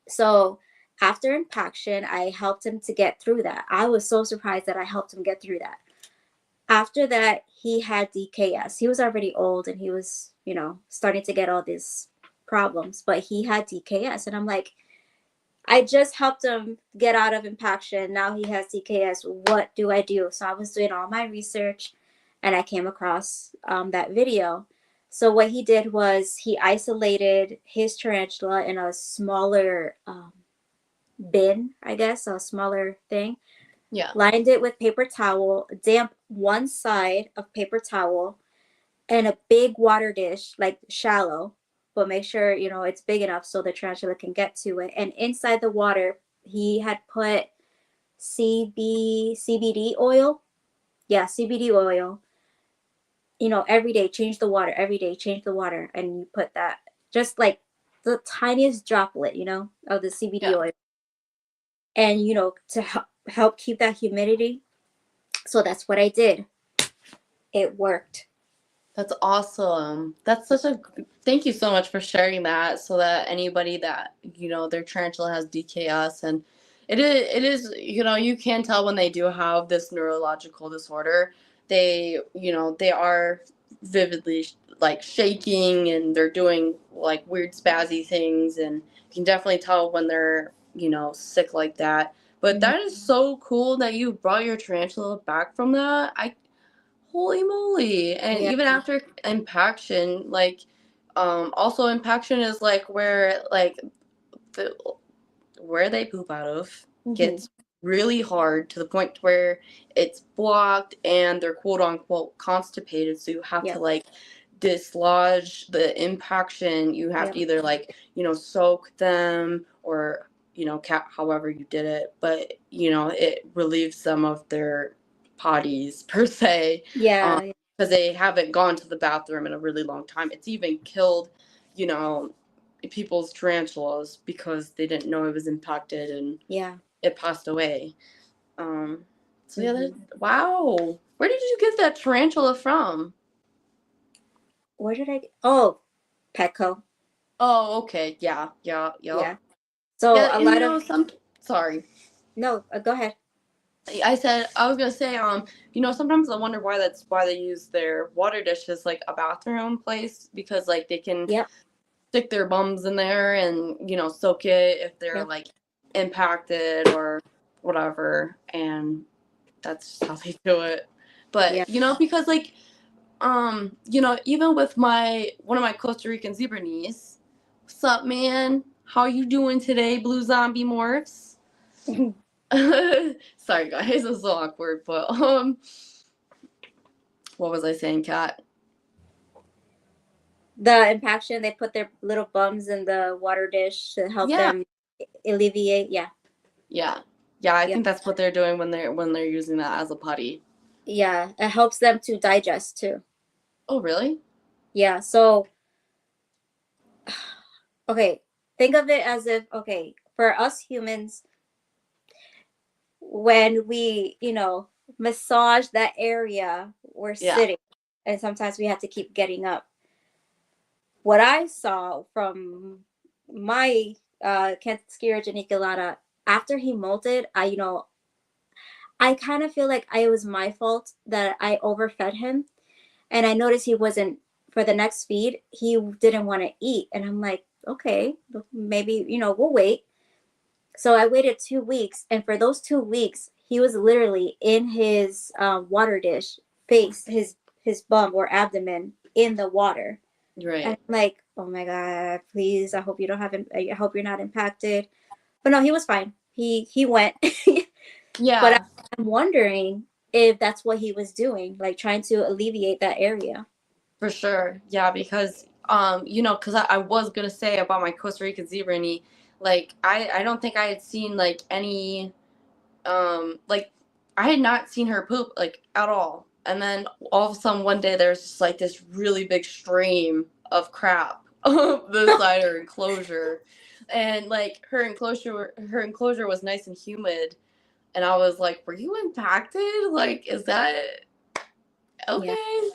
So after impaction, I helped him to get through that. I was so surprised that I helped him get through that. After that, he had DKS. He was already old and he was, starting to get all these problems, but he had DKS. And I'm like, I just helped him get out of impaction. Now he has DKS. What do I do? So I was doing all my research and I came across that video. So what he did was he isolated his tarantula in a smaller bin, I guess, a smaller thing. Yeah. Lined it with paper towel, damp one side of paper towel, and a big water dish, like shallow, but make sure, it's big enough so the tarantula can get to it. And inside the water, he had put CBD oil. Yeah, CBD oil. Every day, change the water. Every day, change the water. And you put that, just like the tiniest droplet, of the CBD oil. And, to help keep that humidity. So that's what I did. It worked. That's awesome. That's such a thank you so much for sharing that so that anybody that, their tarantula has DKS, and it is, you can tell when they do have this neurological disorder. They are vividly like shaking and they're doing like weird spazzy things, and you can definitely tell when they're, sick like that. But that is so cool that you brought your tarantula back from that. Holy moly. And Yeah. even after impaction, like also impaction is like where like the where they poop out of gets really hard to the point where it's blocked and they're quote unquote constipated, so you have to Yep. like dislodge the impaction. You have Yep. to either like, soak them or, however you did it, but it relieves them of their potties per se, Yeah. because they haven't gone to the bathroom in a really long time. It's even killed, you know, people's tarantulas because they didn't know it was impacted and Yeah. it passed away. So yeah, wow. Where did you get that tarantula from? Where did I get? Oh, Petco. Oh, okay. Yeah. Yeah. So Yeah, a and lot of sorry. no, go ahead. I was gonna say, sometimes I wonder why they use their water dish as like a bathroom place, because like they can Yep. stick their bums in there and, soak it if they're Yep. like impacted or whatever, and that's how they do it. Yeah. But, because like, even with one of my Costa Rican zebra knees, what's up, man? How you doing today, blue zombie morphs? Sorry guys, this is so awkward, but what was I saying, Kat? The impaction, they put their little bums in the water dish to help Yeah. them alleviate. Yeah. Yeah. I Yep. think that's what they're doing when they're using that as a putty. Yeah. It helps them to digest too. Oh, really? Yeah. So, okay, think of it as if, okay, for us humans, when we, massage that area we're Yeah. sitting, and sometimes we have to keep getting up. What I saw from my Kentucky geniculata, after he molted, I kind of feel like it was my fault that I overfed him. And I noticed he wasn't, for the next feed, he didn't want to eat. And I'm like, okay, maybe, we'll wait. So I waited 2 weeks, and for those 2 weeks, he was literally in his water dish, face his bum or abdomen in the water. And Right. I'm like, oh my god, please, I hope you don't have. I hope you're not impacted. But no, he was fine. He went. But Yeah, I'm wondering if that's what he was doing, like trying to alleviate that area. for sure. Yeah, because because I was gonna say about my Costa Rican zebra knee, like I don't think I had seen like any like I had not seen her poop like at all. And then all of a sudden one day there's just like this really big stream of crap beside her enclosure. And like her enclosure was nice and humid. And I was like, were you impacted? Like, is that Yeah. okay?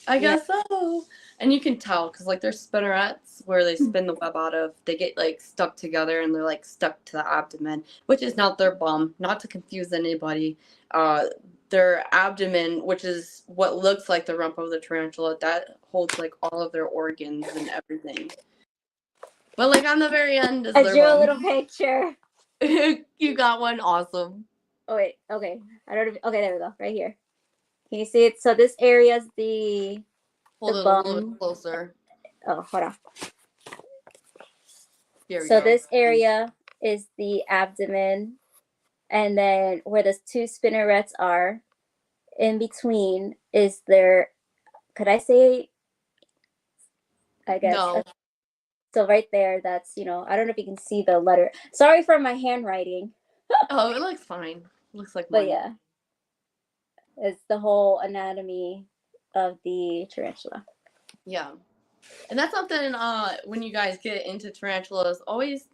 I Yeah. guess so. And you can tell because like there's spinnerets where they spin the web out of, they get like stuck together and they're like stuck to the abdomen, which is not their bum, not to confuse anybody. Their abdomen, which is what looks like the rump of the tarantula, that holds like all of their organs and everything. But like on the very end is I their drew a bum. little picture. You got one, awesome. Oh wait, okay. I don't know. Okay, there we go. Right here. Can you see it? So this area is the Hold it a little bum. bit closer. Oh, hold on. Here we So go. this area is the abdomen, and then where the two spinnerets are, in between is their. Could I say? I guess. No. So right there, that's I don't know if you can see the letter. Sorry for my handwriting, Oh, it looks fine. Looks like but mine. yeah, it's the whole anatomy of the tarantula. Yeah. And that's something when you guys get into tarantulas, always,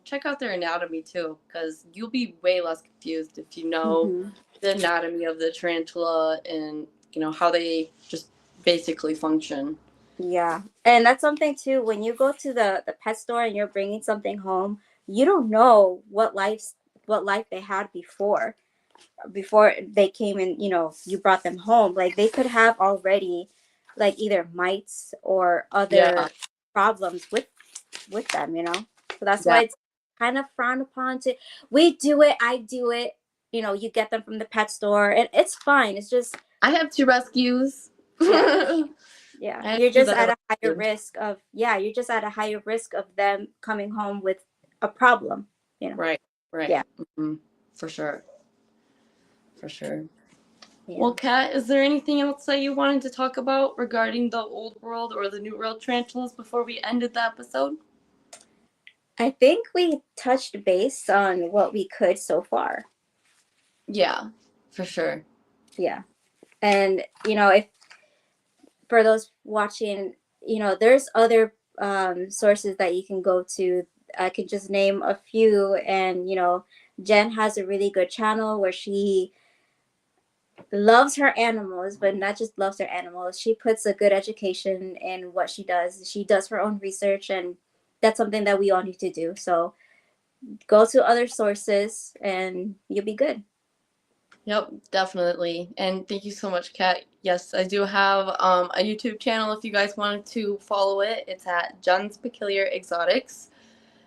check out their anatomy too, because you'll be way less confused if you know the anatomy of the tarantula and, how they just basically function. Yeah, and that's something too. When you go to the pet store and you're bringing something home, you don't know what life they had before they came and you brought them home. Like they could have already like either mites or other Yeah. problems with them. So that's Yeah. why it's kind of frowned upon to. We do it. I do it. You get them from the pet store, and it's fine. It's just I have 2 rescues. Yeah. Yeah, I have you're 2 just that at I a higher rescued. risk of you're just at a higher risk of them coming home with a problem. Right. Yeah. Mm-hmm. For sure. For sure. Yeah. Well, Kat, is there anything else that you wanted to talk about regarding the old world or the new world tarantulas before we ended the episode? I think we touched base on what we could so far. Yeah, for sure. Yeah. And, if for those watching, there's other sources that you can go to. I could just name a few. And, Jen has a really good channel where she loves her animals, but not just loves her animals. She puts a good education in what she does. She does her own research, and that's something that we all need to do. So go to other sources and you'll be good. Yep, definitely. And thank you so much, Kat. Yes, I do have a YouTube channel if you guys wanted to follow it. It's at Jen's Peculiar Exotics,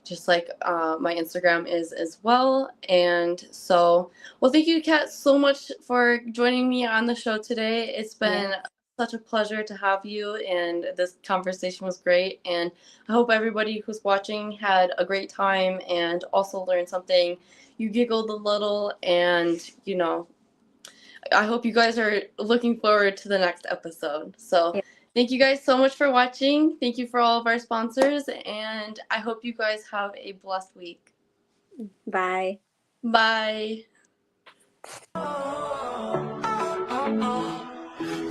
just like my Instagram is as well. And so, well, thank you, Kat, so much for joining me on the show today. It's been such a pleasure to have you, and this conversation was great. And I hope everybody who's watching had a great time and also learned something. You giggled a little, and I hope you guys are looking forward to the next episode. So thank you guys so much for watching. Thank you for all of our sponsors, and I hope you guys have a blessed week. Bye. Bye.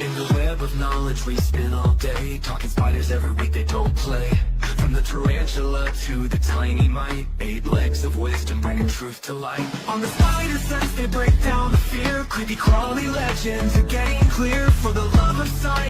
In the web of knowledge we spin all day, talking spiders every week they don't play. From the tarantula to the tiny mite, 8 legs of wisdom bringing truth to light. On the spider sense they break down the fear, creepy crawly legends are getting clear for the love of science.